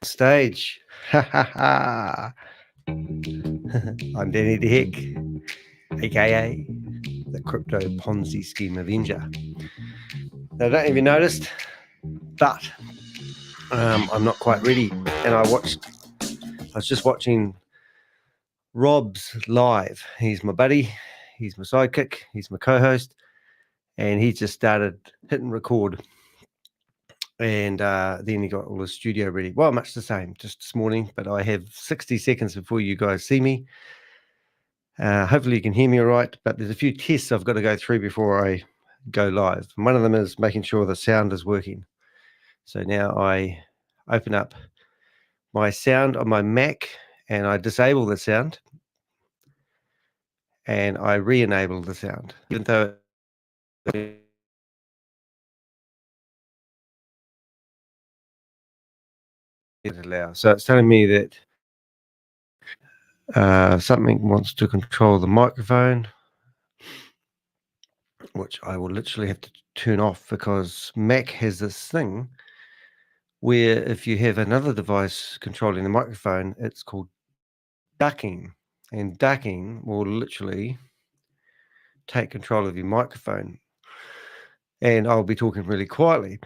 Stage. Ha ha ha. I'm Danny the Heck, aka the Crypto Ponzi Scheme Avenger. Now, I don't know if you noticed, but I'm not quite ready. And I was just watching Rob's live. He's my buddy, he's my sidekick, he's my co-host, and he just started hitting record. And then he got all the studio ready. Well, much the same, just this morning, but I have 60 seconds before you guys see me. Hopefully you can hear me all right, but there's a few tests I've got to go through before I go live. And one of them is making sure the sound is working. So now I open up my sound on my Mac and I disable the sound and I re-enable the sound, even though it allows. So it's telling me that something wants to control the microphone, which I will literally have to turn off because Mac has this thing where if you have another device controlling the microphone, it's called ducking. And ducking will literally take control of your microphone. And I'll be talking really quietly.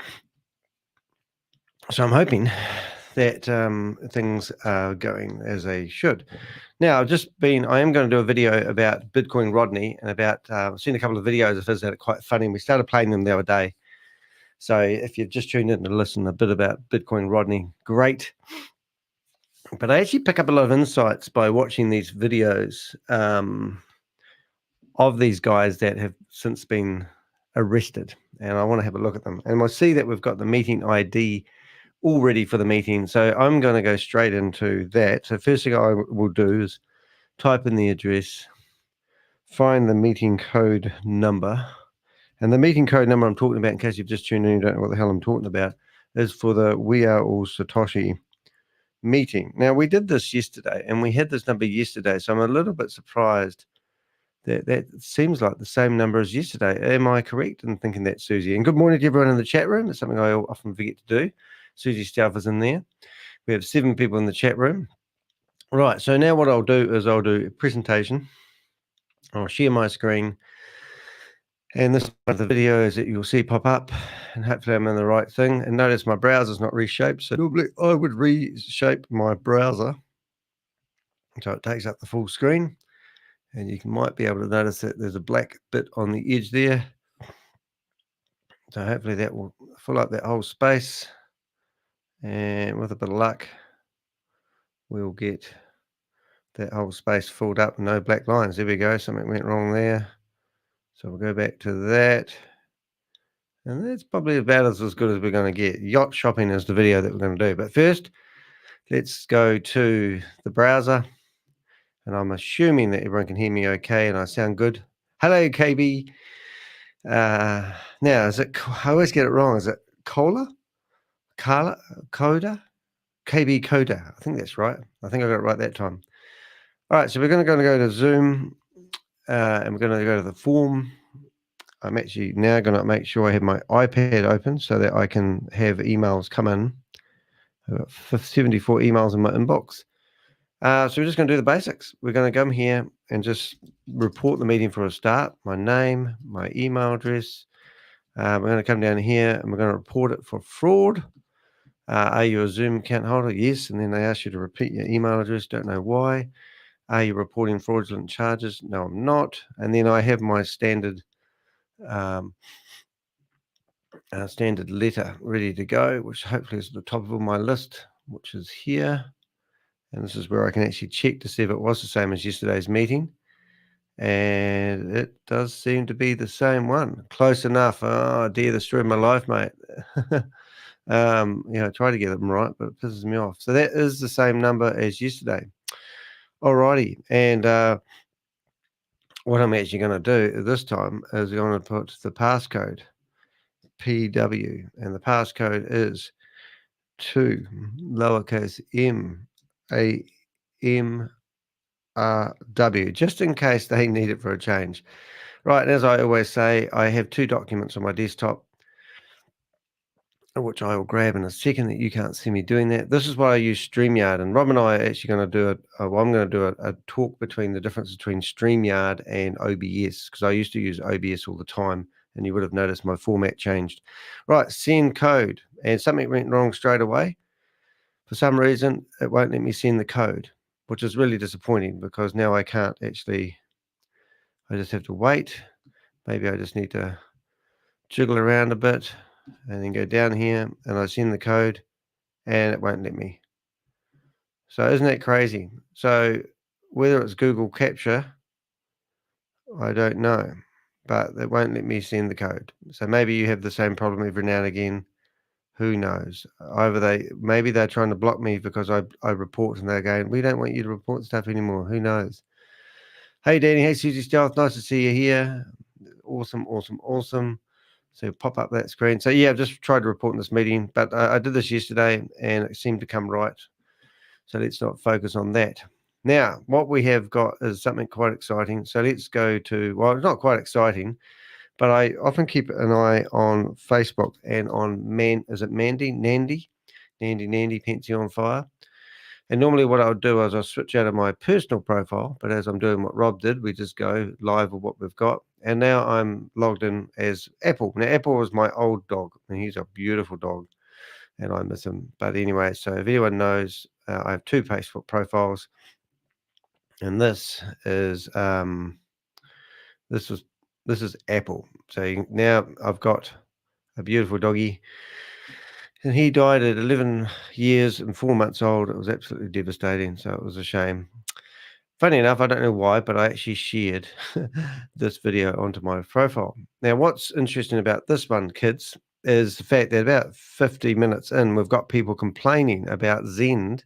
So I'm hoping that things are going as they should. Now, I am going to do a video about Bitcoin Rodney and about, I've seen a couple of videos of his that are quite funny. We started playing them the other day. So if you've just tuned in to listen a bit about Bitcoin Rodney, great. But I actually pick up a lot of insights by watching these videos of these guys that have since been arrested. And I want to have a look at them. And we'll see that we've got the meeting ID all ready for the meeting. So I'm going to go straight into that. So first thing I will do is type in the address, find the meeting code number. And the meeting code number I'm talking about, in case you've just tuned in, you don't know what the hell I'm talking about, is for the We Are All Satoshi meeting. Now, we did this yesterday, and we had this number yesterday, so I'm a little bit surprised that seems like the same number as yesterday. Am I correct in thinking that, Susie? And good morning to everyone in the chat room. It's something I often forget to do. Susie Stelf is in there. We have 7 people in the chat room. Right, so now what I'll do is I'll do a presentation. I'll share my screen. And this is one of the videos that you'll see pop up, and hopefully I'm in the right thing. And notice my browser's not reshaped, so normally I would reshape my browser so it takes up the full screen. And you might be able to notice that there's a black bit on the edge there. So hopefully that will fill up that whole space. And with a bit of luck, we'll get that whole space filled up, no black lines. There we go, something went wrong there. So we'll go back to that. And that's probably about as good as we're going to get. Yacht shopping is the video that we're going to do. But first, let's go to the browser. And I'm assuming that everyone can hear me okay and I sound good. Hello, KB. Now, is it, I always get it wrong. Is it Cola? Coda? KB Coda. I think that's right. I think I got it right that time. All right, so we're going to go to Zoom and we're going to go to the form. I'm actually now going to make sure I have my iPad open so that I can have emails come in. I've got 74 emails in my inbox. So we're just going to do the basics. We're going to come here and just report the meeting for a start. My name, my email address. We're going to come down here and we're going to report it for fraud. Are you a Zoom account holder? Yes. And then they ask you to repeat your email address. Don't know why. Are you reporting fraudulent charges? No, I'm not. And then I have my standard letter ready to go, which hopefully is at the top of my list, which is here. And this is where I can actually check to see if it was the same as yesterday's meeting. And it does seem to be the same one. Close enough. Oh, dear, destroyed my life, mate. I try to get them right, but it pisses me off. So that is the same number as yesterday. Alrighty. And what I'm actually going to do this time is I'm going to put the passcode, PW, and the passcode is 2 lowercase m a m r w, just in case they need it for a change. Right, and as I always say, I have 2 documents on my desktop. which I will grab in a second that you can't see me doing that. This is why I use StreamYard, and Rob and I are actually going to do I'm going to do a talk between the difference between StreamYard and OBS, because I used to use OBS all the time, and you would have noticed my format changed. Right, send code, and something went wrong straight away. For some reason, it won't let me send the code, which is really disappointing, because now I can't actually, I just have to wait. Maybe I just need to jiggle around a bit and then go down here, and I send the code and it won't let me. So isn't that crazy? So whether it's Google Capture, I don't know, but it won't let me send the code. So maybe you have the same problem every now and again. Who knows? Either maybe they're trying to block me because I report, and they're going, we don't want you to report stuff anymore. Who knows? Hey Danny, hey Susie Stealth, nice to see you here. Awesome, awesome, awesome. So pop up that screen. So yeah, I've just tried to report in this meeting, but I did this yesterday and it seemed to come right. So let's not focus on that. Now, what we have got is something quite exciting. So let's go to, well, it's not quite exciting, but I often keep an eye on Facebook and on Nandy, Pansy on Fire. And normally what I'll do is I'll switch out of my personal profile, but as I'm doing what Rob did, we just go live with what we've got. And now I'm logged in as Apple. Now, Apple was my old dog, and he's a beautiful dog, and I miss him. But anyway, so if anyone knows, I have two Facebook profiles, and this is Apple. So now I've got a beautiful doggy, and he died at 11 years and 4 months old. It was absolutely devastating, so it was a shame. Funny enough, I don't know why, but I actually shared this video onto my profile. Now, what's interesting about this one, kids, is the fact that about 50 minutes in, we've got people complaining about Z.E.N.D,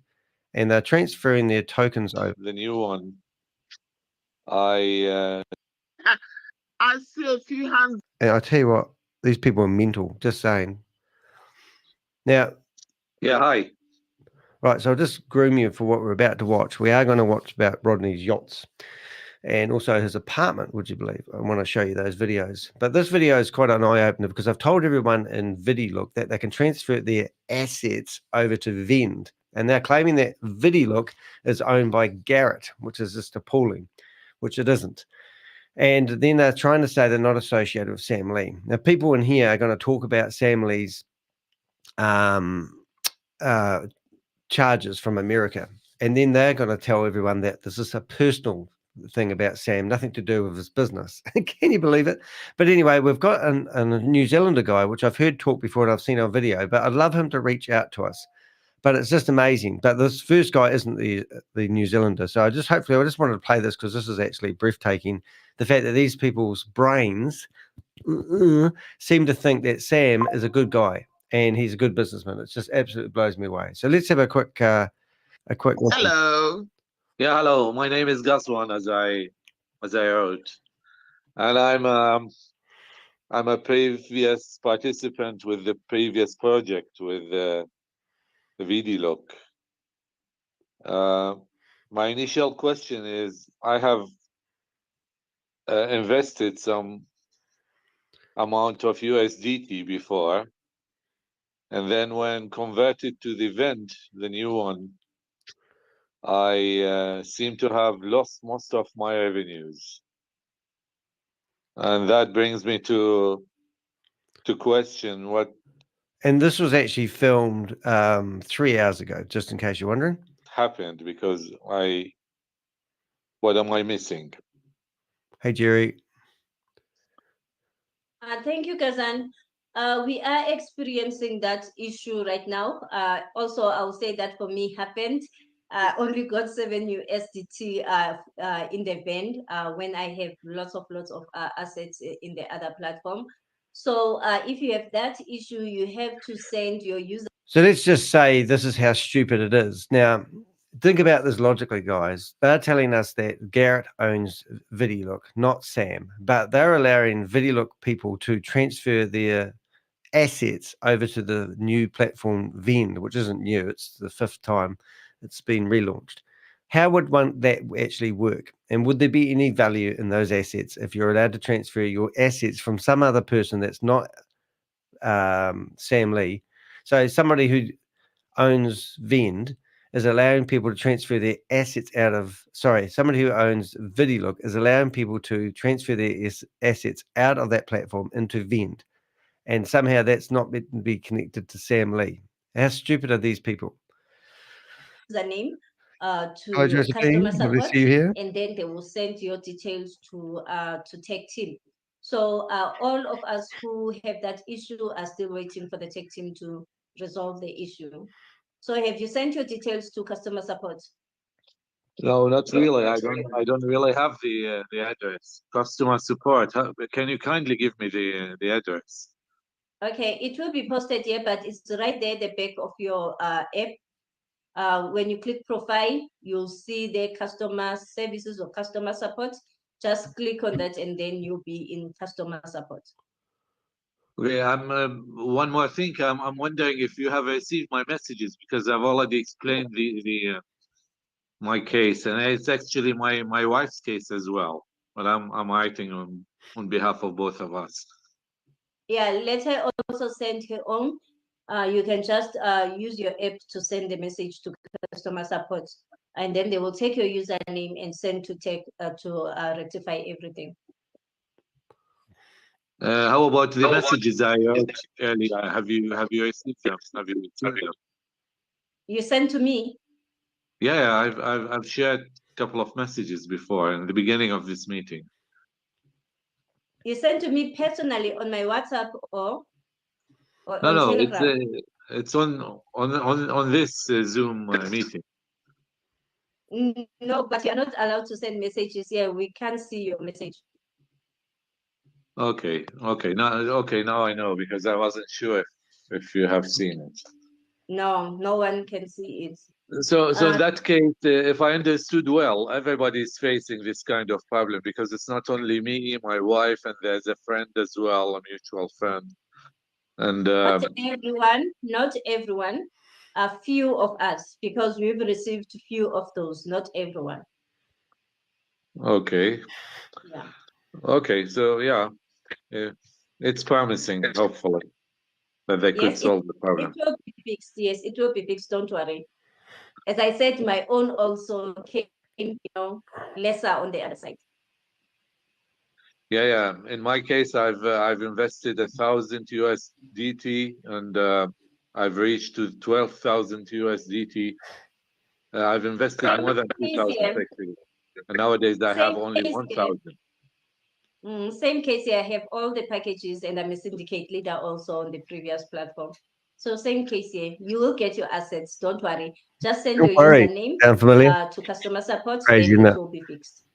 and they're transferring their tokens over. The new one. I see a few hands. And I tell you what, these people are mental, just saying. Now, yeah, hi. Right, so I'll just groom you for what we're about to watch. We are going to watch about Rodney's yachts and also his apartment, would you believe? I want to show you those videos. But this video is quite an eye-opener because I've told everyone in VidiLook that they can transfer their assets over to V.E.N.D. And they're claiming that VidiLook is owned by Garrett, which is just appalling, which it isn't. And then they're trying to say they're not associated with Sam Lee. Now, people in here are going to talk about Sam Lee's charges from America. And then they're going to tell everyone that this is a personal thing about Sam, nothing to do with his business. Can you believe it? But anyway, we've got a New Zealander guy, which I've heard talk before and I've seen on video, but I'd love him to reach out to us. But it's just amazing. But this first guy isn't the New Zealander. So I just wanted to play this because this is actually breathtaking. The fact that these people's brains seem to think that Sam is a good guy and he's a good businessman. It just absolutely blows me away. So let's have a quick listen. Hello. Yeah, hello. My name is Gaswan, as I wrote, and I'm a previous participant with the previous project with the VidiLook. My initial question is, I have invested some amount of USDT before, and then when converted to the V.E.N.D, the new one, I seem to have lost most of my revenues, and that brings me to question what. And this was actually filmed 3 hours ago, just in case you're wondering. Happened because what am I missing? Hey Jerry. Thank you, Kazan. We are experiencing that issue right now. Also, I'll say that for me happened. Only got 7 USDT in the V.E.N.D when I have lots of assets in the other platform. So if you have that issue, you have to send your user. So let's just say this is how stupid it is. Now, think about this logically, guys. They're telling us that Garrett owns VidiLook, not Sam, but they're allowing VidiLook people to transfer their assets over to the new platform V.E.N.D, which isn't new. It's the 5th time it's been relaunched. How would that actually work? And would there be any value in those assets if you're allowed to transfer your assets from some other person that's not Sam Lee So somebody who owns V.E.N.D is allowing people to transfer their assets out of, sorry, somebody who owns VidiLook is allowing people to transfer their assets out of that platform into V.E.N.D. And somehow that's not meant to be connected to Sam Lee. How stupid are these people? The name Hi, to Josephine. customer Lovely to support, see you here. and then they will send your details to tech team. So all of us who have that issue are still waiting for the tech team to resolve the issue. So have you sent your details to customer support? No, not really. I don't really have the address. Customer support. Can you kindly give me the address? Okay, it will be posted here, but it's right there at the back of your app. When you click profile, you'll see the customer services or customer support. Just click on that and then you'll be in customer support. Okay, I'm one more thing. I'm wondering if you have received my messages, because I've already explained the my case, and it's actually my wife's case as well. But I'm writing on behalf of both of us. Yeah, let her also send her own. You can just use your app to send the message to customer support, and then they will take your username and send to tech to rectify everything. How about the messages I wrote earlier? Have you received them? Have you received them? You sent to me? Yeah, I've shared a couple of messages before in the beginning of this meeting. You sent to me personally on my WhatsApp or No, on no, Telegram? it's on this Zoom meeting. No, but you're not allowed to send messages here. We can't see your message. Okay, now I know, because I wasn't sure if you have seen it. No, no one can see it. So in that case, if I understood well, everybody is facing this kind of problem, because it's not only me, my wife, and there's a friend as well, a mutual friend. And not everyone, a few of us, because we've received few of those, not everyone. okay, Yeah. okay, so yeah, it's promising, hopefully, that they could Yes, solve the problem. it will be fixed. Yes, it will be fixed. Don't worry. As I said, my own also came, lesser on the other side. Yeah. In my case, I've invested 1,000 USDT, and I've reached to 12,000 USDT. I've invested more than 2,000 actually, and nowadays I have only 1,000. Same case here. I have all the packages, and I'm a syndicate leader also on the previous platform. So same case here. You will get your assets. Don't worry. Just send your username to customer support, then it will be fixed.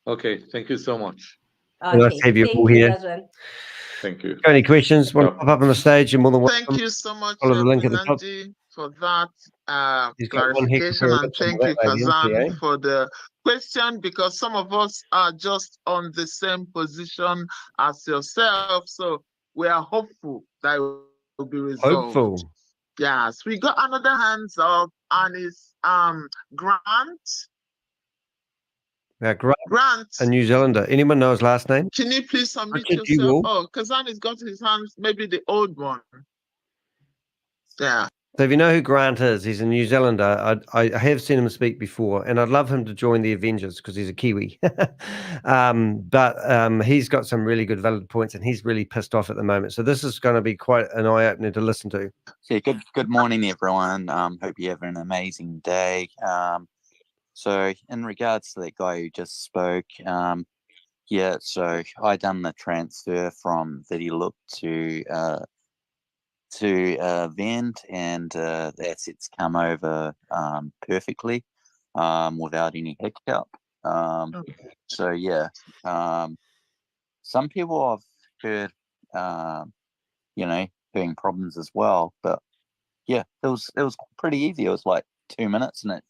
Okay, thank you so much. Okay, thank you, Gazwan. Thank you. Got any questions? Want to pop up on the stage? And more than welcome. Thank you so much, Follow the link at the top. for that He's got one clarification, hectare and thank you, Kazan, for the question, because some of us are just on the same position as yourself. So we are hopeful that it will be resolved. Hopeful. Yes, we got another hands up, and it's Grant. Now, Grant, a New Zealander. Anyone know his last name? Can you please unmute Richard, yourself? Oh, Kazan has got his hands, maybe the old one. Yeah. So if you know who Grant is, he's a New Zealander. I have seen him speak before, and I'd love him to join the Avengers because he's a Kiwi. But he's got some really good valid points, and he's really pissed off at the moment. So this is going to be quite an eye-opener to listen to. Yeah, good morning, everyone. Hope you have an amazing day. So in regards to that guy who just spoke, yeah, so I done the transfer from VidiLook to V.E.N.D, and the assets come over perfectly without any hiccup. So yeah, some people I've heard, having problems as well, but yeah, it was pretty easy. It was like 2 minutes, and it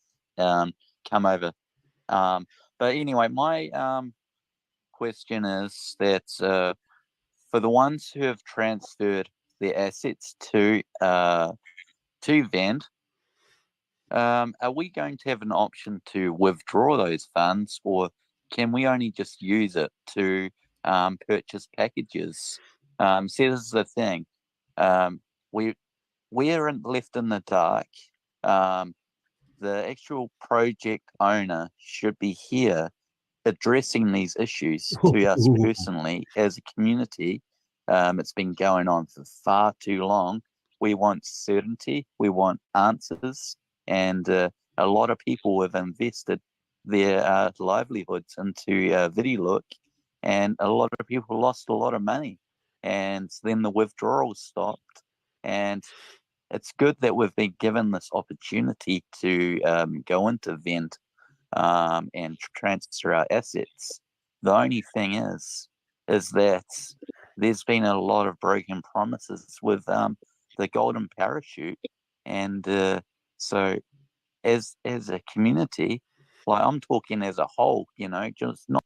come over. But anyway, my question is that for the ones who have transferred their assets to V.E.N.D, are we going to have an option to withdraw those funds, or can we only just use it to purchase packages? See, this is the thing. we're left in the dark. The actual project owner should be here addressing these issues to us personally as a community. It's been going on for far too long. We want certainty, we want answers, and a lot of people have invested their livelihoods into VidiLook, and a lot of people lost a lot of money, and then the withdrawals stopped. And it's good that we've been given this opportunity to go into V.E.N.D and transfer our assets. The only thing is that there's been a lot of broken promises with the golden parachute, and so as a community, like I'm talking as a whole, just not.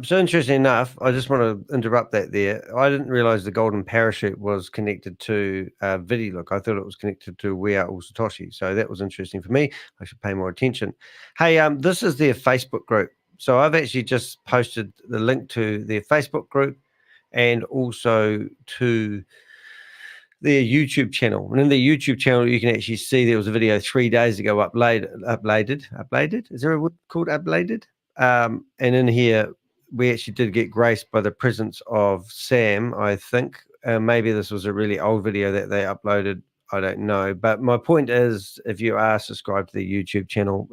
So interesting enough, I just want to interrupt that there. I didn't realize the golden parachute was connected to VidiLook. I thought it was connected to We Are All Satoshi. So that was interesting for me. I should pay more attention. Hey, this is their Facebook group. So I've actually just posted the link to their Facebook group and also to their YouTube channel. And in the YouTube channel, you can actually see there was a video 3 days ago uploaded. Is there a word called uploaded? And in here, we actually did get graced by the presence of Sam, I think. Maybe this was a really old video that they uploaded. I don't know. But my point is, if you are subscribed to the YouTube channel,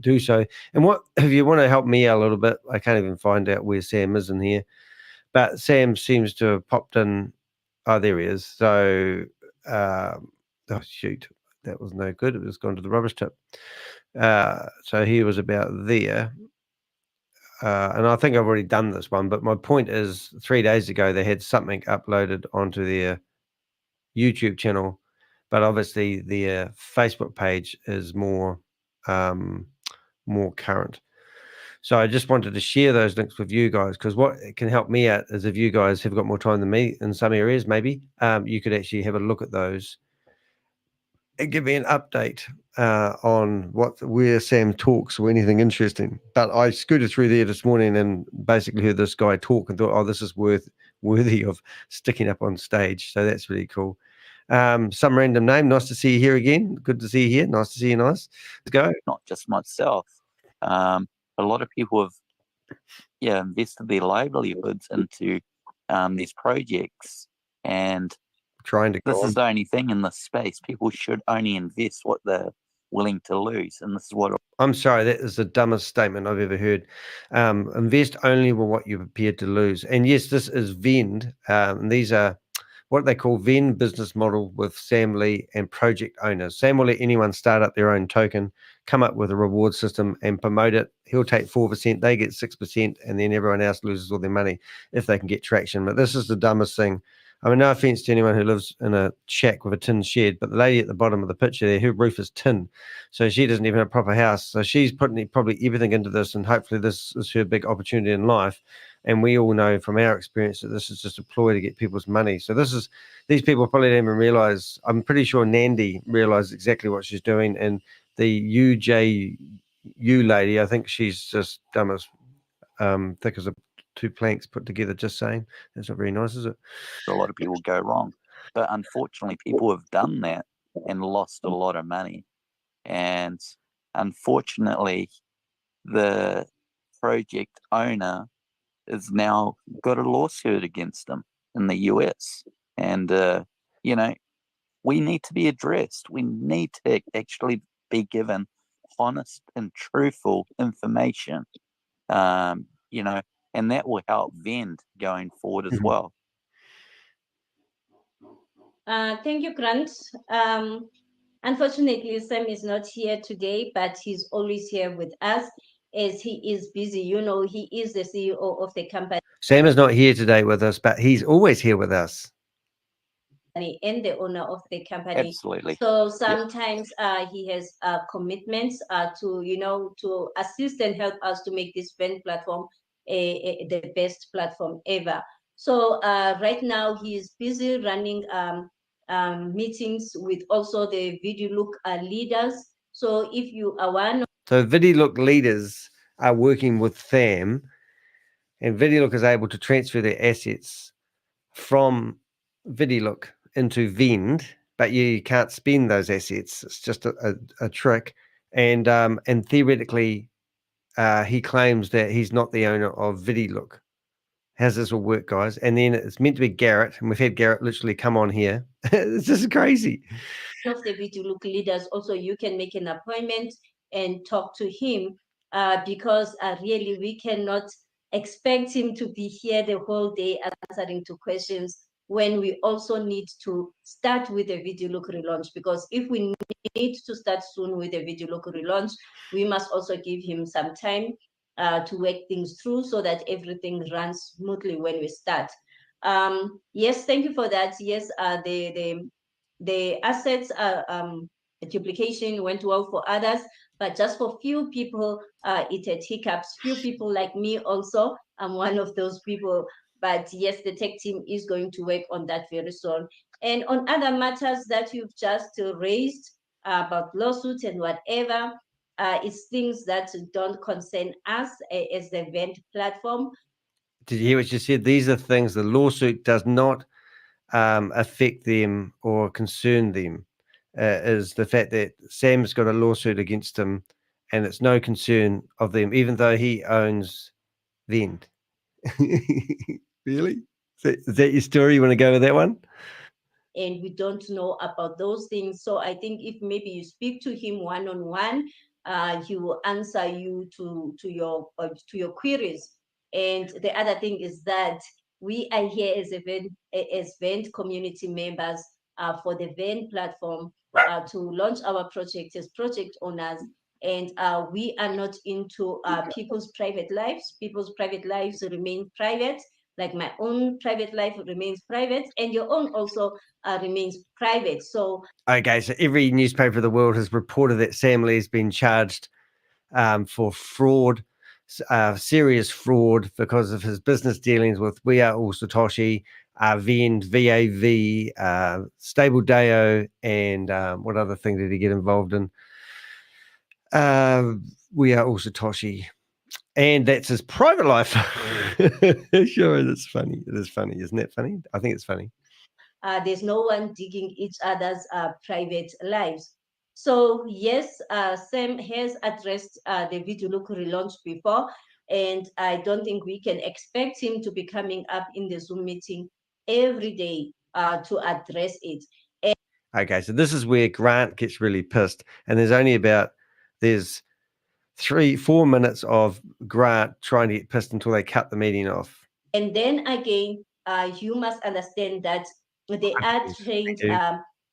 do so. And if you want to help me out a little bit, I can't even find out where Sam is in here. But Sam seems to have popped in. Oh, there he is. So, oh, shoot. That was no good. It was gone to the rubbish tip. So he was about there. And I think I've already done this one, but my point is 3 days ago, they had something uploaded onto their YouTube channel, but obviously their Facebook page is more current. So I just wanted to share those links with you guys, because what can help me out is if you guys have got more time than me in some areas, maybe you could actually have a look at those and give me an update on where Sam talks or anything interesting. But I scooted through there this morning and basically heard this guy talk and thought, oh, this is worthy of sticking up on stage. So that's really cool. Some random name. Nice to see you here again. Good to see you here. Nice to see you. Nice. Let's go. Not just myself. A lot of people have invested their livelihoods into these projects, and this is the only thing in this space. People should only invest what they're willing to lose, and this is what I'm sorry, that is the dumbest statement I've ever heard. Invest only with what you're prepared to lose. And yes, this is V.E.N.D. And these are what they call V.E.N.D business model with Sam Lee and project owners. Sam will let anyone start up their own token, come up with a reward system and promote it. He'll take 4%, they get 6%, and then everyone else loses all their money if they can get traction. But this is the dumbest thing. I mean, no offense to anyone who lives in a shack with a tin shed, but the lady at the bottom of the picture there, her roof is tin. So she doesn't even have a proper house. So she's putting probably everything into this, and hopefully this is her big opportunity in life. And we all know from our experience that this is just a ploy to get people's money. So these people probably don't even realize. I'm pretty sure Nandi realized exactly what she's doing. And the UJU lady, I think she's just dumb as thick as two planks put together, just saying. That's not very nice, is it? A lot of people go wrong. But unfortunately, people have done that and lost a lot of money. And unfortunately, the project owner is now got a lawsuit against them in the US. And, we need to be addressed. We need to actually be given honest and truthful information, and that will help V.E.N.D going forward as well. Thank you, Grant. Unfortunately, Sam is not here today, but he's always here with us as he is busy. He is the CEO of the company. Sam is not here today with us, but he's always here with us. And the owner of the company. Absolutely. So sometimes he has commitments to assist and help us to make this V.E.N.D platform the best platform ever. So right now he is busy running meetings with also the VidiLook leaders. So if you are one. So VidiLook leaders are working with Sam, and VidiLook is able to transfer their assets from VidiLook into V.E.N.D but you can't spend those assets. It's just a trick. And theoretically, he claims that he's not the owner of VidiLook. How's this all work, guys? And then it's meant to be Garrett, and we've had Garrett literally come on here. It's just crazy. One of the VidiLook leaders, also you can make an appointment and talk to him, because really we cannot expect him to be here the whole day answering to questions, when we also need to start with a VidiLook relaunch. Because if we need to start soon with a VidiLook relaunch, we must also give him some time to work things through so that everything runs smoothly when we start. Yes, thank you for that. Yes, the assets duplication went well for others, but just for few people, it had hiccups. Few people like me also, I'm one of those people. But yes, the tech team is going to work on that very soon. And on other matters that you've just raised about lawsuits and whatever, it's things that don't concern us as the V.E.N.D platform. Did you hear what you said? These are things the lawsuit does not affect them or concern them. Is the fact that Sam's got a lawsuit against him, and it's no concern of them, even though he owns V.E.N.D. Really? Is that your story? You want to go with that one? And we don't know about those things. So I think if maybe you speak to him one-on-one, he will answer you to your queries. And the other thing is that we are here as V.E.N.D community members for the V.E.N.D platform to launch our project as project owners. And we are not into people's private lives. People's private lives remain private. Like my own private life remains private, and your own also remains private. So okay, so every newspaper of the world has reported that Sam Lee's been charged for fraud, serious fraud, because of his business dealings with We Are All Satoshi, V.E.N.D, VAV, Stable Deo, and what other thing did he get involved in? We Are All Satoshi. And that's his private life. Sure, it's funny. It is funny. Isn't that funny? I think it's funny. There's no one digging each other's private lives. So yes, Sam has addressed the VidiLook relaunch before, and I don't think we can expect him to be coming up in the Zoom meeting every day to address it. And okay, so this is where Grant gets really pissed, and there's 3-4 minutes of Grant trying to get pissed until they cut the meeting off. And then again, you must understand that they are trained,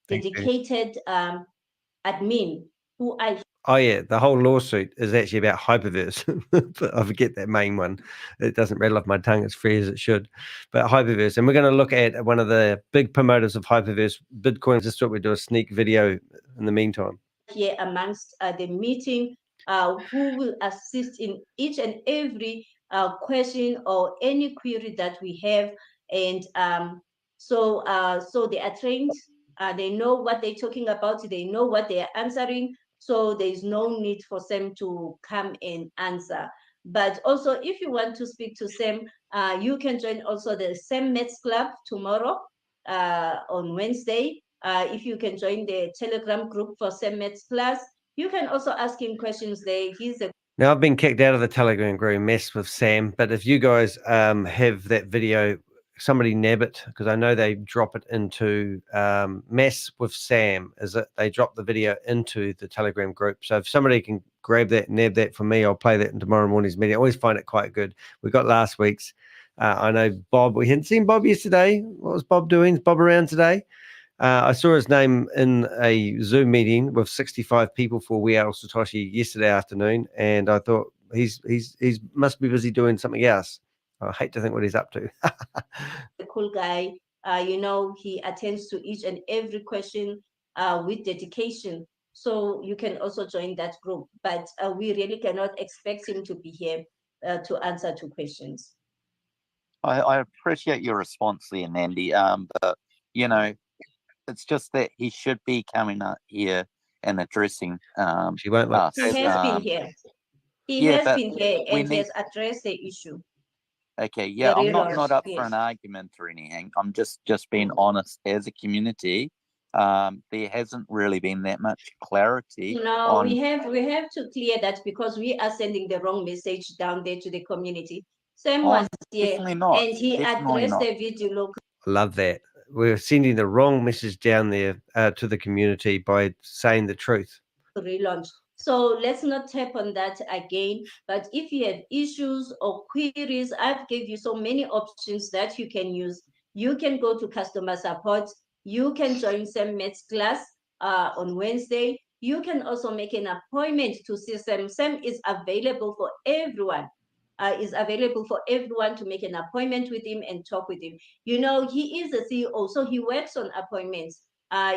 dedicated admin who are. Oh yeah, the whole lawsuit is actually about HyperVerse. But I forget that main one. It doesn't rattle off my tongue as free as it should. But HyperVerse, and we're going to look at one of the big promoters of HyperVerse, Bitcoin. Just thought we'd do a sneak video in the meantime. Here amongst the meeting, who will assist in each and every question or any query that we have, and so they are trained. They know what they're talking about. They know what they are answering. So there is no need for Sam to come and answer. But also, if you want to speak to Sam, you can join also the Sam Mets Club tomorrow on Wednesday. If you can join the Telegram group for Sam Mets Plus, you can also ask him questions there. Now, I've been kicked out of the Telegram group, mess with Sam, but if you guys have that video, somebody nab it, because I know they drop it into mess with Sam, is it? They drop the video into the Telegram group. So if somebody can grab that, nab that for me, I'll play that in tomorrow morning's meeting. I always find it quite good. We got last week's. I know Bob, we hadn't seen Bob yesterday. What was Bob doing? Is Bob around today? I saw his name in a Zoom meeting with 65 people for We Are All Satoshi yesterday afternoon, and I thought he's must be busy doing something else. I hate to think what he's up to. A cool guy. He attends to each and every question with dedication. So you can also join that group. But we really cannot expect him to be here to answer two questions. I appreciate your response there, Nandi. But it's just that he should be coming up here and addressing She won't let us. He has been here. He has been here and has addressed the issue. Okay, yeah, I'm not up yes. for an argument or anything. I'm just being honest as a community. there hasn't really been that much clarity. No, we have to clear that because we are sending the wrong message down there to the community. Sam was here definitely not. and he Definitely addressed not. the video look. Love that. We're sending the wrong message down there to the community by saying the truth. Relaunch. So let's not tap on that again. But if you have issues or queries, I've gave you so many options that you can use. You can go to customer support. You can join Sam Met's class on Wednesday. You can also make an appointment to see Sam. Sam is available for everyone. Is available for everyone to make an appointment with him and talk with him. You know, he is a CEO, so he works on appointments.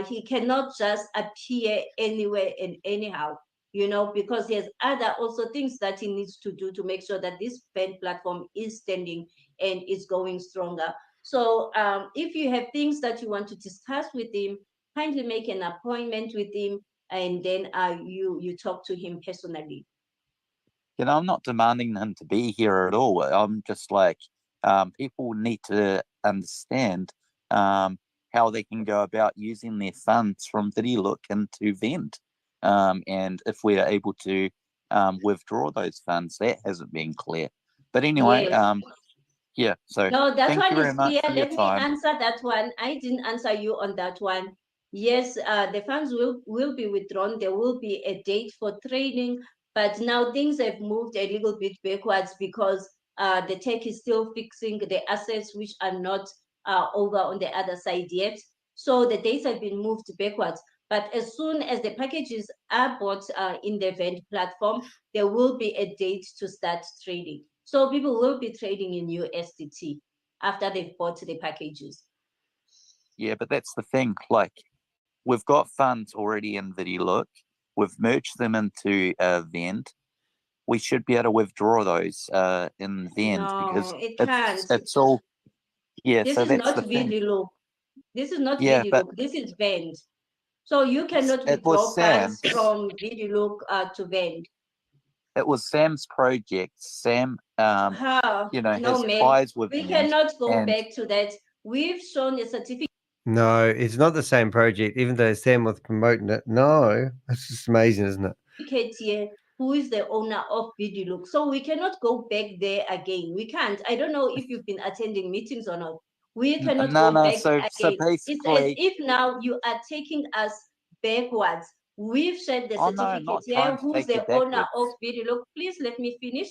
He cannot just appear anywhere and anyhow, you know, because there's other also things that he needs to do to make sure that this V.E.N.D platform is standing and is going stronger. So if you have things that you want to discuss with him, kindly make an appointment with him, and then you talk to him personally. You know, I'm not demanding him to be here at all. I'm just like, people need to understand how they can go about using their funds from VideoLook into V.E.N.D. And if we are able to withdraw those funds, that hasn't been clear. But anyway, Yes. yeah, so No, that thank one you very is much clear. for your Let me time. answer that one. I didn't answer you on that one. Yes, the funds will be withdrawn. There will be a date for trading, but now things have moved a little bit backwards because the tech is still fixing the assets which are not over on the other side yet. So the dates have been moved backwards. But as soon as the packages are bought in the V.E.N.D platform, there will be a date to start trading. So people will be trading in USDT after they've bought the packages. Yeah, but that's the thing. Like, we've got funds already in VideoLook. We've merged them into V.E.N.D. We should be able to withdraw those in V.E.N.D because it can't. it's all. Yeah, This so is that's not the thing. VideoLook. This is not Yeah, but VideoLook. This is V.E.N.D. So you cannot it was withdraw funds Sam's. from VideoLook to V.E.N.D. It was Sam's project. Sam, you know, No, has man. ties with We V.E.N.D. cannot go and back to that. We've shown a certificate No, it's not the same project, even though Sam was promoting it. No, it's just amazing, isn't it? here who is the owner of VideoLook. So we cannot go back there again. We can't. I don't know if you've been attending meetings or not. We cannot go back So again. It's as basically, if now you are taking us backwards. We've shared the certificate not here. trying to Who's take you the owner of backwards. VideoLook? Please let me finish.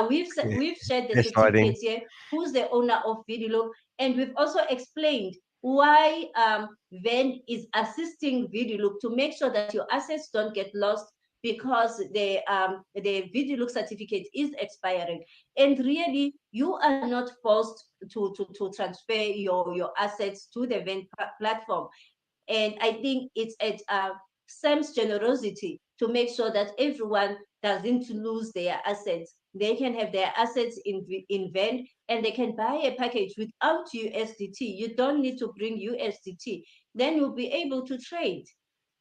We've shared the That's hiding. certificate here. Who's the owner of VideoLook? And we've also explained why V.E.N.D is assisting VideoLook to make sure that your assets don't get lost because the VideoLook certificate is expiring. And really, you are not forced to transfer your assets to the V.E.N.D platform. And I think it's at Sam's generosity to make sure that everyone doesn't lose their assets. They can have their assets in V.E.N.D and they can buy a package without USDT. You don't need to bring USDT. Then you'll be able to trade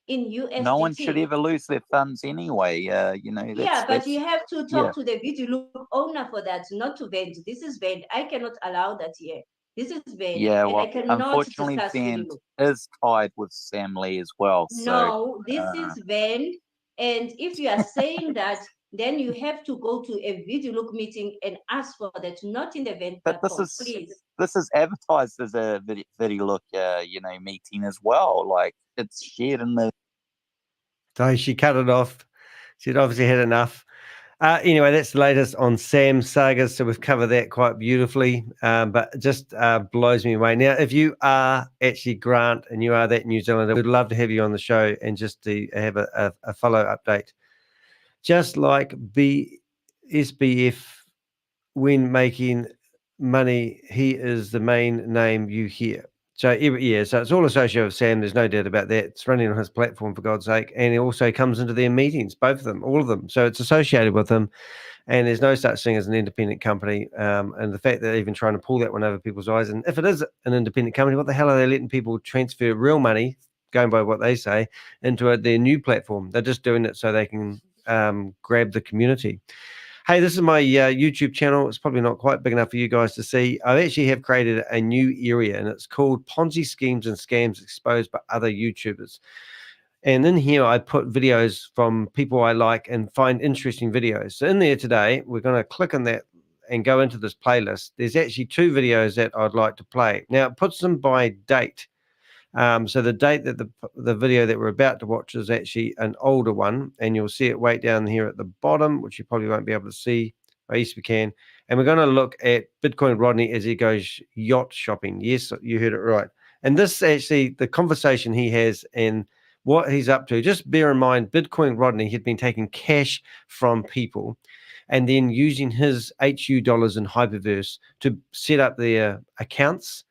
in USDT. No one should ever lose their funds anyway. You know, but you have to talk to the VideoLook owner for that, not to V.E.N.D. This is V.E.N.D. I cannot allow that here. This is V.E.N.D. Yeah, and well, I cannot unfortunately, discuss V.E.N.D VideoLook. is tied with Sam Lee as well. No, this is V.E.N.D. And if you are saying that, then you have to go to a VideoLook meeting and ask for that, not in the V.E.N.D platform, please. This is advertised as a VideoLook, you know, meeting as well. Like, it's shared in the. So she cut it off. She'd obviously had enough. Anyway, that's the latest on Sam's sagas. So we've covered that quite beautifully, but it just blows me away. Now, if you are actually Grant and you are that New Zealander, we'd love to have you on the show and just to have a follow update. Just like SBF, when making money, he is the main name you hear. So so it's all associated with Sam. There's no doubt about that. It's running on his platform, for God's sake, and he also comes into their meetings, both of them, all of them. So it's associated with them, and there's no such thing as an independent company. And the fact that they're even trying to pull that one over people's eyes, and if it is an independent company, what the hell are they letting people transfer real money, going by what they say, into their new platform? They're just doing it so they can grab the community. Hey, this is my YouTube channel. It's probably not quite big enough for you guys to see. I actually have created a new area, and it's called Ponzi Schemes and Scams Exposed by Other YouTubers. And in here, I put videos from people I like and find interesting videos. So in there today, we're going to click on that and go into this playlist. There's actually 2 videos that I'd like to play. Now, it puts them by date. So the date that the video that we're about to watch is actually an older one, and you'll see it way down here at the bottom, which you probably won't be able to see. At least we can. And we're going to look at Bitcoin Rodney as he goes yacht shopping. Yes, you heard it right. And this actually, the conversation he has and what he's up to. Just bear in mind, Bitcoin Rodney had been taking cash from people and then using his HU dollars in HyperVerse to set up their accounts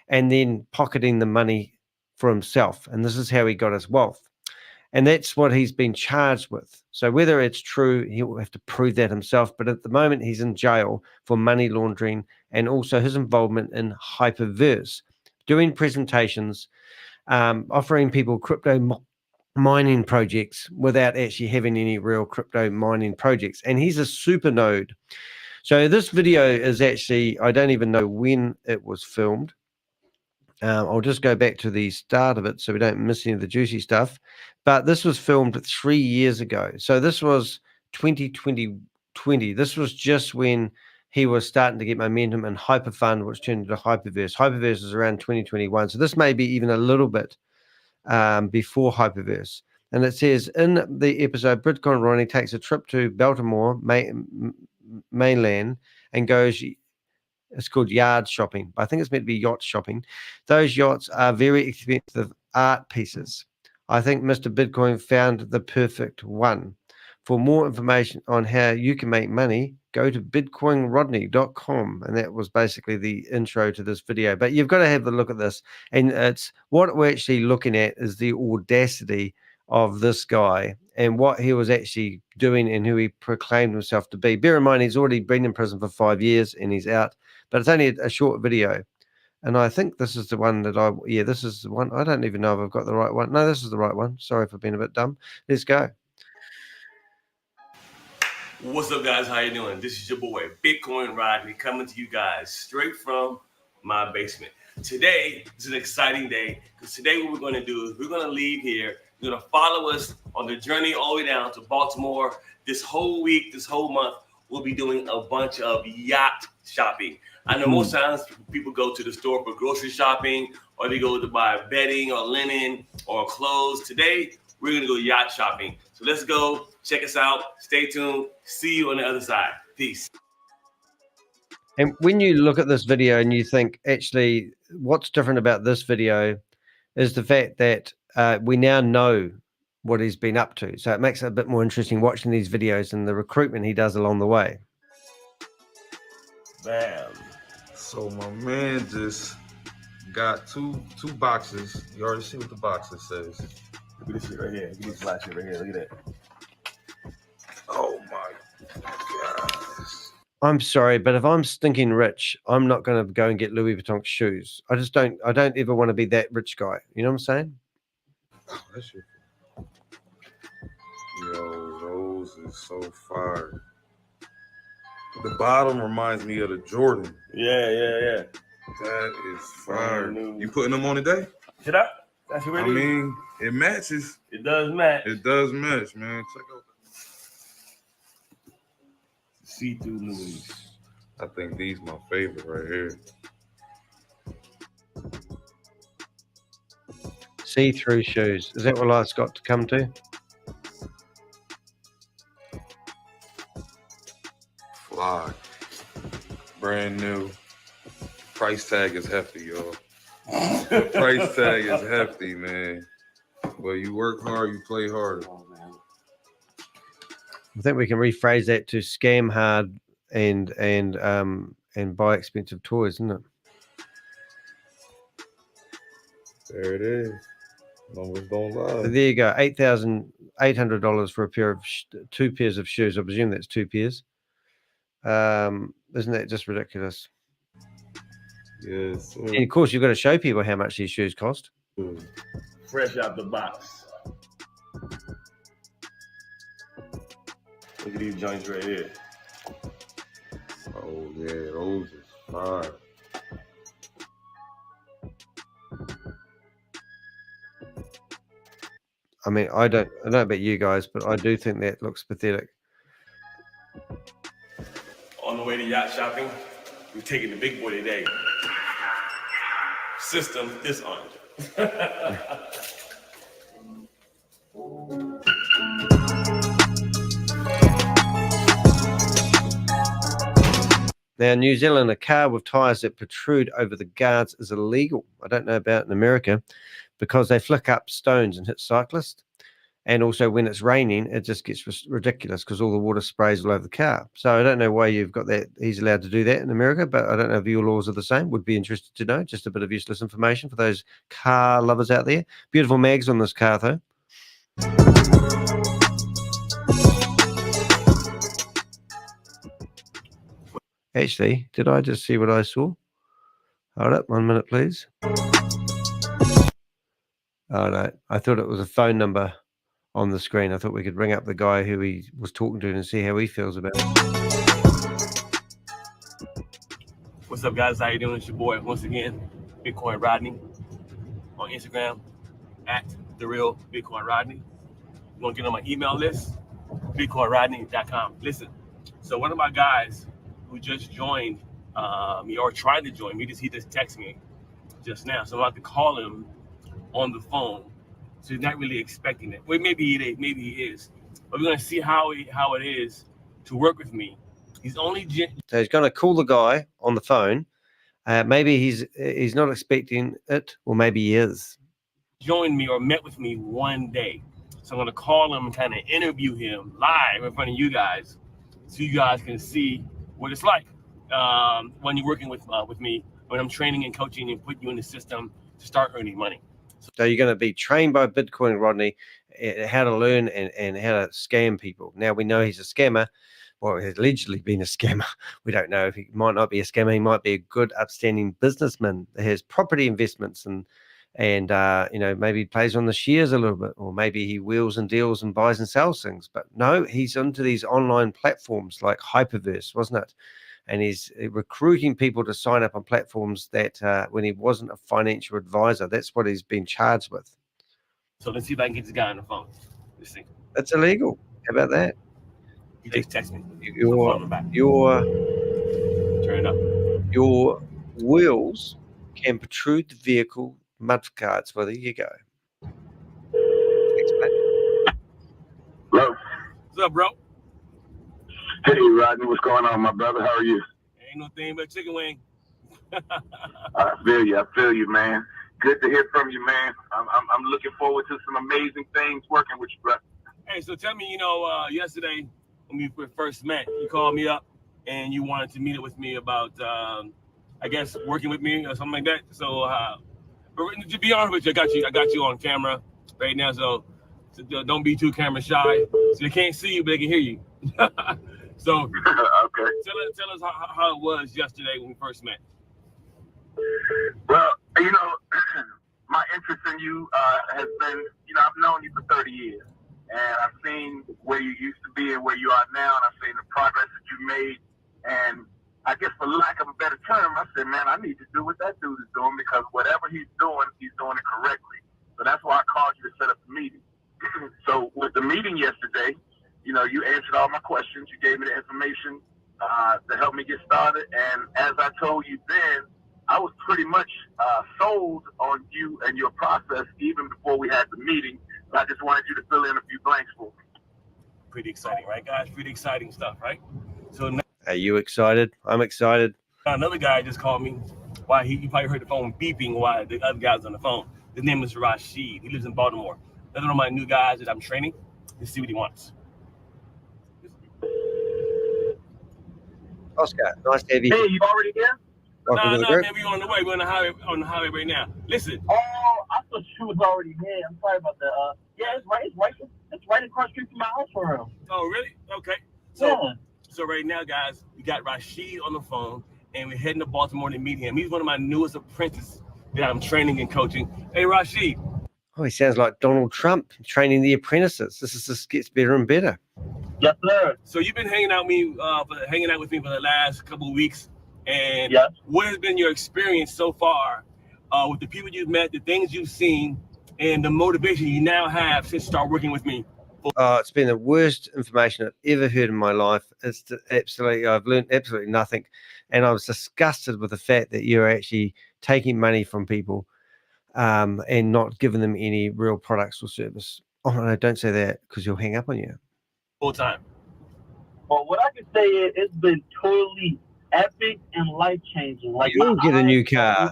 and then pocketing the money for himself. And this is how he got his wealth. And that's what he's been charged with. So whether it's true, he'll have to prove that himself. But at the moment, he's in jail for money laundering and also his involvement in HyperVerse, doing presentations, offering people crypto mining projects without actually having any real crypto mining projects. And he's a super node. So this video is actually, I don't even know when it was filmed. I'll just go back to the start of it so we don't miss any of the juicy stuff. But this was filmed 3 years ago. So this was 2020. This was just when he was starting to get momentum in Hyperfund, which turned into HyperVerse. HyperVerse is around 2021. So this may be even a little bit before HyperVerse. And it says in the episode, Bitcoin Ronnie takes a trip to Baltimore mainland and goes, it's called yard shopping. I think it's meant to be yacht shopping. Those yachts are very expensive art pieces. I think Mr. Bitcoin found the perfect one. For more information on how you can make money, go to bitcoinrodney.com. And that was basically the intro to this video. But you've got to have a look at this. And it's what we're actually looking at is the audacity of this guy and what he was actually doing and who he proclaimed himself to be. Bear in mind, he's already been in prison for 5 years and he's out. But it's only a short video. And I think this is the one that this is the one. I don't even know if I've got the right one. No, this is the right one. Sorry for being a bit dumb. Let's go. What's up, guys? How you doing? This is your boy, Bitcoin Rodney, coming to you guys straight from my basement. Today is an exciting day because today what we're going to do is we're going to leave here. You're going to follow us on the journey all the way down to Baltimore. This whole week, this whole month, we'll be doing a bunch of yacht shopping. I know most times people go to the store for grocery shopping, or they go to buy bedding or linen or clothes. Today, we're going to go yacht shopping. So let's go. Check us out. Stay tuned. See you on the other side. Peace. And when you look at this video and you think, actually, what's different about this video is the fact that we now know what he's been up to. So it makes it a bit more interesting watching these videos and the recruitment he does along the way. Bam. So my man just got two boxes. You already see what the boxes says. Look at this shit right here. Look at this flash shit right here. Look at that. Oh my gosh. I'm sorry, but if I'm stinking rich, I'm not going to go and get Louis Vuitton shoes. I don't ever want to be that rich guy. You know what I'm saying? Oh, that shit. Yo, those is so fire. The bottom reminds me of the Jordan. Yeah. That is fire. You putting them on today? Shut up. That's what I mean, it matches. it does match. It does match, man. Check out See-through Louis. I think these my favorite right here. See-through shoes. Is that what life's got to come to? Fly. Brand new. Price tag is hefty, y'all. The price tag is hefty, man. Well, you work hard, you play harder. I think we can rephrase that to scam hard and buy expensive toys, isn't it? There it is. Numbers don't lie. So there you go. $8,800 for a pair of 2 pairs of shoes. I presume that's 2 pairs. Isn't that just ridiculous? Yes. Sir. And of course, you've got to show people how much these shoes cost. Fresh out the box. Look at these joints right here. Oh yeah, those is fire. I mean, I don't know about you guys, but I do think that looks pathetic. On the way to yacht shopping, we're taking the big boy today. System disarmed. Now, in New Zealand, a car with tyres that protrude over the guards is illegal. I don't know about in America because they flick up stones and hit cyclists. And also when it's raining, it just gets ridiculous because all the water sprays all over the car. So I don't know why you've got that. He's allowed to do that in America, but I don't know if your laws are the same. Would be interested to know. Just a bit of useless information for those car lovers out there. Beautiful mags on this car, though. Actually, did I just see what I saw? Hold up, 1 minute, please. Oh, no. I thought it was a phone number on the screen. I thought we could ring up the guy who he was talking to and see how he feels about it. What's up, guys? How you doing? It's your boy, once again, Bitcoin Rodney on Instagram, at The Real Bitcoin Rodney. You want to get on my email list? BitcoinRodney.com. Listen, so one of my guys who just joined me or tried to join me, he just texted me just now. So I'm about to call him on the phone. So he's not really expecting it. Well, maybe he is. But we're going to see how it is to work with me. He's only... So he's going to call the guy on the phone. Maybe he's not expecting it, or maybe he is. Joined me or met with me one day. So I'm going to call him and kind of interview him live in front of you guys so you guys can see what it's like when you're working with me, when I'm training and coaching and putting you in the system to start earning money. So you're going to be trained by Bitcoin Rodney how to learn and how to scam people. Now, we know he's a scammer. Well, he's allegedly been a scammer. We don't know if he might not be a scammer. He might be a good, upstanding businessman that has property investments and maybe plays on the shares a little bit, or maybe he wheels and deals and buys and sells things. But no, he's into these online platforms like HyperVerse, wasn't it? And he's recruiting people to sign up on platforms that when he wasn't a financial advisor, that's what he's been charged with. So let's see if I can get this guy on the phone. Let's see. That's illegal. How about that? He just texted me. Turn it up. Your wheels can protrude the vehicle mudguards. Well, there you go. Thanks, mate. Hello. What's up, bro? Hey, Rodney, what's going on, my brother? How are you? Ain't no thing but chicken wing. I feel you, man. Good to hear from you, man. I'm looking forward to some amazing things working with you, brother. Hey, so tell me, yesterday when we first met, you called me up and you wanted to meet up with me about, I guess, working with me or something like that. So, but to be honest with you, I got you on camera right now, so don't be too camera shy. So they can't see you, but they can hear you. So, okay. Tell us how it was yesterday when we first met. Well, my interest in you has been, I've known you for 30 years, and I've seen where you used to be and where you are now, and I've seen the progress that you made. And I guess for lack of a better term, I said, man, I need to do what that dude is doing, because whatever he's doing it correctly. So that's why I called you to set up the meeting. So with the meeting yesterday, you answered all my questions. You gave me the information to help me get started. And as I told you then, I was pretty much sold on you and your process even before we had the meeting. I just wanted you to fill in a few blanks for me. Pretty exciting, right, guys? Pretty exciting stuff, right? So now, are you excited? I'm excited. Another guy just called me. Why you probably heard the phone beeping while the other guy's on the phone. His name is Rashid. He lives in Baltimore. Another one of my new guys that I'm training. Let's see what he wants. Oscar, nice to have you. Hey, you already there? No, man, we're on the way. We're on the highway right now. Listen. Oh, I thought you was already there. I'm sorry about that. Yeah, it's right across the street from my house from him. Oh, really? Okay. So right now, guys, we got Rashid on the phone, and we're heading to Baltimore to meet him. He's one of my newest apprentices that I'm training and coaching. Hey, Rashid. Oh, he sounds like Donald Trump training the apprentices. This just gets better and better. Yes, sir. So you've been hanging out with me for the last couple of weeks, and Yes. what has been your experience so far with the people you've met, the things you've seen, and the motivation you now have since start working with me? It's been the worst information I've ever heard in my life. I've learned absolutely nothing, and I was disgusted with the fact that you're actually taking money from people and not giving them any real products or service. Oh no, don't say that because you'll hang up on you. Full time. Well, what I can say is it's been totally epic and life changing. Like You'll get a new car.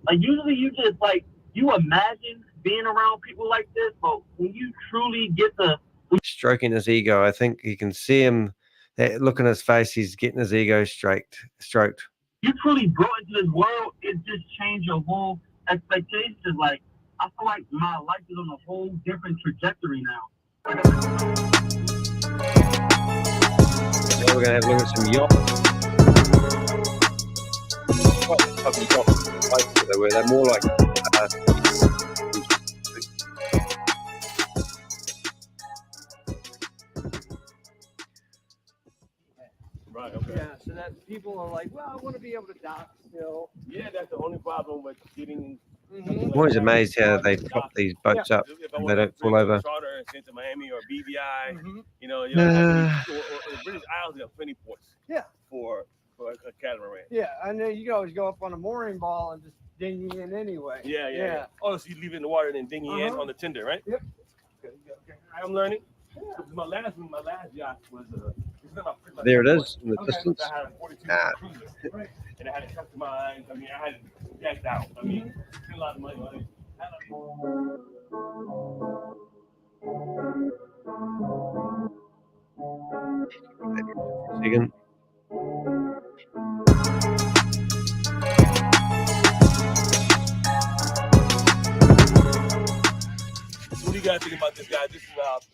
Like usually you just like you imagine being around people like this, but when you truly get to stroking his ego, I think you can see him. That look in his face, he's getting his ego stroked. You truly grow into this world, it just changed your whole expectations. Like I feel like my life is on a whole different trajectory now. Now we're gonna have a look at some yachts. They're more like Right, okay. Yeah, so that people are like, well, I want to be able to dock still. Yeah, that's the only problem with getting. I'm always amazed how they prop these boats up and they don't fall over. Charter into Miami or BVI, Mhm. you know, or the British Isles have plenty ports. Yeah. For a catamaran. Yeah, I know you can always go up on a mooring ball and just ding in anyway. Yeah. Oh, so you leave it in the water and then ding in on the tender, right? Yep. Okay. I'm learning. Yeah. My last yacht was There it is in the distance. I had a 42 cruiser, right? And I had it customized. I mean, I had it decked out. I mean, spent a lot of money on it. Second. What do you guys think about this guy? This is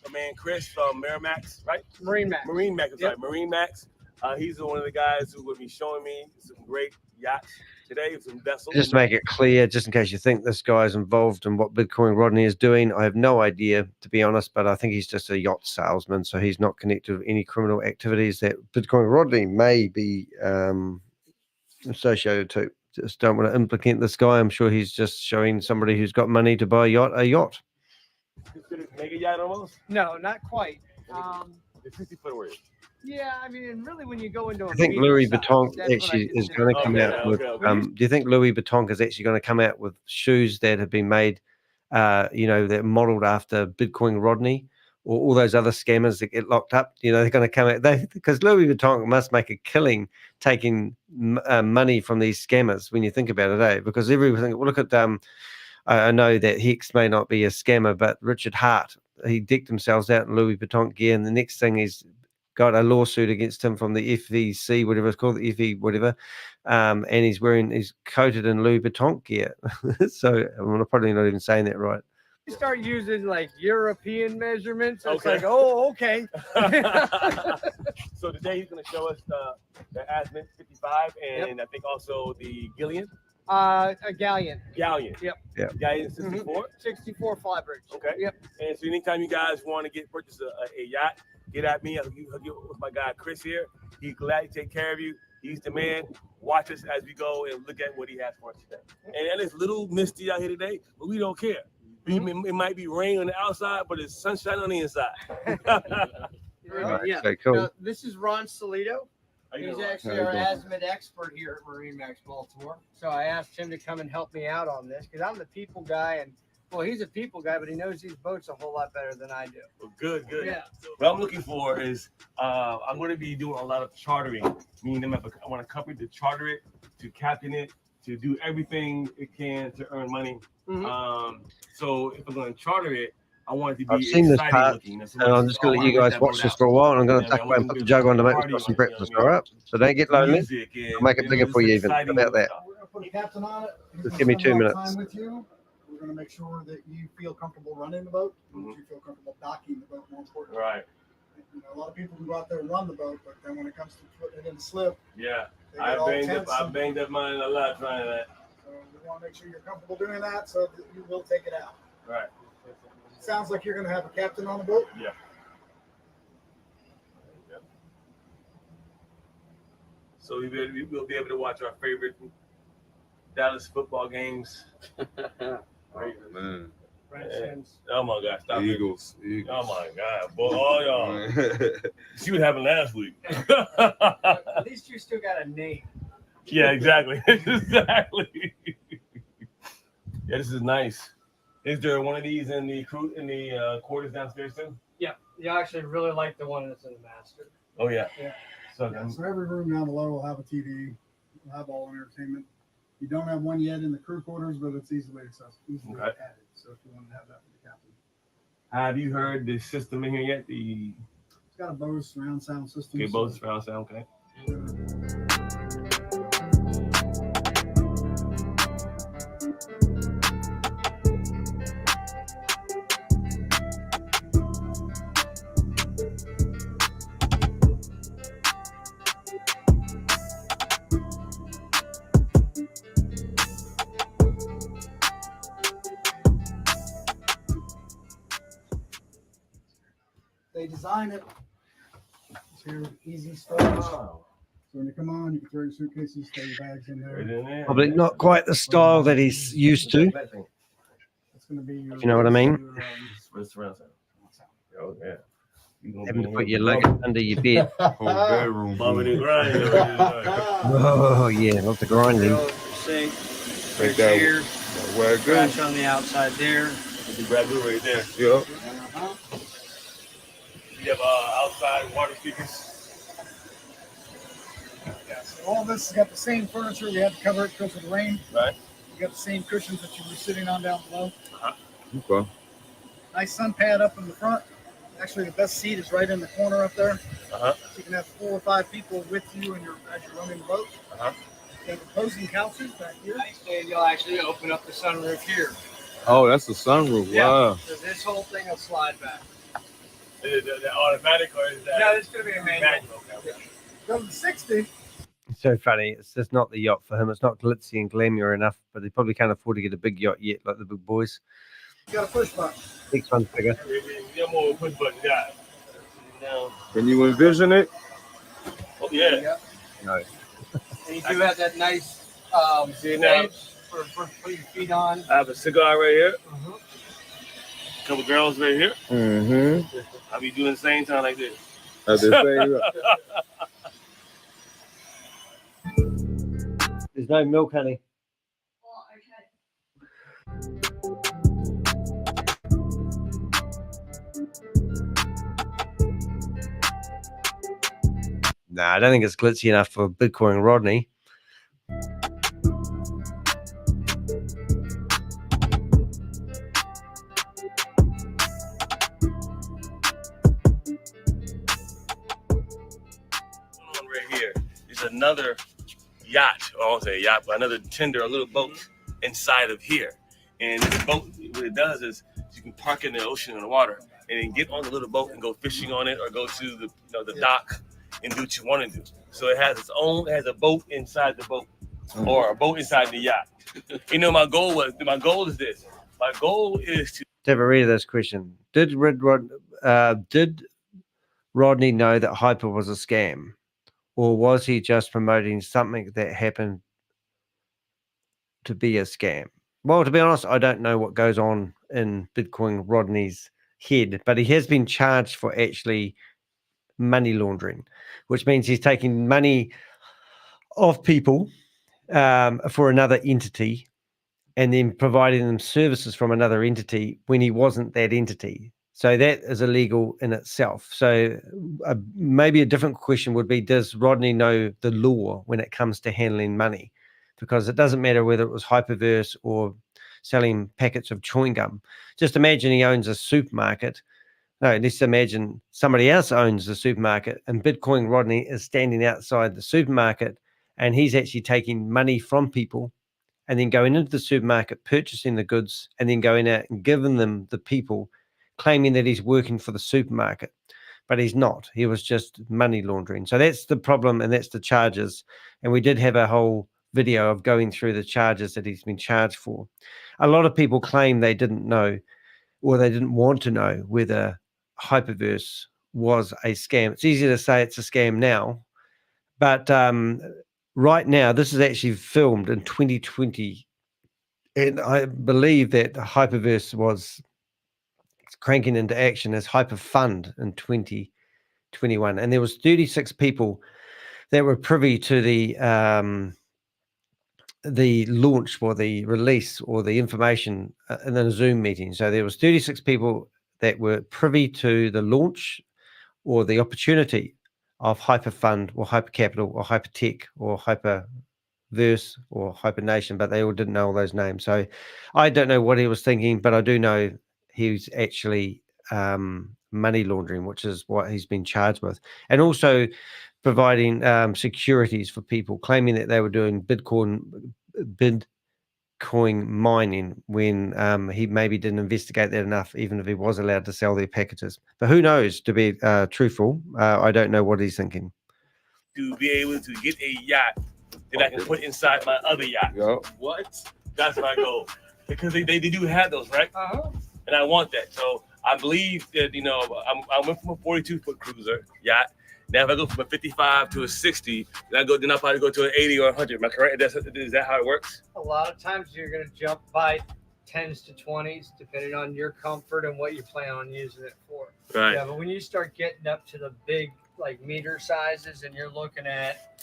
my man Chris from Miramax, right? Marine Max. Marine Max, Yep. right? Marine Max. He's one of the guys who will be showing me some great yachts today, some vessels. Just to make it clear, just in case you think this guy's involved in what Bitcoin Rodney is doing, I have no idea, to be honest, but I think he's just a yacht salesman, so he's not connected with any criminal activities that Bitcoin Rodney may be associated to. Just don't want to implicate this guy. I'm sure he's just showing somebody who's got money to buy a yacht. Considered mega yacht almost? No, not quite. The 50-foot word. Yeah, I mean, and really when you go into a I think medium Louis size, Vuitton that's what I actually is consider. going to come out with. Do you think Louis Vuitton is actually going to come out with shoes that have been made, that modeled after Bitcoin Rodney or all those other scammers that get locked up? You know, they're going to come out because Louis Vuitton must make a killing taking money from these scammers when you think about it, eh? Because everything. Look at I know that Hex may not be a scammer, but Richard Hart, he decked himself out in Louis Vuitton gear, and the next thing he's got a lawsuit against him from the FEC, whatever it's called, the FE whatever, and he's coated in Louis Vuitton gear. So I'm probably not even saying that right. You start using like European measurements, it's Okay. like, oh, okay. So today he's going to show us the Asmint 55 and I think also the Gillian. A galleon. Galleon. Yep. Yeah. Galleon 64. 64 fly bridge. Okay. Yep. And so anytime you guys want to purchase a yacht, get at me. I'll hook you with my guy Chris here. He's glad to take care of you. He's the man. Watch us as we go and look at what he has for us today. And it's a little misty out here today, but we don't care. It might be rain on the outside, but it's sunshine on the inside. Yeah. Okay, cool. Now, this is Ron Solito. How you He's doing? actually our Asmint expert here at Marine Max Baltimore. So I asked him to come and help me out on this because I'm the people guy, and well, he's a people guy, but he knows these boats a whole lot better than I do. Well, good. Yeah. What I'm looking for is I'm going to be doing a lot of chartering, meaning I want a company to charter it, to captain it, to do everything it can to earn money. So if I'm going to charter it, I want it to be I've seen this part, looking. and I'm just going to let you guys watch this for a while, and I'm going to tuck away and put the jug on to make us got some breakfast, all right? So don't get lonely. I'll make it bigger for you even. How about that? We're going to put a captain on it. He's Just gonna give me spend 2 a lot of minutes. Time with you. We're going to make sure that you feel comfortable running the boat, that you feel comfortable docking the boat, more importantly. Right. You know, a lot of people can go out there and run the boat, but then when it comes to putting it in the slip, Yeah. they get all tense. I banged up mine a lot trying that. So we want to make sure you're comfortable doing that so that you will take it out. Right. Sounds like you're going to have a captain on the boat. Yeah. So we will be able to watch our favorite Dallas football games. Oh, man. Oh my God! Stop Eagles. Oh my God, boy! All y'all. See what happened last week. At least you still got a name. Yeah, exactly. Exactly. Yeah, this is nice. Is there one of these in the quarters downstairs too? Yeah, you actually really like the one that's in the master. Oh yeah. Yeah. So, So every room down below will have a TV. We'll have all entertainment. You don't have one yet in the crew quarters, but it's easily accessible, added. So if you want to have that for the captain. Have you heard the system in here yet? It's got a Bose surround sound system. Okay, Bose surround sound. Okay. They design it to easy storage. So when you come on, you can throw your suitcases, throw your bags in there. Probably not quite the style that he's used to. It's going to be your, You know what I mean? Surround sound. Oh yeah. Having to put your luggage under your bed. Whole bedroom. Oh yeah, love the grinding. Sink, Make that here, where it goes. scratch on the outside there. The grab it right there. Yeah. You have outside water speakers. Yeah, so all this has got the same furniture. We had to cover it because of the rain. Right. You got the same cushions that you were sitting on down below. Okay. Nice sun pad up in the front. Actually, the best seat is right in the corner up there. Uh-huh. So you can have 4 or 5 people with you as you're running the boat. Uh-huh. You have opposing couches back here. And you'll actually open up the sunroof here. Oh, that's the sunroof. Yeah. Wow. So this whole thing will slide back. Is it the automatic or is that? No, it's going to be a manual. Okay. Go to 60. It's so funny. It's just not the yacht for him. It's not glitzy and glamour enough, but he probably can't afford to get a big yacht yet, like the big boys. You got a push button. Next one's bigger. Yeah, more push button guy. No. Can you envision it? Oh yeah. No. And you do have that nice See now? bench for putting your feet on. I have a cigar right here. A couple girls right here. Mm-hmm. I'll be doing the same time like this. At the same There's no milk, honey. Nah, I don't think it's glitzy enough for Bitcoin Rodney. Right here is another yacht, or I won't say yacht, but another tender, a little boat inside of here. And this boat, what it does is you can park in the ocean in the water and then get on the little boat and go fishing on it or go to the dock and do what you want to do. So it has a boat inside the boat or a boat inside the yacht. You know, my goal is this. My goal is to have a read of this question. Did Rodney know that Hyper was a scam? Or was he just promoting something that happened to be a scam? Well, to be honest, I don't know what goes on in Bitcoin Rodney's head, but he has been charged for actually money laundering, which means he's taking money off people for another entity and then providing them services from another entity when he wasn't that entity. So that is illegal in itself. So maybe a different question would be, does Rodney know the law when it comes to handling money? Because it doesn't matter whether it was HyperVerse or selling packets of chewing gum. Just imagine he owns a supermarket. No, let's imagine somebody else owns the supermarket and Bitcoin Rodney is standing outside the supermarket and he's actually taking money from people and then going into the supermarket, purchasing the goods and then going out and giving them the people, claiming that he's working for the supermarket, but he's not. He was just money laundering. So that's the problem and that's the charges. And we did have a whole video of going through the charges that he's been charged for. A lot of people claim they didn't know or they didn't want to know whether HyperVerse was a scam. It's easy to say it's a scam now, But right now, this is actually filmed in 2020. And I believe that HyperVerse was cranking into action as Hyperfund in 2021. And there was 36 people that were privy to the launch or the release or the information in a Zoom meeting. So there was 36 people that were privy to the launch or the opportunity of Hyperfund or Hypercapital or Hypertech or HyperVerse or Hypernation, but they all didn't know all those names. So I don't know what he was thinking, but I do know he's actually money laundering, which is what he's been charged with, and also providing securities for people, claiming that they were doing Bitcoin mining when he maybe didn't investigate that enough, even if he was allowed to sell their packages. But who knows, to be truthful, I don't know what he's thinking. To be able to get a yacht that I can put inside my other yacht. Yep. What? That's my goal. Because they do have those, right? And I want that. So I believe that, I went from a 42-foot cruiser yacht. Now if I go from a 55 to a 60, then I'll probably go to an 80 or 100. Am I correct? Is that how it works? A lot of times you're going to jump by 10s to 20s, depending on your comfort and what you plan on using it for. Right. Yeah, but when you start getting up to the big, like, meter sizes, and you're looking at,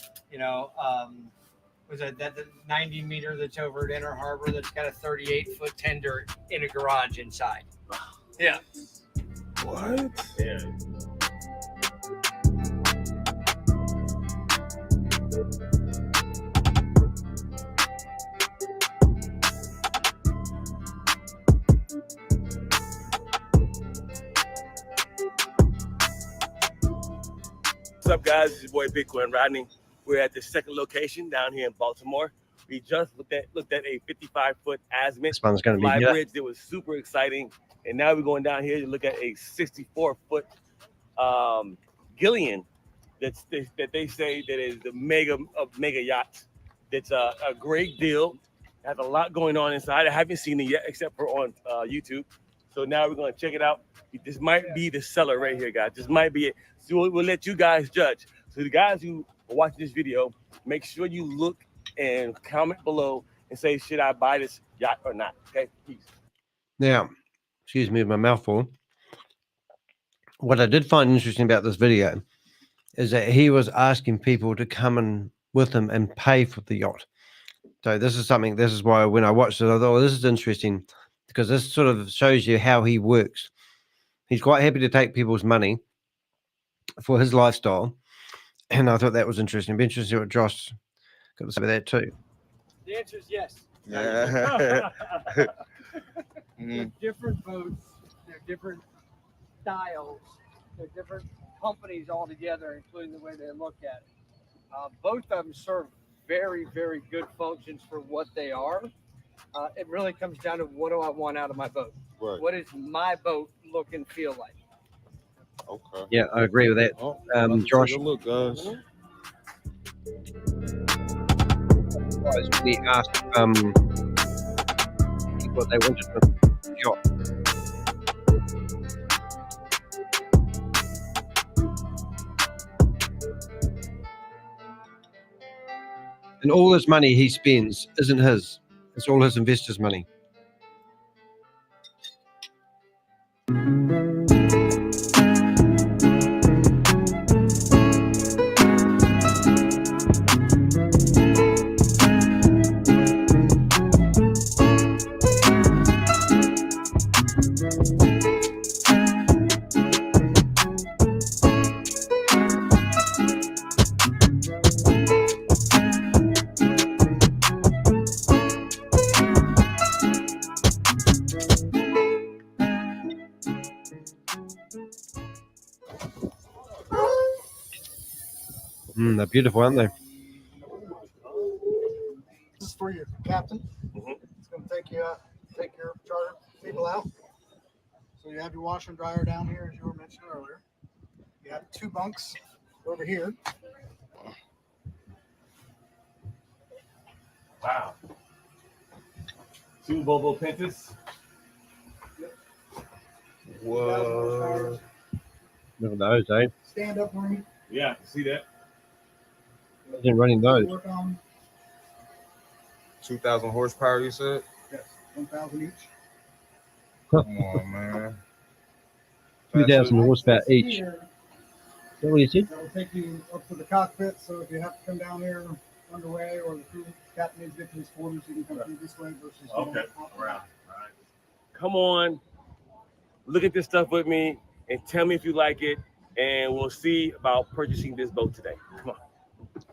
was that the 90 meter that's over at Inner Harbor that's got a 38-foot tender in a garage inside? Yeah. What? Yeah. What's up, guys? It's your boy Bitcoin Rodney. We're at the second location down here in Baltimore. We just looked at a 55-foot azimuth This one's going to be fly better. bridge that was super exciting, and now we're going down here to look at a 64-foot Gillian that they say that is the mega yacht. That's a great deal. Has a lot going on inside. I haven't seen it yet, except for on YouTube. So now we're going to check it out. This might be the seller right here, guys. This might be it. So we'll let you guys judge. So the guys who are watching this video, make sure you look and comment below and say, should I buy this yacht or not? Okay, peace. Now, excuse me, my mouthful. What I did find interesting about this video is that he was asking people to come in with him and pay for the yacht. So this is why when I watched it, I thought, this is interesting, because this sort of shows you how he works. He's quite happy to take people's money for his lifestyle. And I thought that was interesting. It'd be interesting to see what Josh got to say about that too. The answer is yes. Yeah. They're different boats, they're different styles, they're different companies altogether, including the way they look at it. Both of them serve very, very good functions for what they are. It really comes down to, what do I want out of my boat? Right. What does my boat look and feel like? Okay. Yeah, I agree with that. Oh, Josh, take a look, guys. when he asked what they wanted for the yacht. And all this money he spends isn't his. It's all his investors' money. They're beautiful, aren't they? This is for you, Captain. It's going to take your charter people out. So you have your washer and dryer down here, as you were mentioning earlier. You have 2 bunks over here. Wow. 2 Volvo Pentas. What? Look at those, eh? Stand up room. Yeah, I can see that. Imagine running those. Work on, 2,000 horsepower, you said? yes, 1,000 each. Come on, man. 2,000 horsepower This each. Is here, that what you said? that will take you up to the cockpit. So if you have to come down here underway, or the crew captain needs to get to his quarters, you can come through this way versus going Okay. out and around. Come on, look at this stuff with me and tell me if you like it, and we'll see about purchasing this boat today. Come on.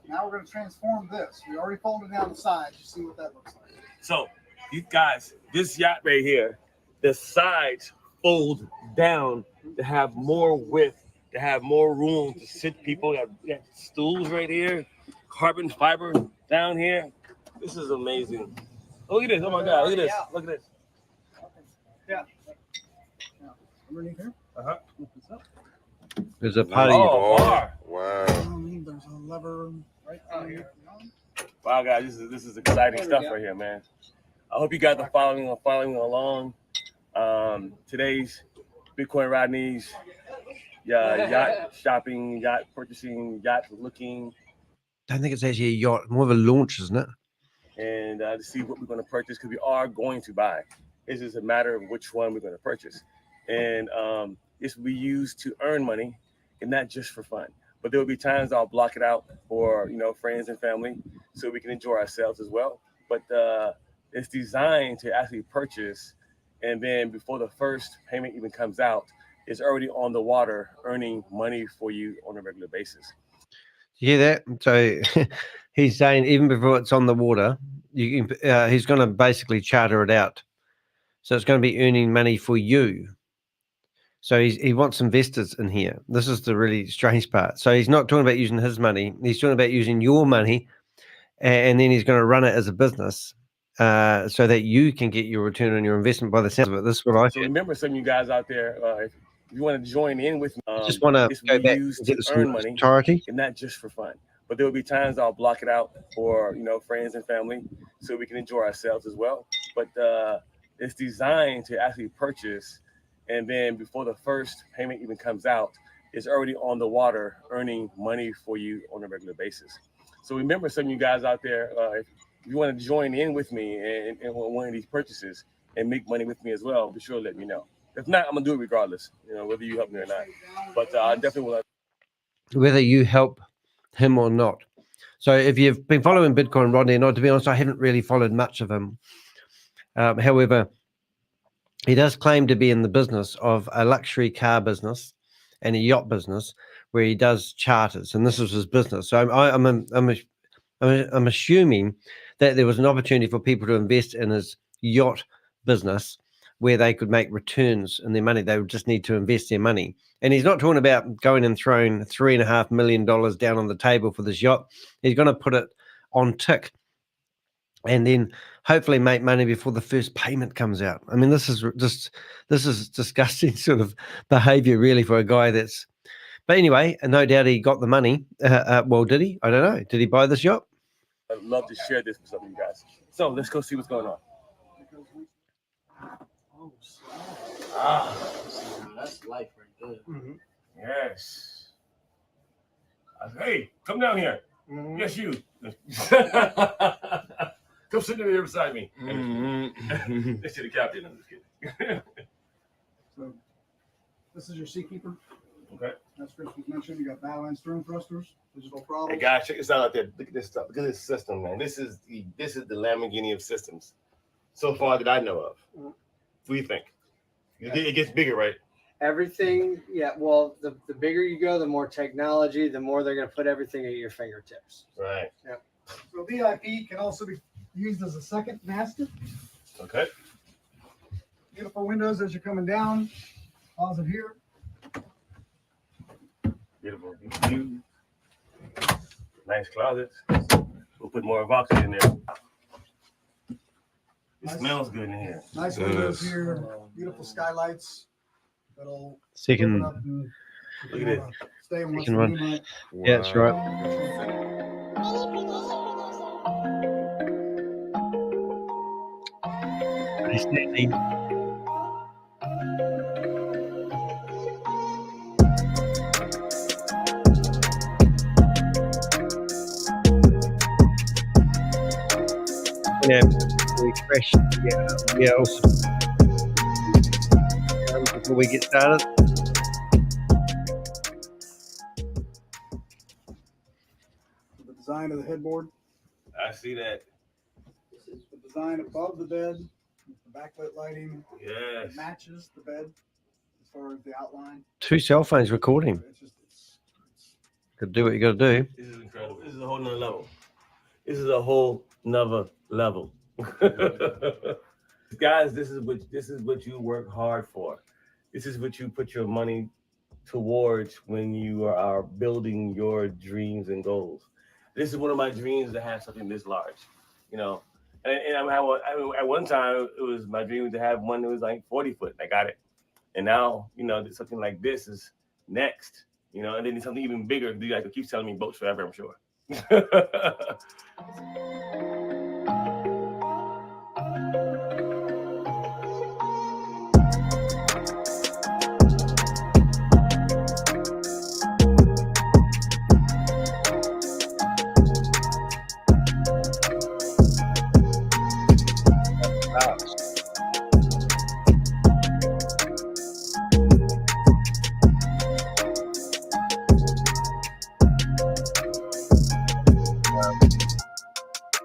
Now we're going to transform this. We already folded down the sides. You see what that looks like. So, you guys, this yacht right here, the sides fold down to have more width, to have more room to sit people. You got stools right here, carbon fiber down here. This is amazing. Oh, look at this. Oh my God, look at this. Look at this. Yeah. Underneath here. Uh-huh. Lift this up. There's a party. Oh, bar. Wow. There's a lever right there. Wow, guys, this is exciting stuff right here, man. I hope you guys are following along. Today's Bitcoin Rodney's yacht shopping, yacht purchasing, yacht looking, I don't think it's actually a yacht, more of a launch, isn't it? and to see what we're going to purchase, because we are going to buy. It's just a matter of which one we're going to purchase. And this will be used to earn money and not just for fun. But there will be times I'll block it out for, friends and family so we can enjoy ourselves as well. But it's designed to actually purchase, and then before the first payment even comes out, it's already on the water earning money for you on a regular basis. You hear that? So he's saying even before it's on the water, you can, he's going to basically charter it out. So it's going to be earning money for you. So he wants investors in here. This is the really strange part. So he's not talking about using his money. He's talking about using your money, and then he's going to run it as a business so that you can get your return on your investment by the sound of it. This is what I So said. remember, some of you guys out there, if you want to join in with me, I just want to this go will be back used and get to this earn money entirety. and not just for fun. But there will be times I'll block it out for, friends and family so we can enjoy ourselves as well. But it's designed to actually purchase, and then before the first payment even comes out, it's already on the water earning money for you on a regular basis. So remember, some of you guys out there, if you want to join in with me in one of these purchases and make money with me as well, be sure to let me know. If not, I'm gonna do it regardless, whether you help me or not. But I definitely will. Whether you help him or not. So if you've been following Bitcoin Rodney, and to be honest, I haven't really followed much of him. However, he does claim to be in the business of a luxury car business and a yacht business where he does charters, and this is his business. So I'm assuming that there was an opportunity for people to invest in his yacht business where they could make returns in their money. They would just need to invest their money. And he's not talking about going and throwing $3.5 million down on the table for this yacht. He's going to put it on tick and then hopefully make money before the first payment comes out. I mean, this is disgusting sort of behavior really for a guy that's, but anyway, no doubt he got the money. Well, did he? I don't know. Did he buy this yacht? I'd love to share this with some of you guys. So let's go see what's going on. That's life right there. Mm-hmm. Yes. Hey, come down here. Mm-hmm. Yes, you. Come sit here beside me. Mm-hmm. Let's see the captain. I'm just kidding. So this is your Seakeeper. Okay. As Chris was mentioned, you got battle line stern thrusters, digital throttles. Hey guys, check this out there. Look at this stuff. Look at this system, man. This is the Lamborghini of systems so far that I know of. What do you think? It gets bigger, right? Everything, yeah. Well, the bigger you go, the more technology, the more they're going to put everything at your fingertips. Right. Yep. So VIP can also be used as a second master. Okay. Beautiful windows as you're coming down. Closet here. Beautiful view. Nice closets. We'll put more epoxy in there. It smells good in here. Nice windows here. Beautiful skylights. That'll Second. open up and Look at it. stay on Second one. moonlight. Yeah, that's right. Pretty snazzy. Yeah, we crash. Yeah. Also, before we get started. The design of the headboard. I see that. This is the design above the bed. The backlit lighting. Yes. Matches the bed as far as the outline. 2 cell phones recording. Got to do what you got to do. This is incredible. This is a whole nother level. This is a whole nother level. Guys, this is what you work hard for. This is what you put your money towards when you are building your dreams and goals. This is one of my dreams to have something this large, you know. And at one time, it was my dream to have one that was like 40 foot. I got it. And now, you know, something like this is next, you know, and then something even bigger. You guys will keep telling me boats forever, I'm sure.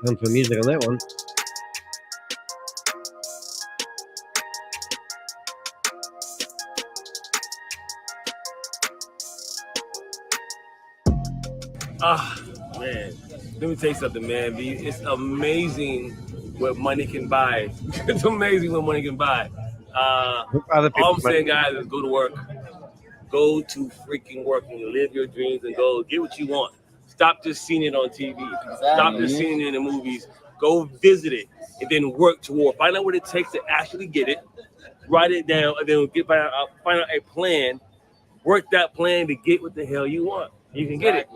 Time for music on that one. Ah, man. Let me tell you something, man. B. It's amazing what money can buy. It's amazing what money can buy. All I'm saying, guys, is go to work. Go to freaking work and live your dreams and go get what you want. Stop just seeing it on TV. Stop just seeing it in the movies. Go visit it and then work toward. Find out what it takes to actually get it. Write it down and then find out a plan. Work that plan to get what the hell you want. You can get it.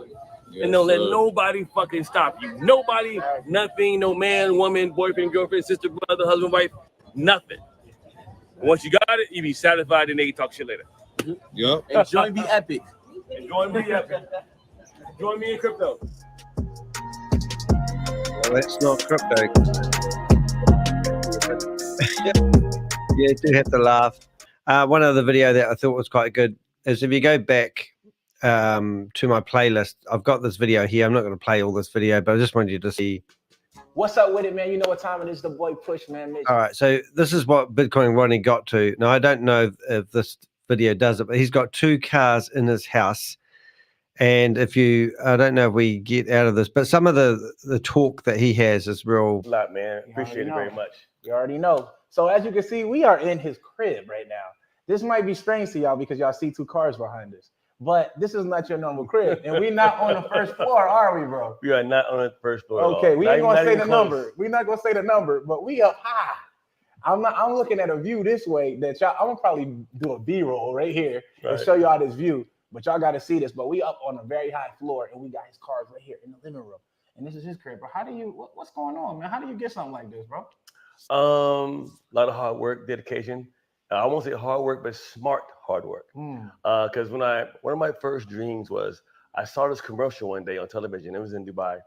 Yes, and don't let nobody fucking stop you. Nobody, nothing, no man, woman, boyfriend, girlfriend, sister, brother, husband, wife, nothing. Once you got it, you be satisfied and they can talk shit later. Yep. Enjoy and be epic. Enjoy and be epic. Join me in crypto. Well, that's not crypto. Yeah, do have to laugh. One other video that I thought was quite good is if you go back to my playlist, I've got this video here. I'm not going to play all this video, but I just wanted you to see. What's up with it, man? You know what time it is. The boy Push, man. Mitch. All right, so this is what Bitcoin Ronnie got to. Now, I don't know if this video does it, but he's got 2 cars in his house. And I don't know if we get out of this, but some of the talk that he has is real. A lot, man. Appreciate it very much. You already know. So as you can see, we are in his crib right now. This might be strange to y'all because y'all see 2 cars behind us, but this is not your normal crib, and we're not on the first floor, are we, bro? We are not on the first floor. Okay, we ain't gonna say the number. We're not gonna say the number, but we up high. I'm looking at a view this way that y'all. I'm gonna probably do a B-roll right here and show y'all this view. But y'all got to see this. But we up on a very high floor, and we got his cars right here in the living room. And this is his crib. But how do you? What's going on, man? How do you get something like this, bro? A lot of hard work, dedication. I won't say hard work, but smart hard work. Because one of my first dreams was I saw this commercial one day on television. It was in Dubai,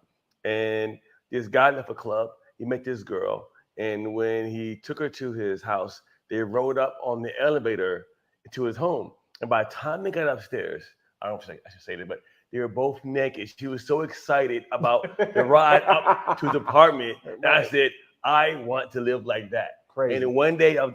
and this guy left a club. He met this girl, and when he took her to his house, they rode up on the elevator to his home. And by the time they got upstairs, I don't know if I should say that, but they were both naked. She was so excited about the ride up to the apartment. And I said, I want to live like that. Crazy. And then one day I was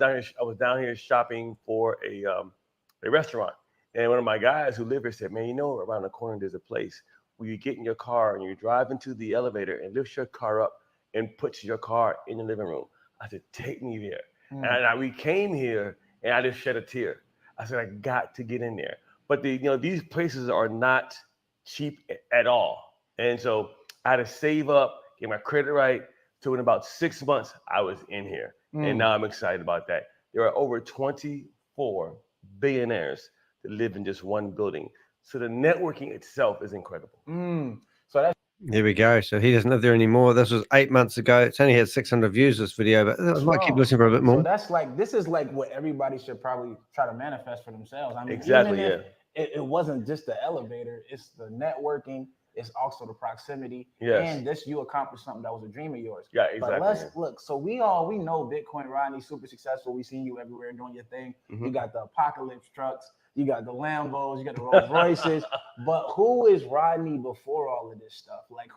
down here shopping for a restaurant. And one of my guys who live here said, man, you know, around the corner, there's a place where you get in your car and you drive into the elevator and lift your car up and puts your car in the living room. I said, take me there. And we came here and I just shed a tear. I said, I got to get in there. But these places are not cheap at all. And so I had to save up, get my credit right. So in about 6 months, I was in here. And now I'm excited about that. There are over 24 billionaires that live in just one building. So the networking itself is incredible. So that's There we go. So he doesn't live there anymore. This was 8 months ago. It's only had 600 views, this video, but I might keep listening for a bit more. So this is like what everybody should probably try to manifest for themselves. I mean, exactly, even if it wasn't just the elevator, it's the networking, it's also the proximity. Yes. And this, you accomplished something that was a dream of yours. Yeah, exactly. But let's look. So we know Bitcoin Rodney, super successful. We seen you everywhere doing your thing. You got the apocalypse trucks. You got the Lambos. You got the Rolls Royces. But who is Rodney before all of this stuff? Like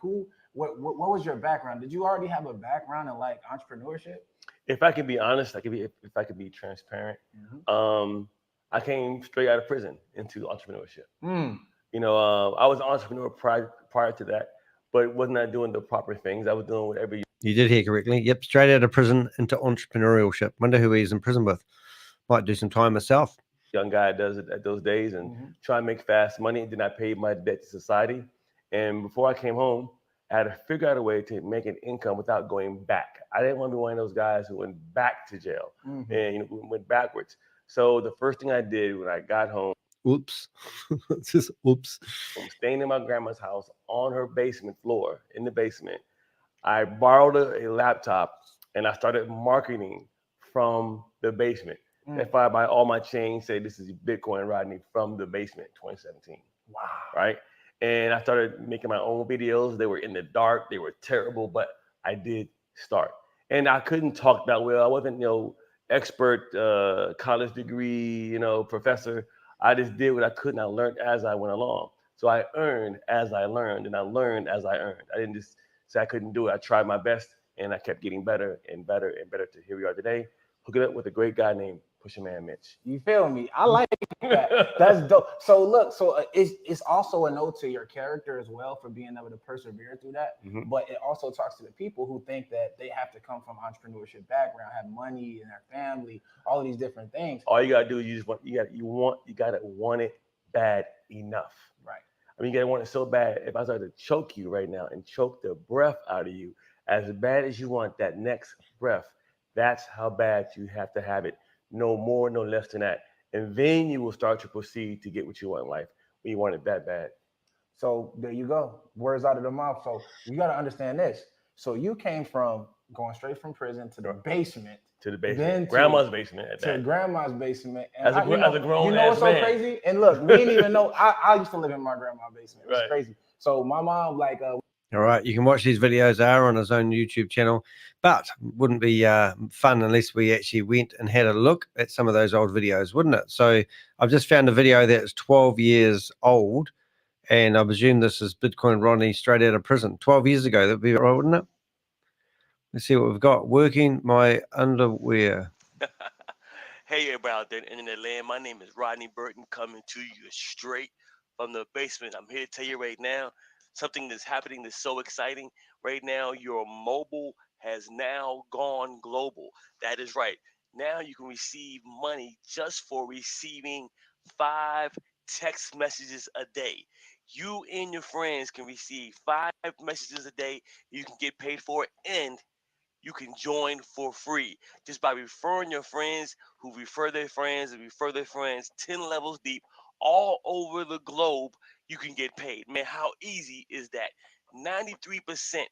what was your background? Did you already have a background in like entrepreneurship? If I can be honest, if I could be transparent, I came straight out of prison into entrepreneurship. You know, I was an entrepreneur prior to that, but was not doing the proper things. I was doing whatever you did hear correctly. Yep, straight out of prison into entrepreneurship. Wonder who he's in prison with. Might do some time myself. Young guy does it at those days and try and make fast money. Then I paid my debt to society. And before I came home, I had to figure out a way to make an income without going back. I didn't want to be one of those guys who went back to jail and went backwards. So the first thing I did when I got home, oops. Just oops. I'm staying in my grandma's house on her basement floor, in the basement. I borrowed a laptop and I started marketing from the basement. If I buy all my chains, say this is Bitcoin Rodney from the basement 2017. Wow. Right? And I started making my own videos. They were in the dark. They were terrible, but I did start. And I couldn't talk that well. I wasn't, expert college degree, professor. I just did what I could and I learned as I went along. So I earned as I learned and I learned as I earned. I didn't just say I couldn't do it. I tried my best and I kept getting better and better and better to here we are today. Hook it up with a great guy named Pusha Man Mitch. You feel me? I like that. That's dope. So look, it's also a note to your character as well for being able to persevere through that. But it also talks to the people who think that they have to come from entrepreneurship background, have money in their family, all of these different things. All you gotta do is you gotta want it bad enough. Right. I mean, you gotta want it so bad. If I started to choke you right now and choke the breath out of you, as bad as you want that next breath, that's how bad you have to have it. No more, no less than that. And then you will start to proceed to get what you want in life when you want it that bad. So there you go. Words out of the mouth. So you got to understand this. So you came from going straight from prison to the basement. To the basement. Then grandma's basement at that. To grandma's basement. And as a grown you know what's so crazy? And look, we didn't even know. I used to live in my grandma's basement. It's crazy. So my mom, all right, you can watch these videos. They are on his own YouTube channel, but wouldn't be fun unless we actually went and had a look at some of those old videos, wouldn't it? So I've just found a video that's 12 years old, and I presume this is Bitcoin Rodney straight out of prison 12 years ago. That'd be right, wouldn't it? Let's see what we've got. Working my underwear. Hey, everybody out there in the land. My name is Rodney Burton, coming to you straight from the basement. I'm here to tell you right now, something that's happening that's so exciting. Right now, your mobile has now gone global. That is right. Now you can receive money just for receiving 5 text messages a day. You and your friends can receive 5 messages a day. You can get paid for it, and you can join for free just by referring your friends who refer their friends and refer their friends 10 levels deep all over the globe. You can get paid. Man, how easy is that? 93%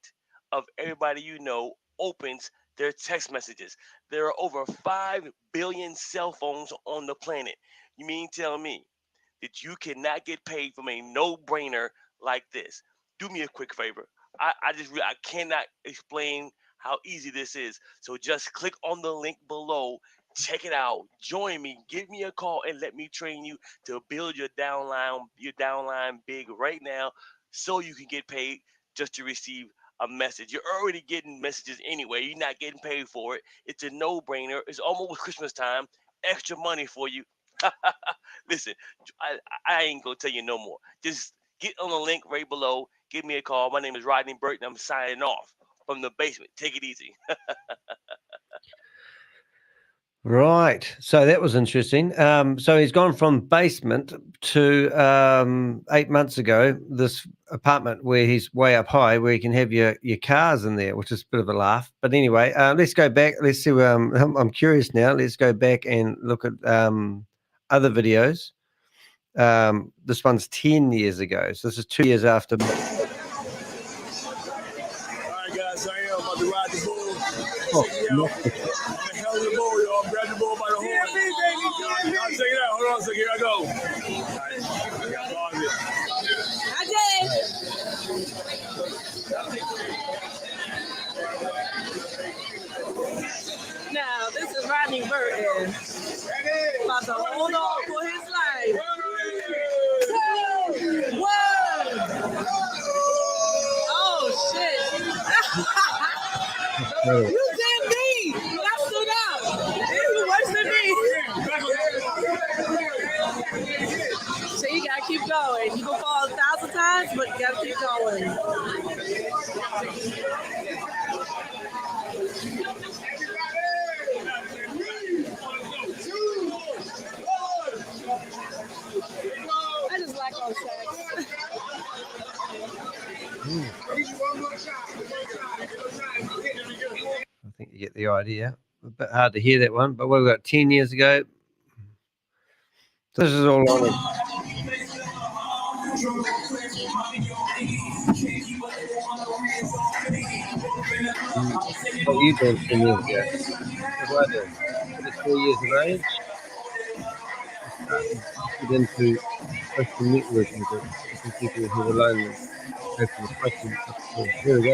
of everybody you know opens their text messages. There are over 5 billion cell phones on the planet. You mean tell me that you cannot get paid from a no-brainer like this? Do me a quick favor. I cannot explain how easy this is. So just click on the link below. Check it out. Join me. Give me a call and let me train you to build your downline big right now, so you can get paid just to receive a message. You're already getting messages anyway. You're not getting paid for it. It's a no-brainer. It's almost Christmas time. Extra money for you. Listen, I ain't gonna tell you no more. Just get on the link right below. Give me a call. My name is Rodney Burton. I'm signing off from the basement. Take it easy. Right. So that was interesting. So he's gone from basement to 8 months ago, this apartment where he's way up high, where you can have your cars in there, which is a bit of a laugh. But anyway, let's go back. Let's see. I'm curious now. Let's go back and look at other videos. This one's 10 years ago. So this is 2 years after. All right, guys. I am about to ride the bull. I'm the bull, y'all. Grab the bull by the horn. I'll check it out. Hold on a second. Here I go. All right. I got it. Hold on for his life. 2, 1. Oh, shit. You did me, but I stood out. It's worse than me. So you gotta keep going. You can fall 1,000 times, but you gotta keep going. I just like on sex. I think you get the idea. A bit hard to hear that one, but we've got 10 years ago. This is all on it. What you doing 10 years ago? What was I doing? 24 years of age. Get into social networking groups, different people who were lonely. Go for the question. Here we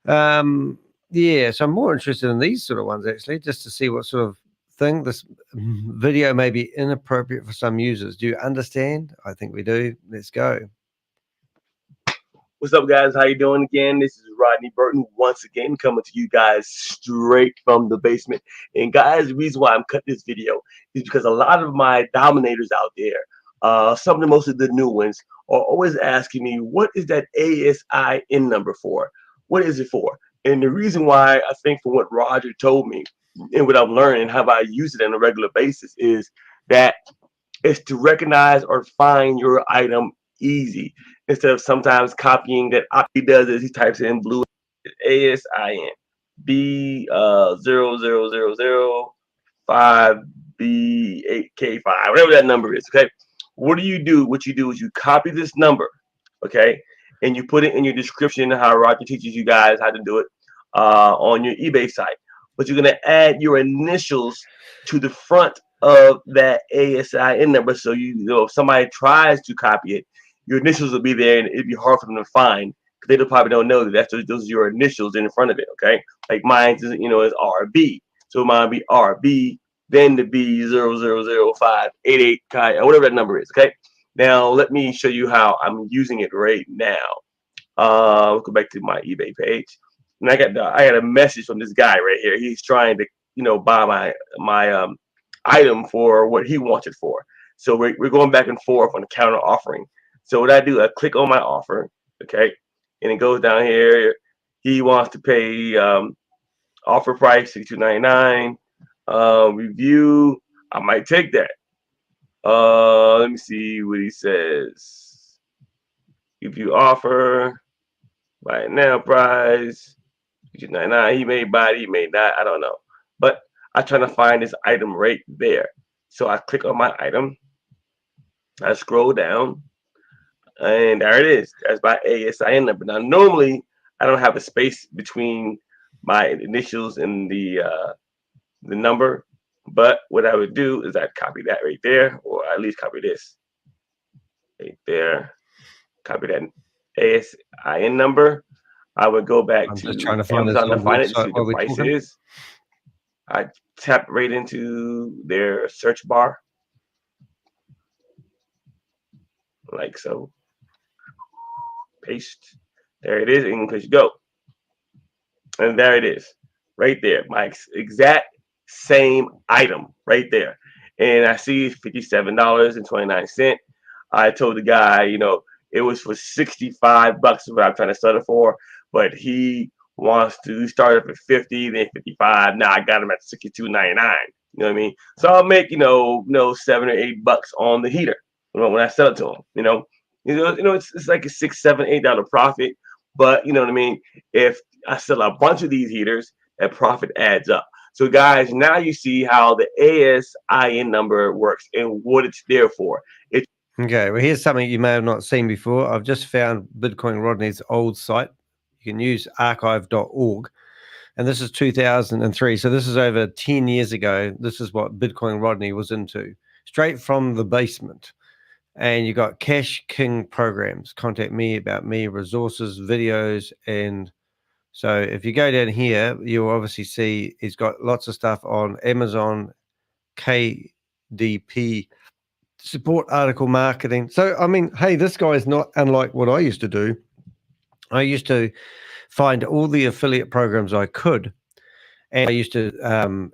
go. Yeah, so I'm more interested in these sort of ones actually, just to see what sort of thing. This video may be inappropriate for some users. Do you understand? I think we do. Let's go. What's up, guys? How you doing again? This is Rodney Burton once again coming to you guys straight from the basement. And guys, the reason why I'm cutting this video is because a lot of my dominators out there, most of the new ones, are always asking me, what is that ASIN number for? What is it for? And the reason why, I think from what Roger told me and what I'm learning, how I use it on a regular basis, is that it's to recognize or find your item easy, instead of sometimes copying that he does is he types in blue ASIN B000005B8K5, whatever that number is. Okay, what you do is you copy this number, okay, and you put it in your description, how Roger teaches you guys how to do it on your eBay site. But you're gonna add your initials to the front of that ASIN number, so you know if somebody tries to copy it, your initials will be there, and it'd be hard for them to find because they probably don't know that those are your initials in front of it. Okay, like mine is, is RB, so mine be RB, then the B000588 or whatever that number is. Okay, now let me show you how I'm using it right now. Go back to my eBay page, and I got a message from this guy right here. He's trying to buy my item for what he wants it for. So we're going back and forth on the counter offering. So what I do, I click on my offer, okay, and it goes down here. He wants to pay offer price $62.99. Review, I might take that. Let me see what he says. Review offer, buy it now price $62.99. He may buy it, he may not, I don't know. But I'm trying to find this item right there. So I click on my item. I scroll down. And there it is. That's my ASIN number. Now, normally I don't have a space between my initials and the number, but what I would do is I'd copy that right there, or at least copy this right there. Copy that ASIN number. I would go back I'm to just trying to find Amazon to find it, see what the price talking. is. I tap right into their search bar, like so. Paste. There it is, and push go. And there it is, right there. My exact same item right there. And I see $57.29. I told the guy, it was for $65 what I'm trying to sell it for, but he wants to start up at 50, then 55. Now I got him at $62.99. You know what I mean? So I'll make, $7 or $8 on the heater when I sell it to him, it's like a $6, $7, $8 profit, but you know what I mean? If I sell a bunch of these heaters, that profit adds up. So guys, now you see how the ASIN number works and what it's there for. Okay, well, here's something you may have not seen before. I've just found Bitcoin Rodney's old site. You can use archive.org, and this is 2003. So this is over 10 years ago. This is what Bitcoin Rodney was into, straight from the basement. And you got Cash King programs, contact me, about me, resources, videos. And so if you go down here, you'll obviously see he's got lots of stuff on Amazon, SDP, support article marketing. So, I mean, hey, this guy is not unlike what I used to do. I used to find all the affiliate programs I could, and I used to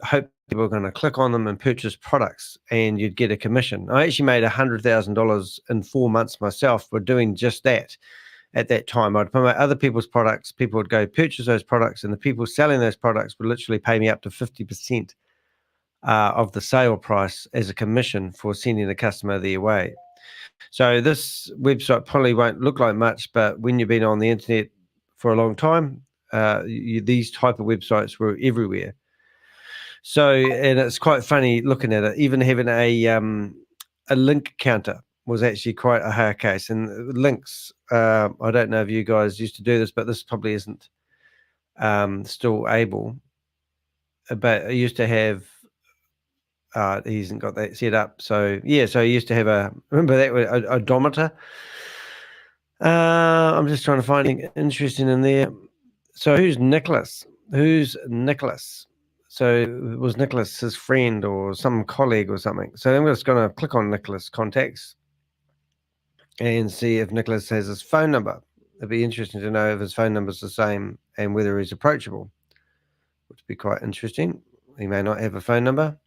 hope people were going to click on them and purchase products, and you'd get a commission. I actually made $100,000 in 4 months myself for doing just that. At that time, I'd promote other people's products. People would go purchase those products, and the people selling those products would literally pay me up to 50% of the sale price as a commission for sending the customer their way. So this website probably won't look like much, but when you've been on the internet for a long time, these type of websites were everywhere. So, and it's quite funny looking at it. Even having a link counter was actually quite a hard case. And links, I don't know if you guys used to do this, but this probably isn't still able. But I used to have, he hasn't got that set up. So yeah, so I used to have remember that odometer. I'm just trying to find anything interesting in there. So who's Nicholas? So was Nicholas his friend or some colleague or something? So I'm just going to click on Nicholas contacts and see if Nicholas has his phone number. It'd be interesting to know if his phone number is the same and whether he's approachable, which would be quite interesting. He may not have a phone number.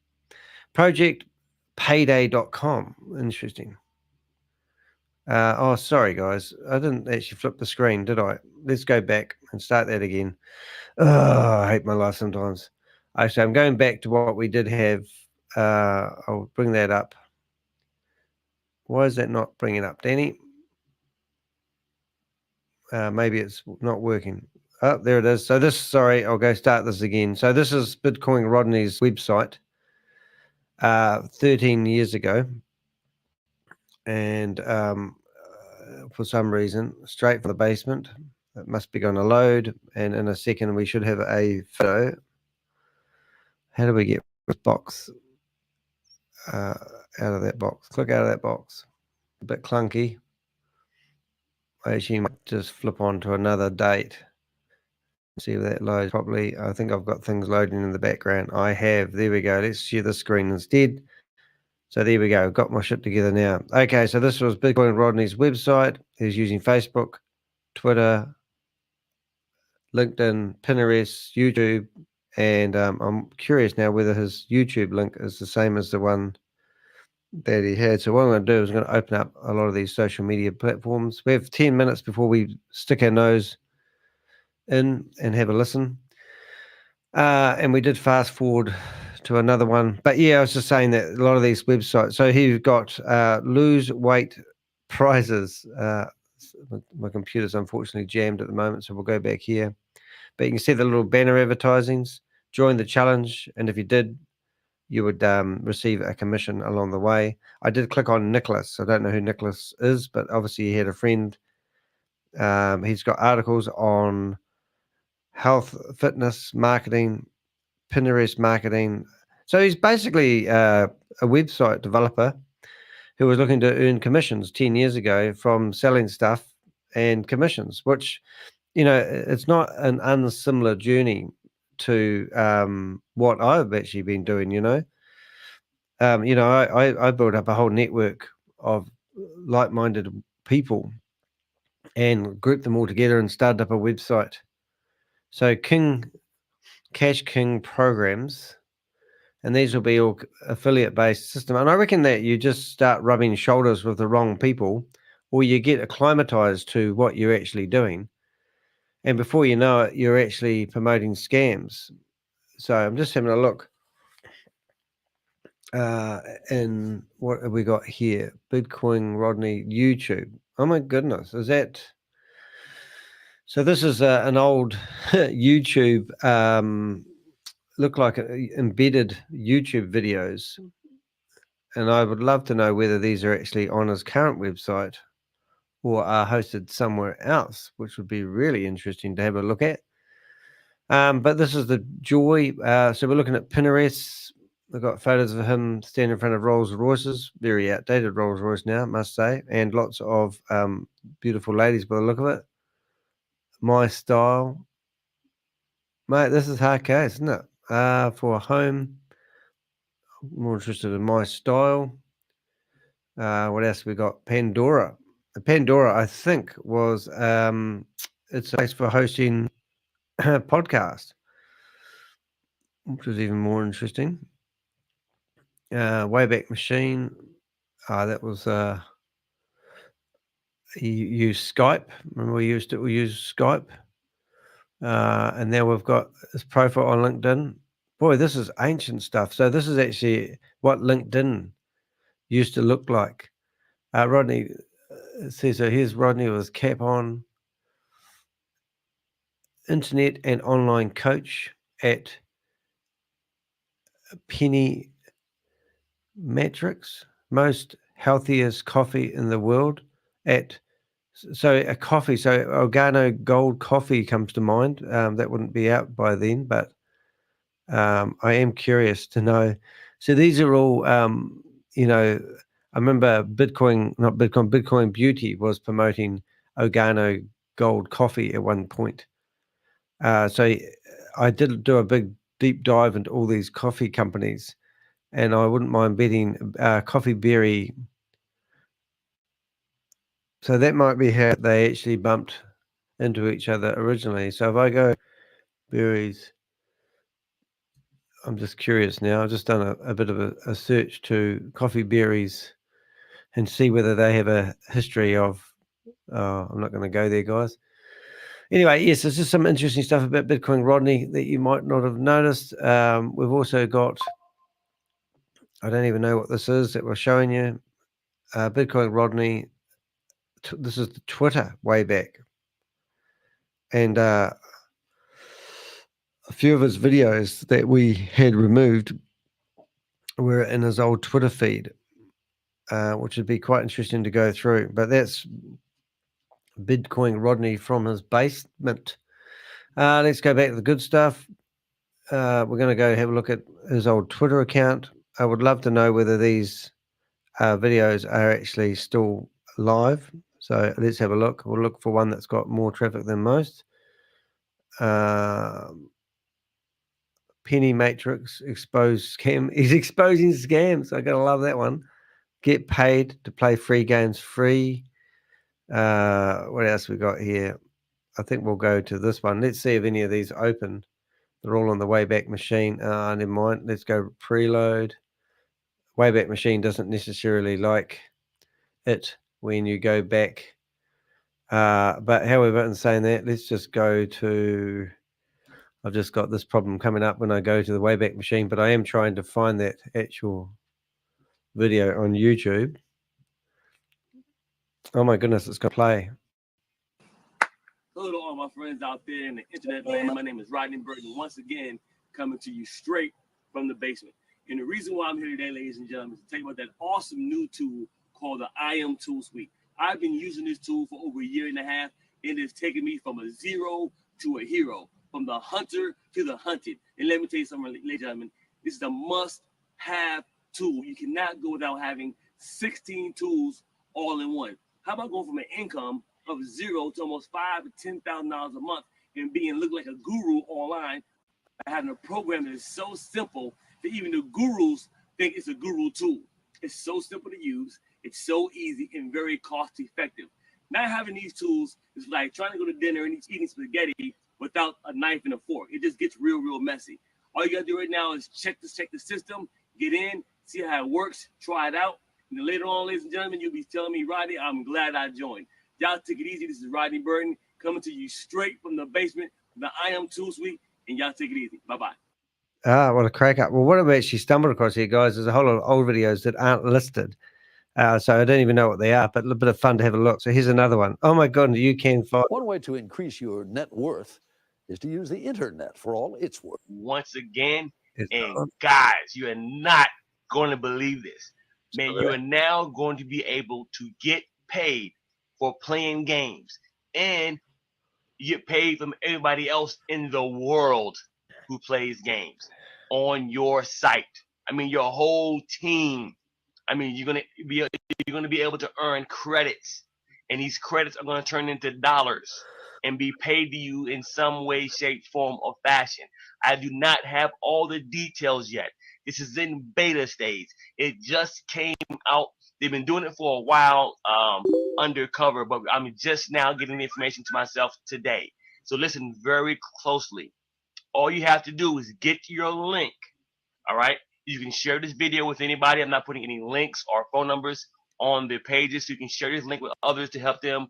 Projectpayday.com. Interesting. Oh, sorry, guys. I didn't actually flip the screen, did I? Let's go back and start that again. Oh, I hate my life sometimes. Actually, I'm going back to what we did have. I'll bring that up. Why is that not bringing up, Danny? Maybe it's not working. Oh, there it is. So this, sorry, I'll go start this again. So this is Bitcoin Rodney's website 13 years ago. And for some reason, straight from the basement, it must be going to load. And in a second, we should have a photo. How do we get this box out of that box? Click out of that box. A bit clunky. I actually might just flip on to another date. See if that loads properly. I think I've got things loading in the background. I have. There we go. Let's share the screen instead. So there we go. I've got my shit together now. Okay, so this was Bitcoin Rodney's website. He's using Facebook, Twitter, LinkedIn, Pinterest, YouTube, and I'm curious now whether his YouTube link is the same as the one that he had. So what I'm going to do is I'm going to open up a lot of these social media platforms. We have 10 minutes before we stick our nose in and have a listen. And we did fast forward to another one. But yeah, I was just saying that a lot of these websites. So here you've got lose weight prizes. My computer's unfortunately jammed at the moment, so we'll go back here. But you can see the little banner advertisings. Join the challenge, and if you did, you would receive a commission along the way. I did click on Nicholas. I don't know who Nicholas is, but obviously he had a friend. He's got articles on health, fitness, marketing, Pinterest marketing. So he's basically a website developer who was looking to earn commissions 10 years ago from selling stuff and commissions, which, you know, it's not an unsimilar journey to what I've actually been doing, you know. I built up a whole network of like-minded people and grouped them all together and started up a website. So Cash King programs, and these will be all affiliate-based system. And I reckon that you just start rubbing shoulders with the wrong people, or you get acclimatized to what you're actually doing. And before you know it, you're actually promoting scams. So I'm just having a look. And what have we got here? Bitcoin Rodney YouTube. Oh my goodness, is that? So this is an old YouTube, look like embedded YouTube videos. And I would love to know whether these are actually on his current website or are hosted somewhere else, which would be really interesting to have a look at. But this is the joy. So we're looking at Pinterest. We've got photos of him standing in front of Rolls Royces, very outdated Rolls Royce now, I must say, and lots of beautiful ladies by the look of it. My style. Mate, this is hard case, isn't it? For a home. more interested in my style. What else we got? Pandora. Pandora, I think, was it's a place for hosting podcasts, which was even more interesting. Wayback Machine. That was you use Skype. Remember we used Skype. And now we've got this profile on LinkedIn. Boy, this is ancient stuff. So this is actually what LinkedIn used to look like. Rodney says, so here's Rodney with his cap on. Internet and online coach at Penny Matrix. Most healthiest coffee in the world at, so a coffee, so Organo Gold Coffee comes to mind. That wouldn't be out by then, but I am curious to know. So these are all, you know, I remember Bitcoin Beauty was promoting Organo Gold Coffee at one point. So I did do a big deep dive into all these coffee companies, and I wouldn't mind betting Coffee Berry. So that might be how they actually bumped into each other originally. So if I go berries, I'm just curious now. I've just done a bit of a search to coffee berries and see whether they have a history of. I'm not going to go there, guys. Anyway, yes, there's just some interesting stuff about Bitcoin Rodney that you might not have noticed. We've also got, I don't even know what this is that we're showing you. Bitcoin Rodney, this is the Twitter way back. And a few of his videos that we had removed were in his old Twitter feed, which would be quite interesting to go through. But that's Bitcoin Rodney from his basement. Let's go back to the good stuff. We're going to go have a look at his old Twitter account. I would love to know whether these videos are actually still live. So let's have a look. We'll look for one that's got more traffic than most. Penny Matrix exposed scam. He's exposing scams. I gotta love that one. Get paid to play free games free. What else we got here? I think we'll go to this one. Let's see if any of these open. They're all on the Wayback Machine. Never mind. Let's go preload. Wayback Machine doesn't necessarily like it when you go back. But however, in saying that, let's just go to. I've just got this problem coming up when I go to the Wayback Machine, but I am trying to find that actual video on YouTube. Oh my goodness, it's going to play. Hello to all my friends out there in the internet land. My name is Rodney Burton, once again coming to you straight from the basement. And the reason why I'm here today, ladies and gentlemen, is to tell you about that awesome new tool called the I Am Tool Suite. I've been using this tool for over a year and a half, and it's taken me from a zero to a hero, from the hunter to the hunted. And let me tell you something, ladies and gentlemen, this is a must-have tool. You cannot go without having 16 tools all in one. How about going from an income of zero to almost $5,000 to $10,000 a month and look like a guru online by having a program that is so simple that even the gurus think it's a guru tool. It's so simple to use, it's so easy and very cost effective. Not having these tools is like trying to go to dinner and eating spaghetti without a knife and a fork. It just gets real messy. All you gotta do right now is check the system, get in, see how it works, try it out. And then later on, ladies and gentlemen, you'll be telling me, Rodney, I'm glad I joined. Y'all take it easy. This is Rodney Burton coming to you straight from the basement, the I Am Tool Suite, and y'all take it easy. Bye-bye. What a crack up. Well, what I've actually stumbled across here, guys, is a whole lot of old videos that aren't listed. So I don't even know what they are, but a little bit of fun to have a look. So here's another one. Oh my God, you can find. One way to increase your net worth is to use the internet for all it's worth. Once again, guys, you are not going to believe this. Man, you are now going to be able to get paid for playing games, and you get paid from everybody else in the world who plays games on your site. I mean, your whole team. I mean, you're gonna be able to earn credits, and these credits are gonna turn into dollars and be paid to you in some way, shape, form, or fashion. I do not have all the details yet. This is in beta stage. It just came out. They've been doing it for a while, undercover, but I'm just now getting the information to myself today. So listen very closely. All you have to do is get your link. All right. You can share this video with anybody. I'm not putting any links or phone numbers on the pages. So you can share this link with others to help them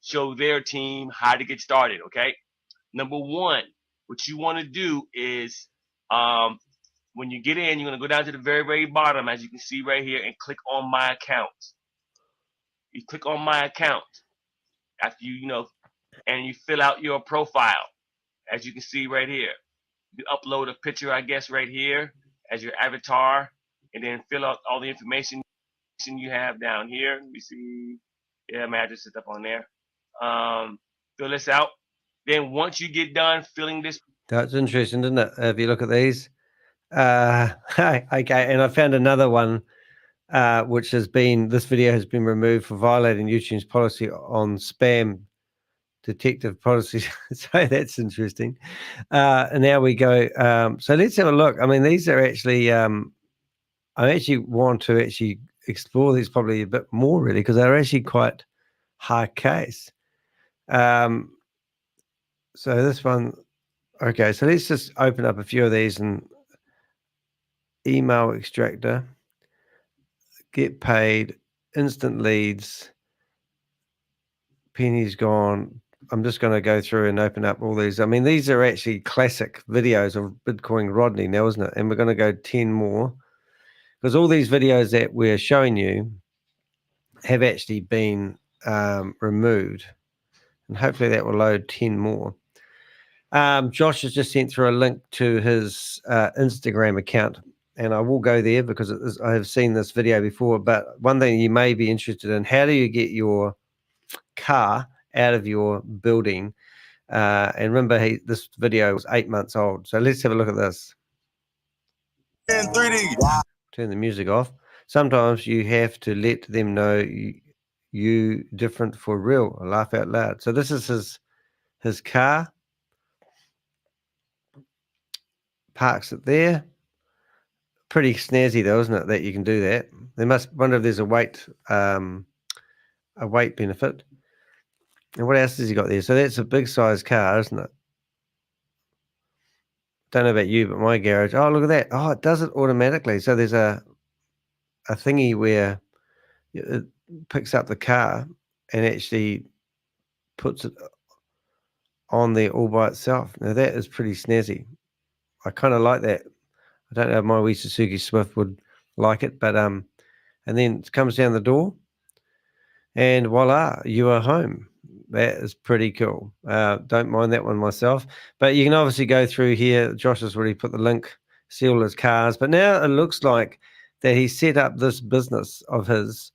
show their team how to get started. Okay. Number one, what you want to do is when you get in, you're going to go down to the very, very bottom, as you can see right here, and click on my account. You click on my account after and you fill out your profile, as you can see right here. You upload a picture, I guess, right here as your avatar, and then fill out all the information you have down here. Let me see. Yeah, my address is up on there. Fill this out. Then once you get done filling this. That's interesting, isn't it? If you look at these. Okay, and I found another one, which has been, this video has been removed for violating YouTube's policy on spam detective policies. So that's interesting. And now we go. So let's have a look. I mean, these are actually, I actually want to actually explore these probably a bit more, really, because they're actually quite high case. So this one, okay, so let's just open up a few of these and email extractor, get paid, instant leads, pennies gone. I'm just going to go through and open up all these. I mean, these are actually classic videos of Bitcoin Rodney now, isn't it? And we're going to go 10 more, because all these videos that we're showing you have actually been removed, and hopefully that will load 10 more. Josh has just sent through a link to his Instagram account, and I will go there because I have seen this video before. But one thing you may be interested in: how do you get your car out of your building? And remember, this video was 8 months old. So let's have a look at this. In 3D. Turn the music off. Sometimes you have to let them know you different for real. I laugh out loud. So this is his car. Parks it there. Pretty snazzy though, isn't it, that you can do that? They must wonder if there's a weight benefit. And what else has he got there? So that's a big size car, isn't it? Don't know about you, but my garage. Oh, look at that. Oh, it does it automatically. So there's a thingy where it picks up the car and actually puts it on there all by itself. Now that is pretty snazzy. I kind of like that. I don't know if my wee Suzuki Swift would like it, but and then it comes down the door, and voila, you are home. That is pretty cool. Don't mind that one myself, but you can obviously go through here. Josh has already put the link, see all his cars, but now it looks like that he set up this business of his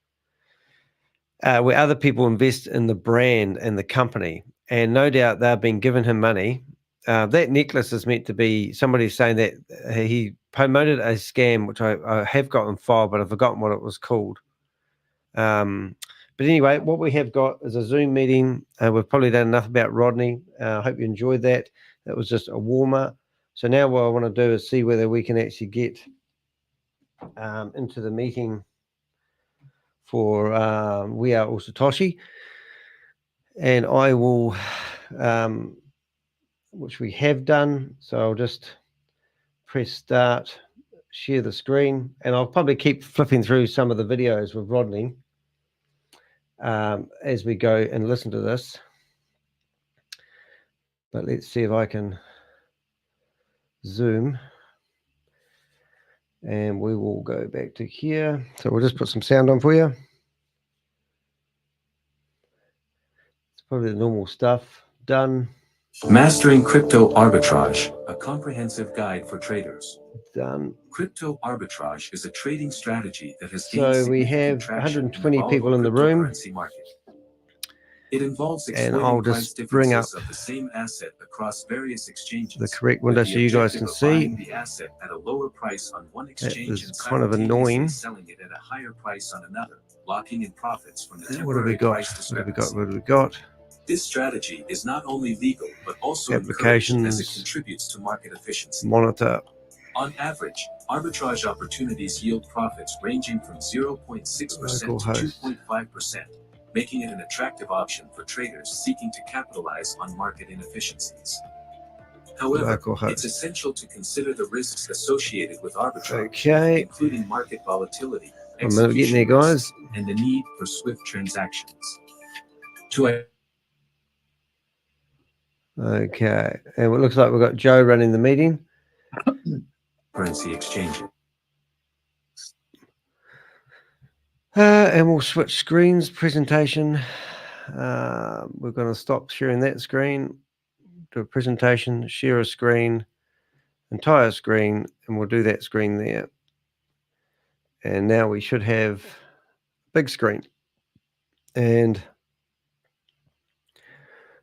where other people invest in the brand and the company, and no doubt they've been giving him money. That necklace is meant to be, somebody's saying that he promoted a scam, which I have got on file, but I've forgotten what it was called. But anyway, what we have got is a Zoom meeting. We've probably done enough about Rodney. I hope you enjoyed that. That was just a warmer. So now what I want to do is see whether we can actually get into the meeting for We Are All SATOSHI. And I will, which we have done. So I'll just press start, share the screen, and I'll probably keep flipping through some of the videos with Rodney as we go and listen to this. But let's see if I can zoom, and we will go back to here. So we'll just put some sound on for you. It's probably the normal stuff. Done. Mastering Crypto Arbitrage, a comprehensive guide for traders. Done. Crypto arbitrage is a trading strategy that has So we have 120 people in the room. Market. It involves And I'll just bring up of the same asset across various exchanges. the correct window so you guys can see. The asset at a lower price on one exchange is kind of annoying. Selling it at a higher price on another, locking in profits from the What have we got? What have we got? What have we got? This strategy is not only legal but also applications as it contributes to market efficiency. Monitor. On average, arbitrage opportunities yield profits ranging from 0.6% to 2.5%, making it an attractive option for traders seeking to capitalize on market inefficiencies. However, it's essential to consider the risks associated with arbitrage, including market volatility, execution risks, and the need for swift transactions. Okay, and it looks like we've got Joe running the meeting. Currency exchange. And we'll switch screens, presentation. We're going to stop sharing that screen, do a presentation, share a screen, entire screen, and we'll do that screen there. And now we should have big screen. And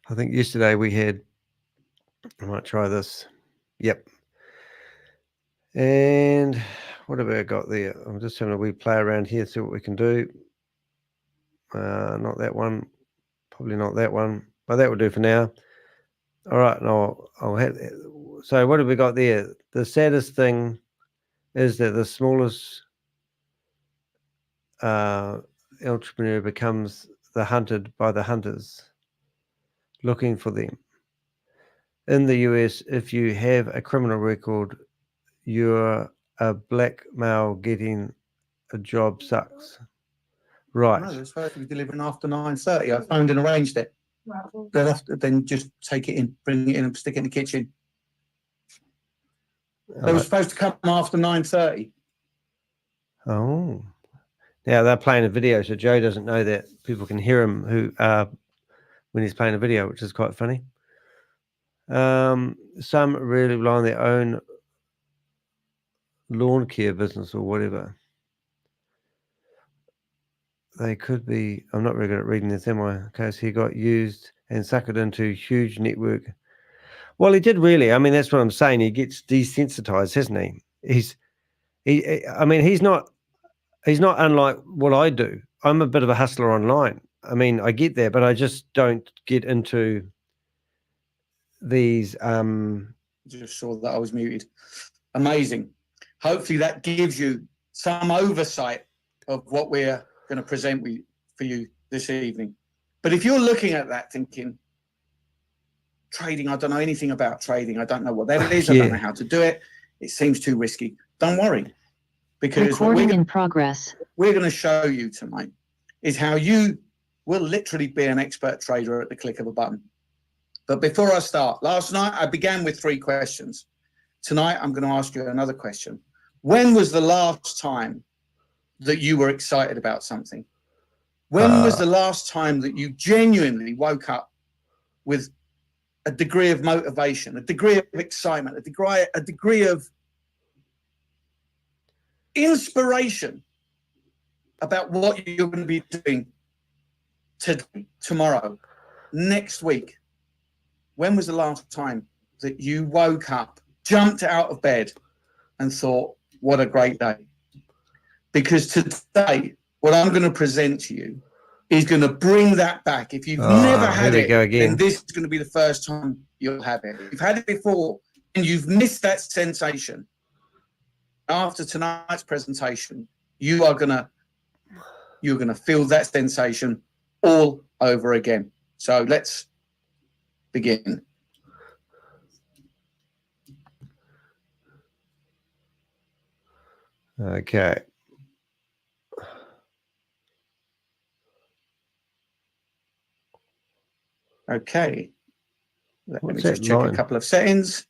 I think yesterday we had, I might try this. Yep. And what have I got there? I'm just having a wee play around here, see what we can do. Not that one, probably not that one, but that will do for now. All right, no, I'll have. So what have we got there? The saddest thing is that the smallest entrepreneur becomes the hunted by the hunters, looking for them. In the US, if you have a criminal record, you're a black male getting a job sucks. Right. No, they're supposed to be delivering after 9:30. I phoned and arranged it. They'll have to then just take it in, bring it in and stick it in the kitchen. They were supposed to come after 9:30. Oh. Now they're playing a video, so Joe doesn't know that people can hear him when he's playing a video, which is quite funny. Some really rely on their own lawn care business or whatever. They could be, I'm not really good at reading this, am I? Because he got used and suckered into huge network. Well, he did really. I mean, that's what I'm saying. He gets desensitized, hasn't he? He's not unlike what I do. I'm a bit of a hustler online. I mean, I get there, but I just don't get into these. Just saw that I was muted. Amazing. Hopefully that gives you some oversight of what we're going to present for you this evening. But if you're looking at that thinking, trading, I don't know anything about trading. I don't know what that is. I don't know how to do it. It seems too risky. Don't worry. Because what we're going to show you tonight is how you will literally be an expert trader at the click of a button. But before I start, last night I began with 3 questions. Tonight I'm going to ask you another question. When was the last time that you were excited about something? When was the last time that you genuinely woke up with a degree of motivation, a degree of excitement, a degree of inspiration about what you're going to be doing today, tomorrow, next week? When was the last time that you woke up, jumped out of bed and thought, what a great day? Because today, what I'm going to present to you is going to bring that back. If you've never had it, then this is going to be the first time you'll have it. If you've had it before and you've missed that sensation, after tonight's presentation, you're going to feel that sensation all over again. So let's begin. Okay. Okay. Let me just check a couple of settings.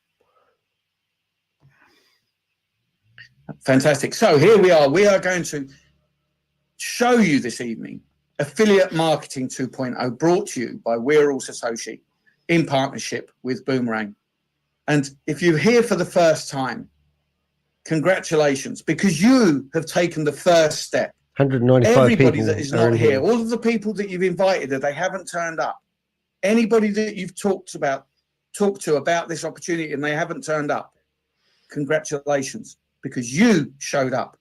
Fantastic. So here we are. We are going to show you this evening Affiliate Marketing 2.0, brought to you by We're All SATOSHI in partnership with Boomerang. And if you're here for the first time, congratulations, because you have taken the first step. 195 Everybody people that is not here, all of the people that you've invited that they haven't turned up, anybody that you've talked to about this opportunity and they haven't turned up, congratulations, because you showed up.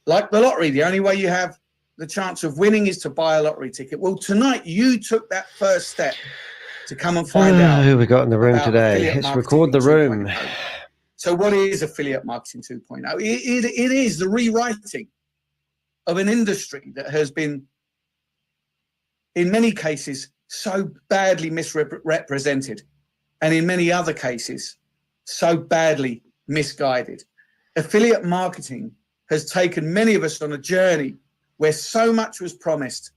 Like the lottery, the only way you have the chance of winning is to buy a lottery ticket. Well, tonight you took that first step to come and find out who we got in the room today. Let's record the room. So what is affiliate marketing 2.0? It is the rewriting of an industry that has been, in many cases, so badly misrepresented, and in many other cases, so badly misguided. Affiliate marketing has taken many of us on a journey where so much was promised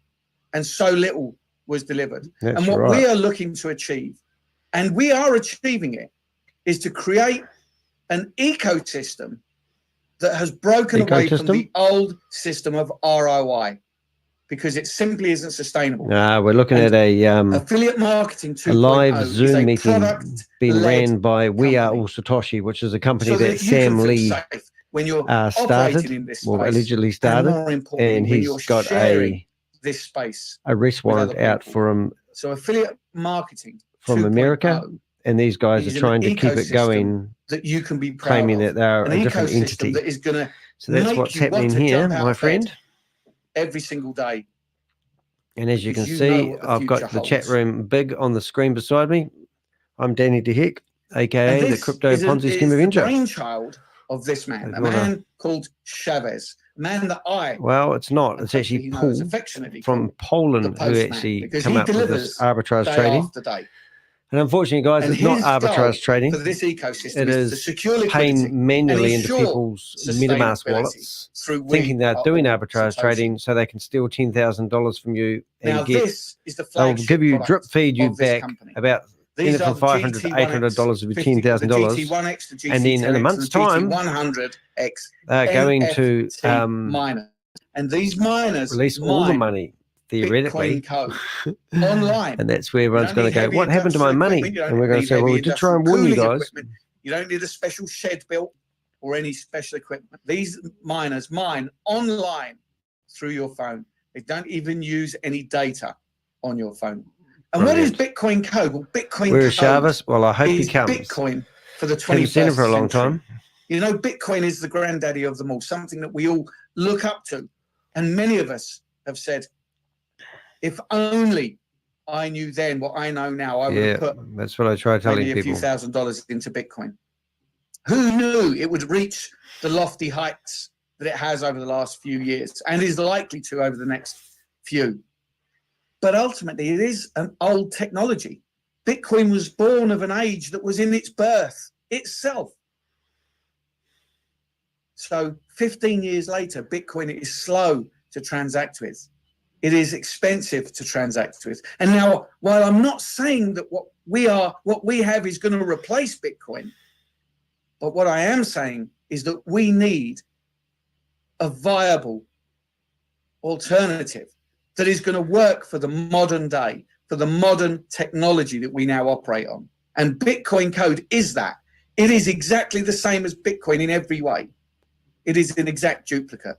and so little was delivered. That's and what right. we are looking to achieve, and we are achieving it, is to create an ecosystem that has broken away from the old system of ROI, because it simply isn't sustainable. We're looking at a affiliate marketing 2.0 live Zoom meeting being product-led ran by We Are All Satoshi, which is a company so that that you can Sam feel Lee safe when you're started, operating in this well, space, allegedly and started, more importantly, and when he's you're got sharing this space a arrest with warrant other out people. for him So affiliate marketing from 2.0 America, and these guys are is an trying to keep it ecosystem going, that you can be proud claiming of. that they're An a different ecosystem entity. that is going to So that's make what's you want happening to here, jump out my of bed friend. every single day. And as you can because you know see, what the I've got future the chat holds. room big on the screen beside me. I'm Danny DeHick, aka And the this Crypto is Ponzi Scheme the Avenger. brainchild of this man, If a you wanna- man called Chavez, a man that I Well, it's not. and It's hopefully actually he knows Paul affectionately from called Poland the who Postman, actually because come he up with this delivers arbitrage day trading. after day. And unfortunately, guys, And it's not his arbitrage goal trading. for this ecosystem It is to is secure liquidity paying manually and into ensure people's MetaMask sustainability wallets, through thinking they're doing all arbitrage Satoshi. trading so they can steal $10,000 from you and Now, get. this is the They'll flagship give you product drip feed you of this back company. about These anything are from the $500 to $800 of your $10,000, GT1X, the and then in a GT10X, month's and the time, GT100X they're going to NFT miners. And these miners release all the mine money theoretically, Bitcoin code online. and that's where everyone's You going don't to go, need what heavy happened to my industrial money? equipment, you don't And we're going to need say, well, heavy we did try and warn you industrial guys. cooling equipment. You don't need a special shed built or any special equipment. These miners mine online through your phone. They don't even use any data on your phone. And what is Bitcoin code? Well, Bitcoin Where code is Chavez? Well, I hope he is comes. Bitcoin for the 21st Haven't seen him for a long century. time. You know, Bitcoin is the granddaddy of them all, something that we all look up to. And many of us have said, if only I knew then what I know now, I would Yeah, have put that's what I try telling maybe a few people. $1,000s into Bitcoin. Who knew it would reach the lofty heights that it has over the last few years and is likely to over the next few? But ultimately, it is an old technology. Bitcoin was born of an age that was in its birth itself. So 15 years later, Bitcoin is slow to transact with. It is expensive to transact with. And now, while I'm not saying that what we have is going to replace Bitcoin, but what I am saying is that we need a viable alternative that is going to work for the modern day, for the modern technology that we now operate on. And Bitcoin code is that. It is exactly the same as Bitcoin in every way. It is an exact duplicate,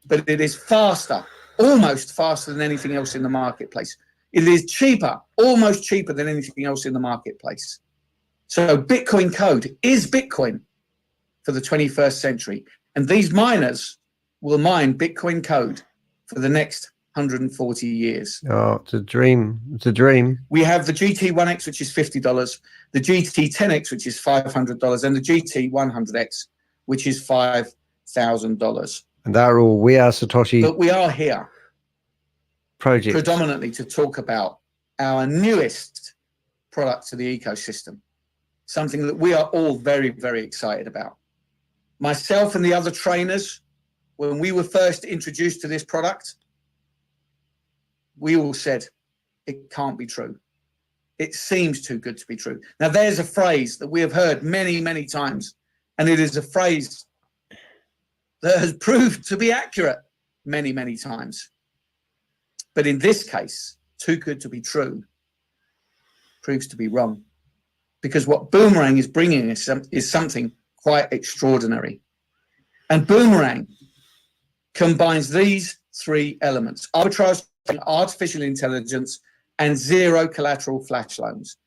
but it is faster, almost faster than anything else in the marketplace. It is cheaper, almost cheaper than anything else in the marketplace. So Bitcoin code is Bitcoin for the 21st century. And these miners will mine Bitcoin code for the next 140 years. Oh, it's a dream. It's a dream. We have the GT1X, which is $50, the GT10X, which is $500, and the GT100X, which is $5,000. And they're all We Are Satoshi But we are here projects. predominantly to talk about our newest product to the ecosystem, something that we are all very, very excited about. Myself and the other trainers, when we were first introduced to this product, we all said, it can't be true. It seems too good to be true. Now, there's a phrase that we have heard many, many times, and it is a phrase that has proved to be accurate many, many times. But in this case, too good to be true proves to be wrong. Because what Boomerang is bringing us is something quite extraordinary. And Boomerang combines these three elements: arbitrage, artificial intelligence, and zero collateral flash loans.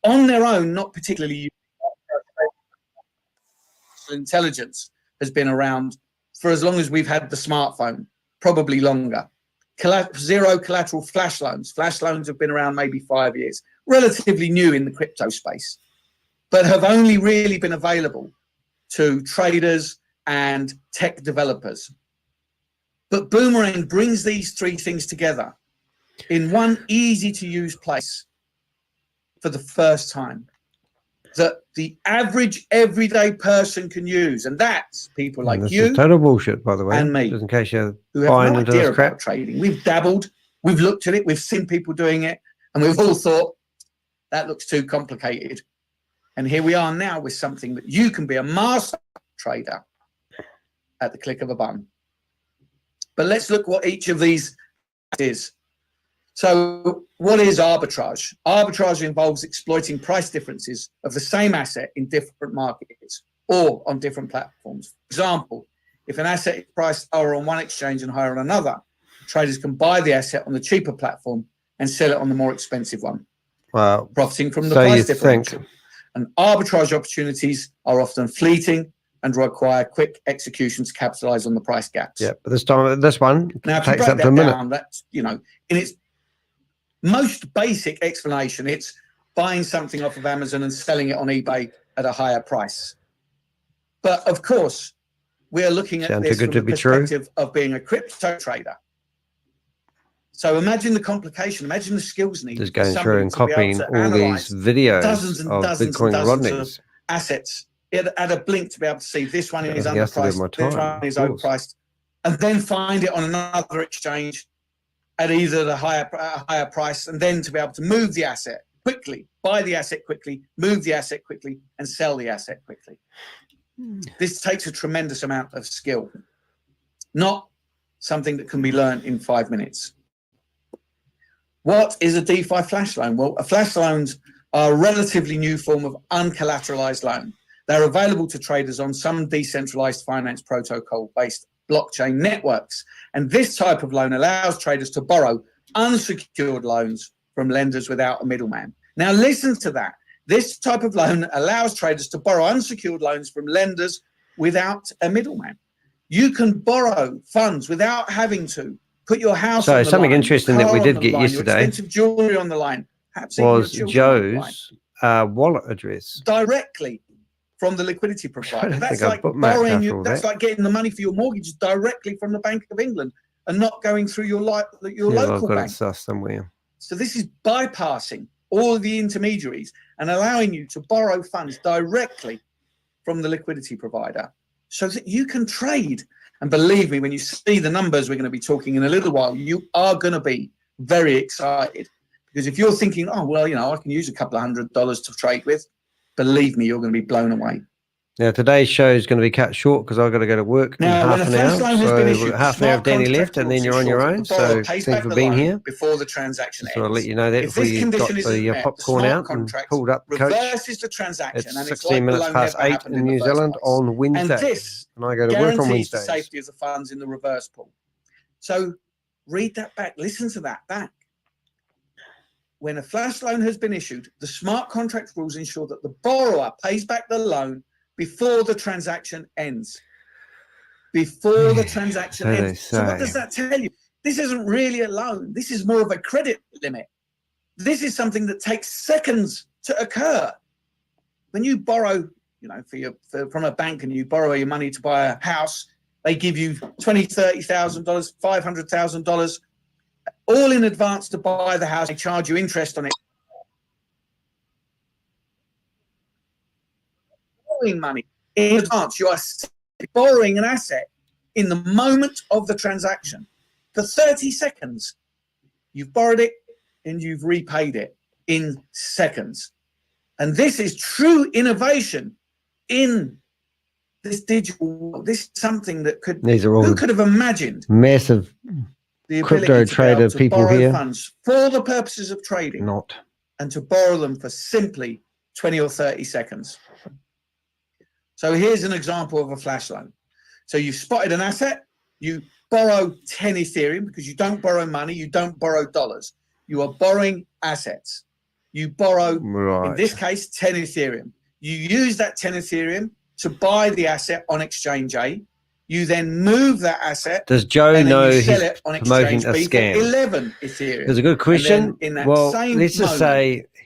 On their own, not particularly useful. Intelligence has been around for as long as we've had the smartphone, probably longer. Zero collateral flash loans. Flash loans have been around maybe 5 years, relatively new in the crypto space. but have only really been available to traders and tech developers. But Boomerang brings these three things together in one easy to use place for the first time that the average everyday person can use. And that's people like this you. Is total bullshit, by the way. And me. Just in case you're who have buying no into idea this about crap. trading. We've dabbled, we've looked at it, we've seen people doing it, and we've all thought, that looks too complicated. And here we are now with something that you can be a master trader at the click of a button. But let's look what each of these is. So what is arbitrage? Arbitrage involves exploiting price differences of the same asset in different markets or on different platforms. For example, if an asset is priced lower on one exchange and higher on another, traders can buy the asset on the cheaper platform and sell it on the more expensive one, profiting from the price differential. And arbitrage opportunities are often fleeting and require quick execution to capitalize on the price gaps. Yeah, but this one now, if you takes break up to a that minute. down, that's, you know, in its most basic explanation, it's buying something off of Amazon and selling it on eBay at a higher price. But of course, we're looking at this from the perspective of being a crypto trader. So imagine the complication, imagine the skills needed. Just going through and copying all these videos dozens and of dozens Bitcoin and dozens Rodneys. of assets at a blink to be able to see this one is Nothing else to do with my underpriced, this time, one is of course. overpriced, and then find it on another exchange at either the higher price, and then to be able to move the asset quickly, buy the asset quickly, move the asset quickly, and sell the asset quickly. This takes a tremendous amount of skill, not something that can be learned in 5 minutes. What is a DeFi flash loan? Well, a flash loans are a relatively new form of uncollateralized loan. They're available to traders on some decentralized finance protocol-based blockchain networks. And this type of loan allows traders to borrow unsecured loans from lenders without a middleman. Now, listen to that. This type of loan allows traders to borrow unsecured loans from lenders without a middleman. You can borrow funds without having to put your house on the line. So something interesting that we did get yesterday expensive jewelry on the line, was Joe's wallet address. Directly from the liquidity provider. That's like borrowing you. That's like getting the money for your mortgage directly from the Bank of England and not going through your local I've got bank. it somewhere. So this is bypassing all of the intermediaries and allowing you to borrow funds directly from the liquidity provider so that you can trade. And believe me, when you see the numbers we're going to be talking in a little while, you are going to be very excited. Because if you're thinking, oh, well, you know, I can use a couple of $100 to trade with, believe me, you're going to be blown away. Now, today's show is going to be cut short because I've got to go to work in half an hour. So half an hour of Danny left, and then you're on your own. So thanks for being here. Before the transaction ends. So I'll let you know that before you got the popcorn out and pulled up, coach. Reverses the transaction, it's and 16 minutes past 8 in New Zealand on Wednesday. And this and I go to work on guarantees the Wednesdays. safety of the funds in the reverse pool. So read that back. Listen to that back. When a flash loan has been issued, the smart contract rules ensure that the borrower pays back the loan before the transaction ends. Before the transaction ends. So what does that tell you? This isn't really a loan. This is more of a credit limit. This is something that takes seconds to occur. When you borrow, you know, from a bank and you borrow your money to buy a house, they give you $20,000, $30,000, $500,000, all in advance to buy the house. They charge you interest on it. Borrowing money in advance. You are borrowing an asset in the moment of the transaction for 30 seconds. You've borrowed it and you've repaid it in seconds. And this is true innovation in this digital world. This is something that could, who could have imagined massive the crypto trader to people borrow here. Funds for the purposes of trading. And to borrow them for simply 20 or 30 seconds. So here's an example of a flash loan. So you've spotted an asset, you borrow 10 Ethereum because you don't borrow money, you don't borrow dollars. You are borrowing assets. You borrow, in this case, 10 Ethereum. You use that 10 Ethereum to buy the asset on exchange A. You then move that asset. Does Joe know he's it on promoting exchange a B scam? for 11 Ethereum. There's a good question. In that Well, same let's just say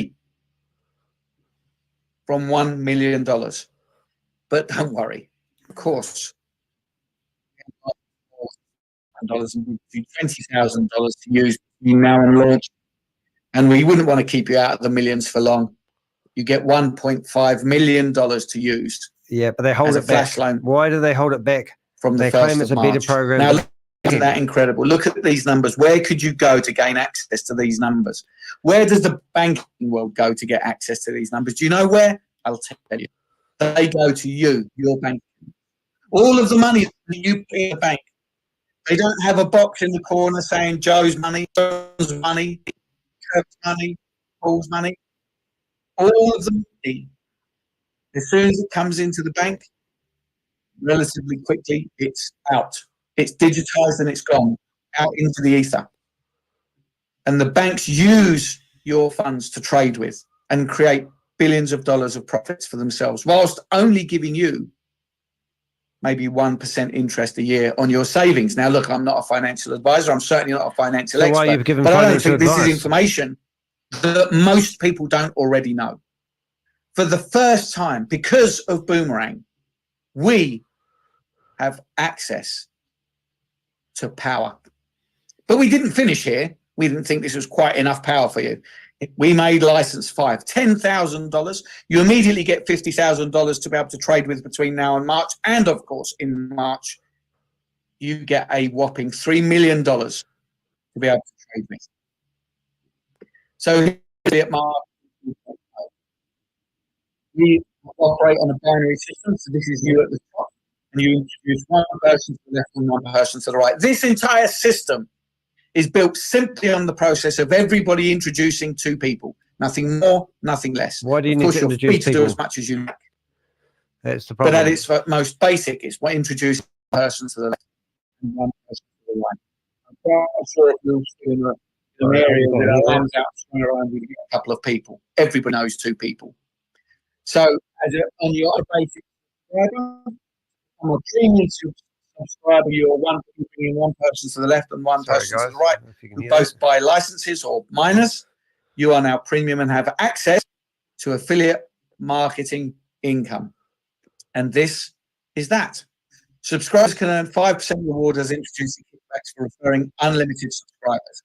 away from $1 million. But don't worry, of course, $20,000 to use between now and launch. and we wouldn't want to keep you out of the millions for long. You get $1.5 million to use. Yeah, but they hold it back. Why do they hold it back? From the they 1st claim it's of a beta March. program. Now, look at that incredible. Look at these numbers. Where could you go to gain access to these numbers? Where does the banking world go to get access to these numbers? Do you know where? I'll tell you. They go to you, your bank. All of the money that you pay in the bank. They don't have a box in the corner saying Joe's money, Joe's money, Kirk's money, Paul's money. All of the money, as soon as it comes into the bank, relatively quickly, it's out. It's digitized and it's gone out into the ether. And the banks use your funds to trade with and create billions of dollars of profits for themselves, whilst only giving you maybe 1% interest a year on your savings. Now, look, I'm not a financial advisor. I'm certainly not a financial expert. Why you've given but I don't think advice? This is information that most people don't already know. For the first time, because of Boomerang, we have access to power. But we didn't finish here. We didn't think this was quite enough power for you. We made license 5, $10,000. You immediately get $50,000 to be able to trade with between now and March. And of course, in March, you get a whopping $3 million to be able to trade with. So here at March, we operate on a binary system. So this is you at the top, and you introduce one person to the left and one person to the right. This entire system is built simply on the process of everybody introducing 2 people. Nothing more, nothing less. Why do you need to introduce free to people? do as much as you like. That's the problem. But at its most basic, it's what introduces one person to the left and one person to the right. I'm sure if you're in an area that alarms out swing around, we get a couple of people. Everybody knows 2 people. So on your basic subscriber, on a premium subscriber, you're bringing one person to the left and one person to the right, who both buy licenses or miners. You are now premium and have access to affiliate marketing income. And this is that. Subscribers can earn 5% reward as introducing kickbacks for referring unlimited subscribers.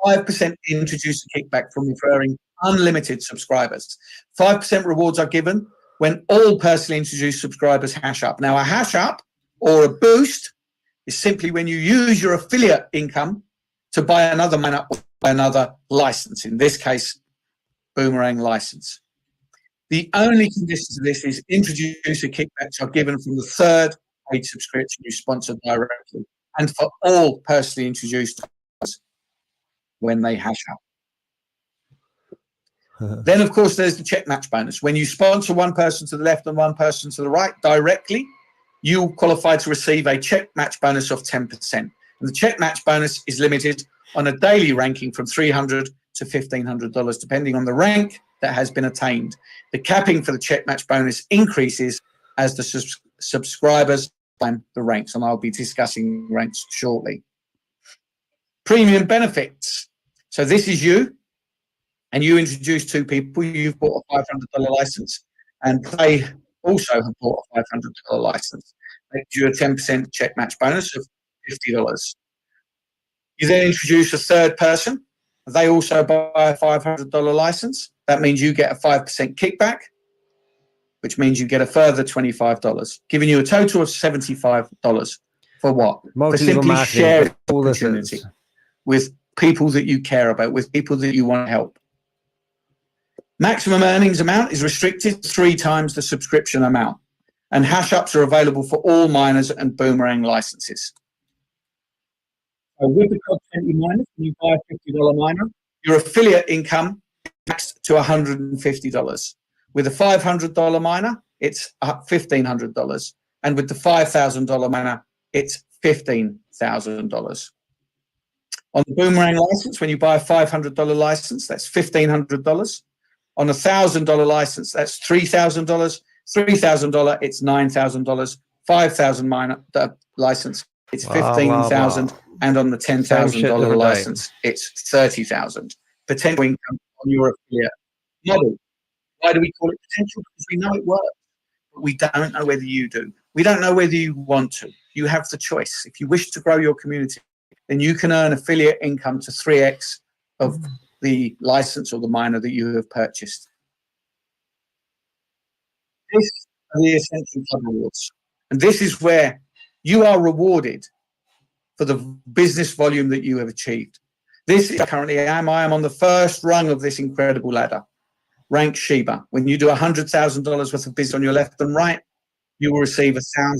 5% introduce a kickback from referring unlimited subscribers. 5% rewards are given when all personally introduced subscribers hash up. Now, a hash up or a boost is simply when you use your affiliate income to buy another miner or buy another license. In this case, Boomerang license. The only condition to this is introducer kickbacks are given from the 3rd paid subscription you sponsor directly, and for all personally introduced when they hash up. Then, of course, there's the check match bonus. When you sponsor one person to the left and one person to the right directly, you qualify to receive a check match bonus of 10%. And the check match bonus is limited on a daily ranking from $300 to $1,500, depending on the rank that has been attained. The capping for the check match bonus increases as the subscribers climb the ranks, and I'll be discussing ranks shortly. Premium benefits. So this is you, and you introduce 2 people. You've bought a $500 license, and they also have bought a $500 license. They give you a 10% check match bonus of $50. You then introduce a 3rd person. They also buy a $500 license. That means you get a 5% kickback, which means you get a further $25, giving you a total of $75 for what? For simply sharing opportunity with people that you care about, with people that you want to help. Maximum earnings amount is restricted 3 times the subscription amount, and hash ups are available for all miners and Boomerang licenses. So with the code 20 miners, when you buy a $50 miner, your affiliate income maxed to $150. With a $500 miner, it's $1,500, and with the $5,000 miner, it's $15,000. On the Boomerang license, when you buy a $500 license, that's $1,500. On a $1,000 license, that's $3,000. $3,000, it's $9,000. $5,000 miner license, it's $15,000. And on the $10,000 license, it's $30,000. Potential income on your affiliate model. Why do we call it potential? Because we know it works, but we don't know whether you do. We don't know whether you want to. You have the choice. If you wish to grow your community, then you can earn affiliate income to 3x of the license or the miner that you have purchased. This are the Ascension Club rewards. And this is where you are rewarded for the business volume that you have achieved. This is currently I am on the first rung of this incredible ladder. Rank Sheba. When you do $100,000 worth of business on your left and right, you will receive $1,000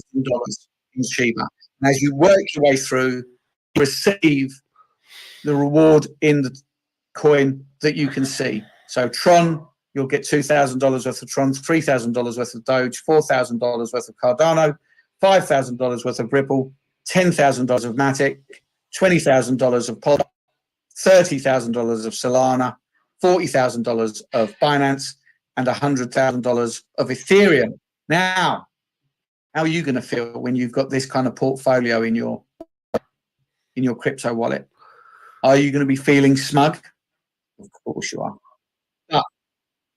in Sheba. And as you work your way through, you receive the reward in the coin that you can see. So Tron, you'll get $2,000 worth of Tron, $3,000 worth of Doge, $4,000 worth of Cardano, $5,000 worth of Ripple, $10,000 of Matic, $20,000 of Polkadot, $30,000 of Solana, $40,000 of Binance, and $100,000 of Ethereum. Now, how are you going to feel when you've got this kind of portfolio in your crypto wallet? Are you going to be feeling smug? Of course you are. But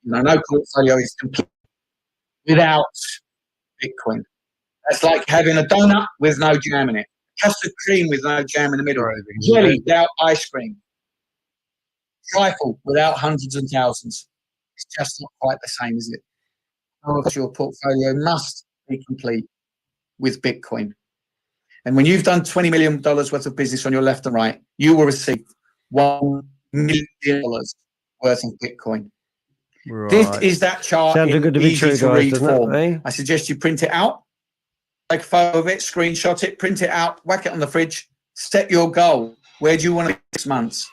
no portfolio is complete without Bitcoin. That's like having a donut with no jam in it, custard cream with no jam in the middle, jelly without ice cream, trifle without hundreds and thousands. It's just not quite the same, is it? Your portfolio must be complete with Bitcoin. And when you've done $20 million worth of business on your left and right, you will receive $1 million worth of Bitcoin. Right. This is that chart. Sounds in good to be easy true, to guys, read form. It, eh? I suggest you print it out, take a photo of it, screenshot it, print it out, whack it on the fridge, set your goal. Where do you want to be in 6 months?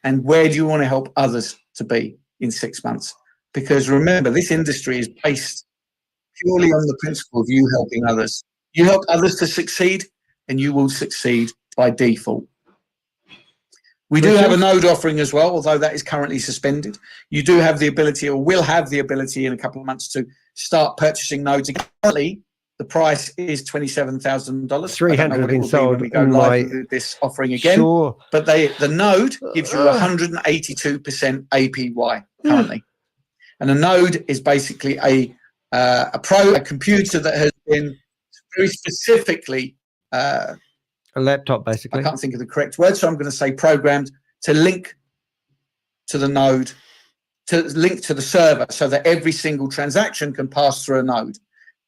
And where do you want to help others to be in 6 months? Because remember, this industry is based purely on the principle of you helping others. You help others to succeed, and you will succeed by default. We do have a node offering as well, although that is currently suspended. You do have the ability, or will have the ability in a couple of months, to start purchasing nodes. Currently, the price is $27,000. 300 been sold when we go live with this offering again. Sure. But the node gives you 182% APY currently. And a node is basically a computer that has been very specifically a laptop, basically. I can't think of the correct word, so I'm going to say programmed to link to the node, to link to the server, so that every single transaction can pass through a node.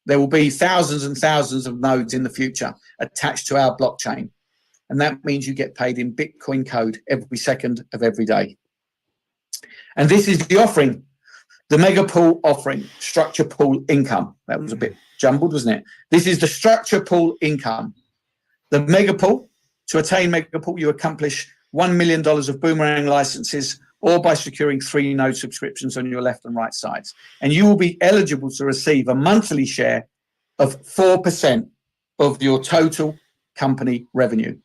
There will be thousands and thousands of nodes in the future attached to our blockchain. And that means you get paid in Bitcoin code every second of every day. And this is the offering, the mega pool offering, structure pool income. That was a bit jumbled, wasn't it? This is the structure pool income. The mega pool, to attain mega pool, you accomplish $1 million of Boomerang licenses, or by securing 3 node subscriptions on your left and right sides. And you will be eligible to receive a monthly share of 4% of your total company revenue.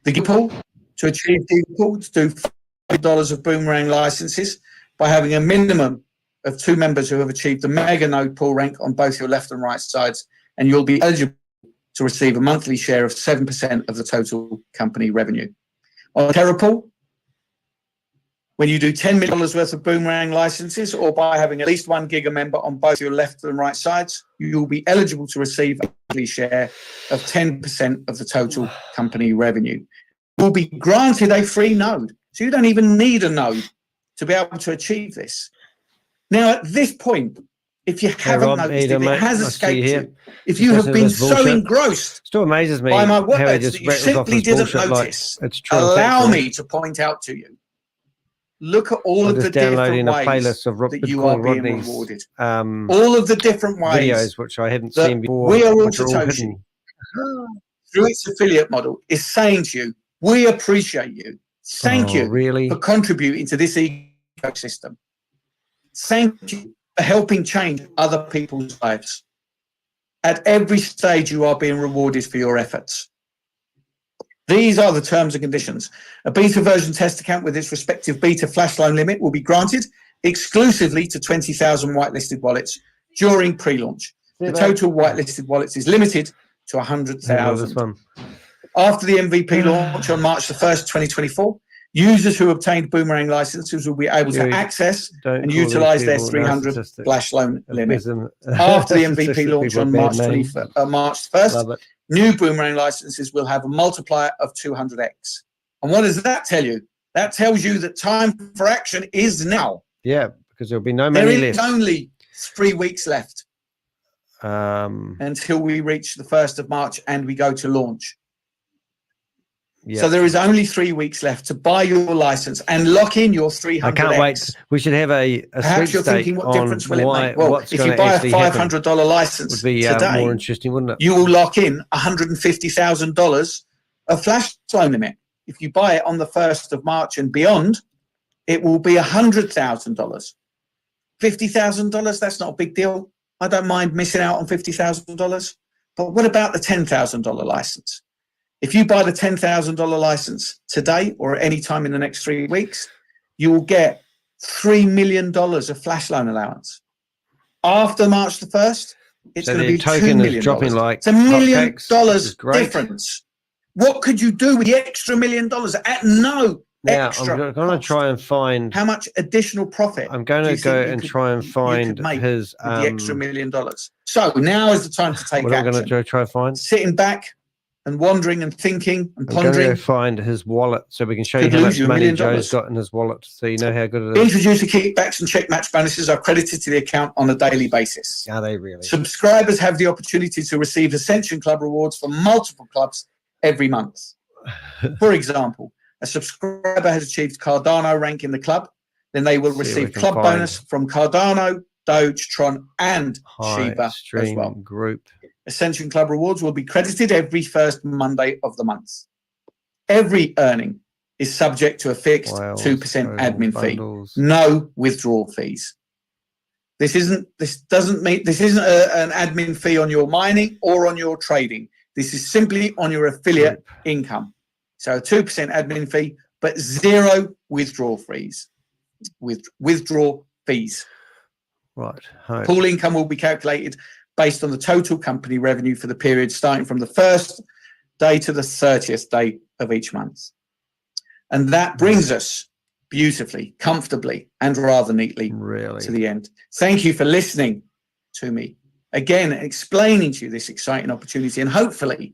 The pool, to achieve the pool, to do $5 of Boomerang licenses by having a minimum of 2 members who have achieved the mega node pool rank on both your left and right sides, and you'll be eligible to receive a monthly share of 7% of the total company revenue. On TerraPool, when you do $10 million worth of Boomerang licenses, or by having at least 1 giga member on both your left and right sides, you'll be eligible to receive a monthly share of 10% of the total company revenue. You'll be granted a free node. So you don't even need a node to be able to achieve this. Now, at this point, if you haven't noticed it, it has escaped you. If you have been so engrossed still amazes me by my words that you simply didn't notice, allow me to point out to you. Look at all of the different ways that you are being rewarded. All of the different ways videos which I haven't seen before. We are all SATOSHI, through its affiliate model, is saying to you, we appreciate you. Thank you for contributing to this ecosystem. Thank you for helping change other people's lives. At every stage, you are being rewarded for your efforts. These are the terms and conditions. A beta version test account with its respective beta flash loan limit will be granted exclusively to 20,000 whitelisted wallets during pre-launch. The total whitelisted wallets is limited to 100,000. After the MVP launch on March the 1st, 2024, users who obtained Boomerang licenses will be able to access and utilize their 300 flash loan limit. After the MVP launch on March 1st, new Boomerang licenses will have a multiplier of 200x. And what does that tell you? That tells you that time for action is now. Yeah, because there'll be no money There is left. only 3 weeks left Um, until we reach the 1st of March and we go to launch. yeah. So there is only 3 weeks left to buy your license and lock in your 300X. I can't wait. We should have a Perhaps you're thinking, what difference will it make? Well, if you buy a $500 license would be today, more interesting, wouldn't it? you will lock in $150,000 of flash loan limit. If you buy it on the 1st of March and beyond, it will be $100,000. $50,000, that's not a big deal. I don't mind missing out on $50,000. But what about the $10,000 license? If you buy the $10,000 license today or at any time in the next 3 weeks, you will get $3 million of flash loan allowance. After March the 1st, it's So going to the be token $2 is million. dropping like It's $1 million hotcakes. Great. difference. What could you do with the extra $1 million at no Now, extra I'm going to try and find. How much additional profit? I'm going to go and try and find his. The extra $1 million. So now is the time to take What I'm action. going to try and find. Sitting back and wandering and thinking and I'm going to pondering. go find his wallet so we can show you Could how lose much you $1 money million. Joe's got in his wallet, so you know how good it is. Introducer kickbacks and check match bonuses are credited to the account on a daily basis. Are they really? Subscribers have the opportunity to receive Ascension Club rewards from multiple clubs every month. For example, a subscriber has achieved Cardano rank in the club, then they will receive club bonus from Cardano, Doge, Tron, and Shiba as well. Group. Ascension Club rewards will be credited every first Monday of the month. Every earning is subject to a fixed 2% admin fee. No withdrawal fees. This isn't an admin fee on your mining or on your trading. This is simply on your affiliate income. So a 2% admin fee, but 0 withdrawal fees. Withdrawal fees. Right. Pool income will be calculated based on the total company revenue for the period starting from the 1st day to the 30th day of each month. And that brings us beautifully, comfortably, and rather neatly to the end. Thank you for listening to me. Again, explaining to you this exciting opportunity, and hopefully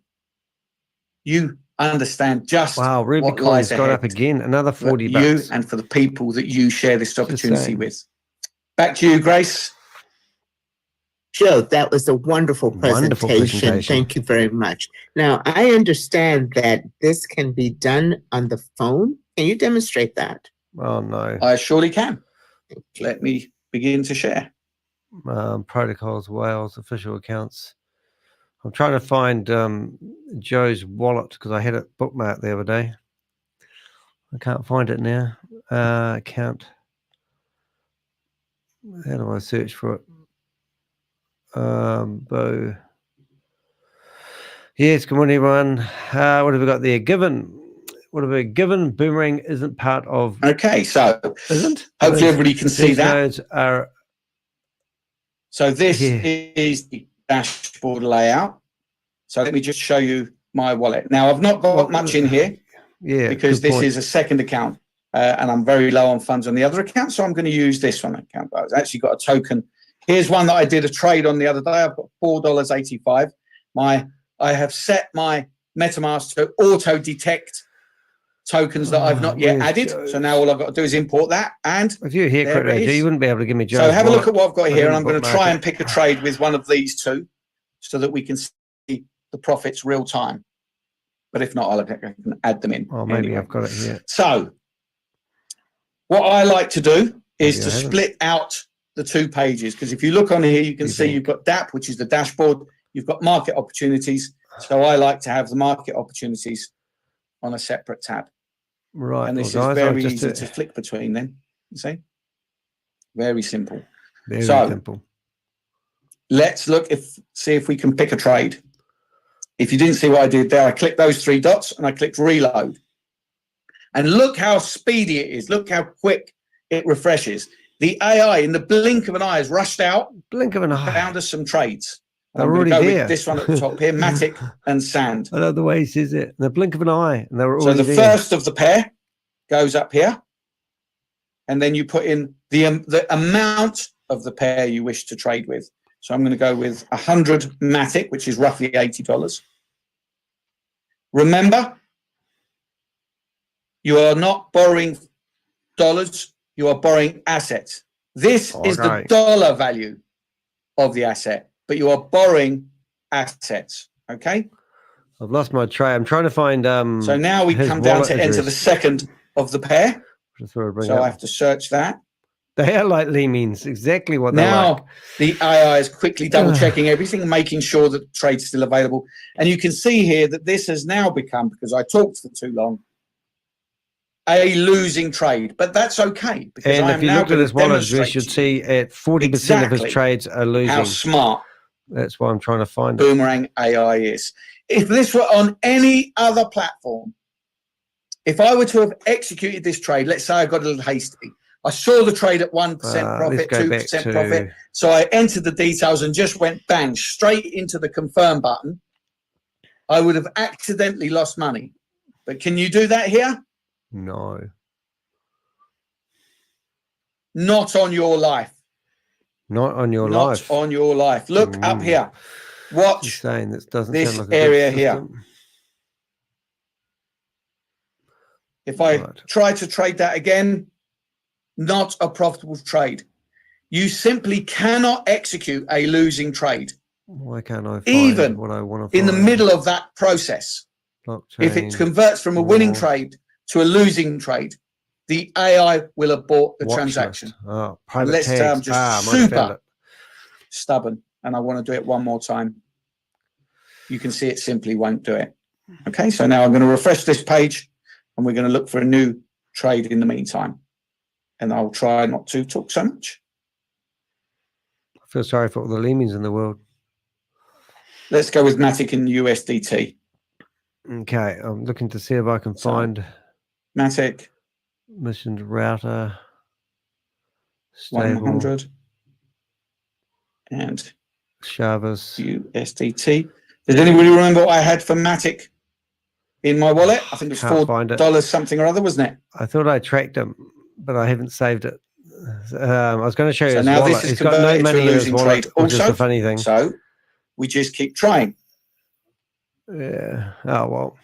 you understand just what lies ahead. Got up again, another 40 bucks. You and for the people that you share this opportunity with. Back to you, Grace. Joe, that was a wonderful presentation. Thank you very much. Now, I understand that this can be done on the phone. Can you demonstrate that? Oh, no. I surely can. Let me begin to share. Protocols, Wales, official accounts. I'm trying to find Joe's wallet because I had it bookmarked the other day. I can't find it now. Account. How do I search for it? Bo. Yes, good morning, everyone. What have we got there? What have we given? Boomerang isn't part of. Okay, so isn't. Hopefully everybody can see that. Nodes are. So this is the dashboard layout. So let me just show you my wallet. Now I've not got much in here. Yeah. Because this is a second account, and I'm very low on funds on the other account, so I'm going to use this one account. I've actually got a token. Here's one that I did a trade on the other day. I've got $4.85. I have set my MetaMask to auto detect tokens that I've not yet added. So now all I've got to do is import that. And if you're here, you wouldn't be able to give me Joe's So have a wallet. look at what I've got here, and I'm going to try and pick a trade with one of these two, so that we can see the profits real time. But if not, I can add them in. Oh, maybe anyway. I've got it here. So what I like to do is to split out the 2 pages, because if you look on here, you can see you've got DAP, which is the dashboard. You've got market opportunities. So I like to have the market opportunities on a separate tab. Right. And this is very easy to flick between them. You see? Very simple. Very simple. Let's see if we can pick a trade. If you didn't see what I did there, I clicked those 3 dots and I clicked reload. And look how speedy it is. Look how quick it refreshes. The AI in the blink of an eye has rushed out. Blink of an eye. Found us some trades. They're already there. With this one at the top here, Matic and Sand. I love the way he says it. In the blink of an eye. And they were already so the first of the pair goes up here. And then you put in the amount of the pair you wish to trade with. So I'm going to go with 100 Matic, which is roughly $80. Remember, You are not borrowing dollars, you are borrowing assets. This is the dollar value of the asset, but you are borrowing assets, okay? I've lost my tray. I'm trying to find so now we come down to enter the second of the pair. So I have to search that. They are like means exactly what they now like. The AI is quickly double checking everything, making sure that the trade's still available. And you can see here that this has now become, because I talked for too long, a losing trade, but that's okay. Because And I'm if you now look at his wallet address, you'd see at 40% of his trades are losing. How smart that's why I'm trying to find Boomerang AI is. If this were on any other platform, if I were to have executed this trade, let's say I got a little hasty. I saw the trade at 1% profit, 2% profit. So I entered the details and just went bang, straight into the confirm button. I would have accidentally lost money. But can you do that here? No. Not on your life. Not on your life. Not on your life. Look up here. Watch saying this doesn't this sound like a area good here. system. If I try to trade that again, not a profitable trade. You simply cannot execute a losing trade. Why can't I find even what I want to in find? the middle of that process? Blockchain, if it converts from a winning trade to a losing trade, the AI will abort the transaction. Oh, and let's say I'm just super stubborn and I want to do it one more time. You can see it simply won't do it. Okay, so now I'm going to refresh this page and we're going to look for a new trade in the meantime. And I'll try not to talk so much. I feel sorry for all the lemurs in the world. Let's go with Matic and USDT. Okay, I'm looking to see if I can find Matic. Missions router. Stable. 100. And Chavez. USDT. Does anybody remember what I had for Matic in my wallet? I think it was $4 something or other, wasn't it? I thought I tracked him, but I haven't saved it. I was going to show you so his now wallet. This is He's got no money in his wallet, trade which is also, the funny thing. So we just keep trying. Yeah. Oh, well.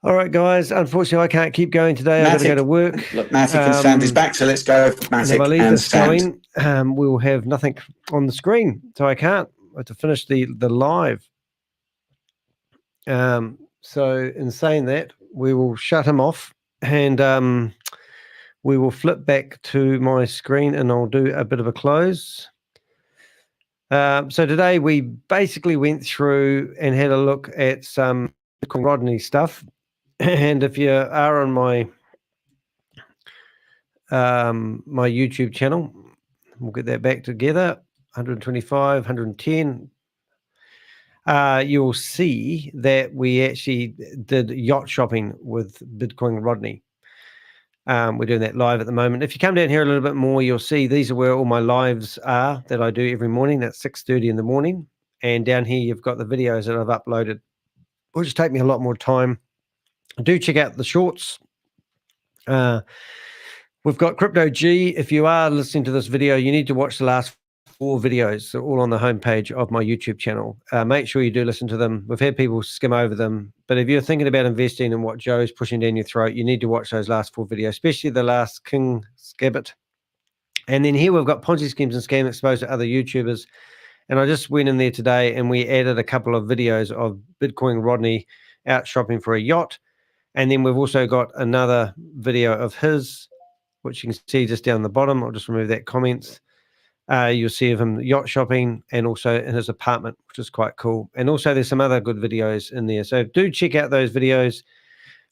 All right, guys. Unfortunately, I can't keep going today. I've got to go to work. Look, Matic and Sand is back, so let's go for Matic if I leave and this Sand. going, we'll have nothing on the screen, so I can't. I have to finish the live. So in saying that, we will shut him off and we will flip back to my screen and I'll do a bit of a close. So today we basically went through and had a look at some Rodney stuff. And if you are on my my YouTube channel, we'll get that back together. 125, 110. You'll see that we actually did yacht shopping with Bitcoin Rodney. We're doing that live at the moment. If you come down here a little bit more, you'll see these are where all my lives are that I do every morning. That's 6:30 in the morning. And down here, you've got the videos that I've uploaded, which take me a lot more time. Do check out the shorts. We've got Crypto G. If you are listening to this video, you need to watch the last 4 videos. They're all on the homepage of my YouTube channel. Make sure you do listen to them. We've had people skim over them. But if you're thinking about investing in what Joe's pushing down your throat, you need to watch those last 4 videos, especially the last King Scabbit. And then here we've got Ponzi schemes and scam exposed to other YouTubers. And I just went in there today and we added a couple of videos of Bitcoin Rodney out shopping for a yacht. And then we've also got another video of his, which you can see just down the bottom. I'll just remove that comments. You'll see of him yacht shopping and also in his apartment, which is quite cool. And also there's some other good videos in there. So do check out those videos.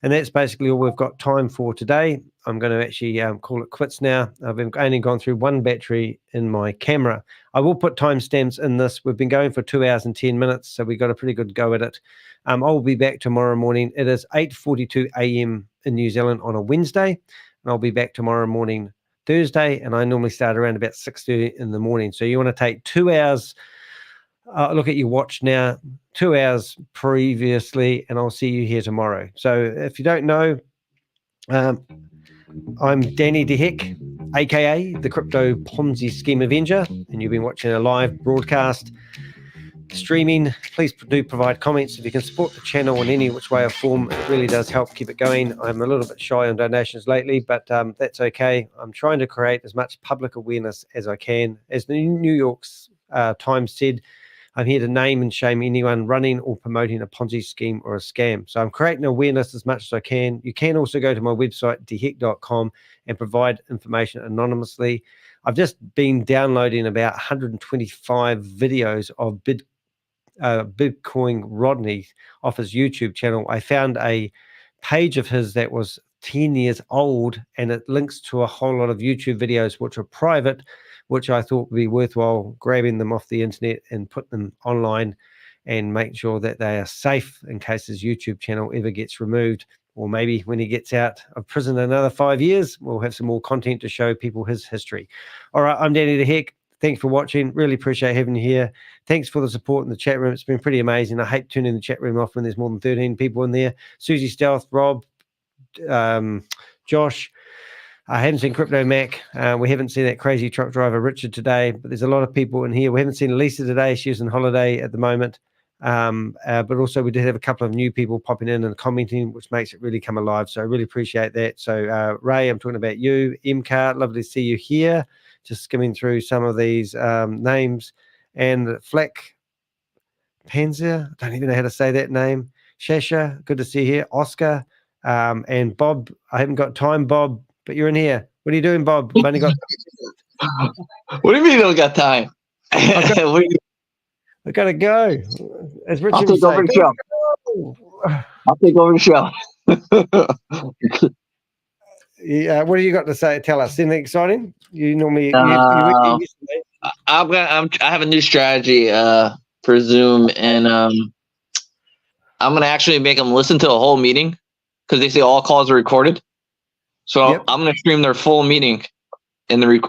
And that's basically all we've got time for today. I'm going to actually call it quits now. I've only gone through 1 battery in my camera. I will put timestamps in this. We've been going for 2 hours and 10 minutes, so we got a pretty good go at it. I'll be back tomorrow morning. It is 8:42 a.m. in New Zealand on a Wednesday, and I'll be back tomorrow morning, Thursday, and I normally start around about 6:30 in the morning. So you want to take 2 hours. Look at your watch now, 2 hours previously, and I'll see you here tomorrow. So if you don't know, I'm Danny DeHeck, aka the Crypto Ponzi Scheme Avenger, and you've been watching a live broadcast. streaming, please do provide comments. If you can support the channel in any which way or form, it really does help keep it going. I'm a little bit shy on donations lately, but that's okay. I'm trying to create as much public awareness as I can. As the New York's Times said, I'm here to name and shame anyone running or promoting a Ponzi scheme or a scam. So I'm creating awareness as much as I can. You can also go to my website, deheck.com, and provide information anonymously. I've just been downloading about 125 videos of Bitcoin Rodney off his YouTube channel. I found a page of his that was 10 years old, and it links to a whole lot of YouTube videos which are private, which I thought would be worthwhile grabbing them off the internet and put them online and make sure that they are safe in case his YouTube channel ever gets removed. Or maybe when he gets out of prison another 5 years, we'll have some more content to show people his history. All right, I'm Danny the Heck. Thanks for watching. Really appreciate having you here. Thanks for the support in the chat room. It's been pretty amazing. I hate turning the chat room off when there's more than 13 people in there. Susie Stealth, Rob, Josh. I haven't seen Crypto Mac. We haven't seen that crazy truck driver Richard today, but there's a lot of people in here. We haven't seen Elisa today. She's on holiday at the moment. But also we did have a couple of new people popping in and commenting, which makes it really come alive. So I really appreciate that. So Ray, I'm talking about you. MCAR, lovely to see you here. Just skimming through some of these names. And Fleck Panzer, I don't even know how to say that name. Shasha, good to see you here. Oscar, and Bob. I haven't got time, Bob, but you're in here. What are you doing, Bob? I've only got... What do you mean you don't got time? I got to go. As Richard I'll take over the show. I'll take over the show. Yeah, what do you got to say? Tell us. Anything exciting? You normally I have a new strategy for Zoom, and I'm gonna actually make them listen to the whole meeting because they say all calls are recorded. So I'm gonna stream their full meeting in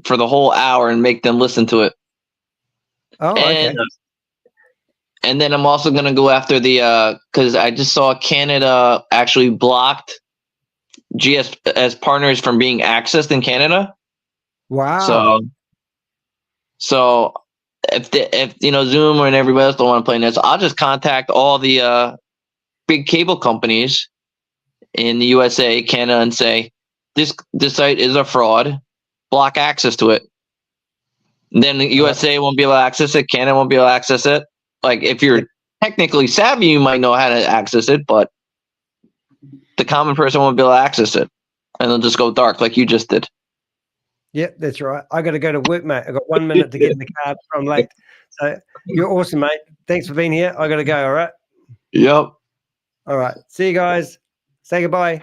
for the whole hour and make them listen to it. Oh, okay. And then I'm also gonna go after the because I just saw Canada actually blocked GS as partners from being accessed in Canada. Wow. So if you know Zoom and everybody else don't want to play this, I'll just contact all the big cable companies in the USA, Canada, and say this site is a fraud. Block access to it. And then the USA won't be able to access it. Canada won't be able to access it. Like if you're technically savvy, you might know how to access it, but the common person won't be able to access it, and they'll just go dark like you just did. Yep, that's right. I got to go to work, mate. I got 1 minute to get in the car. I'm late. So you're awesome, mate. Thanks for being here. I got to go. All right. Yep. All right. See you guys. Say goodbye.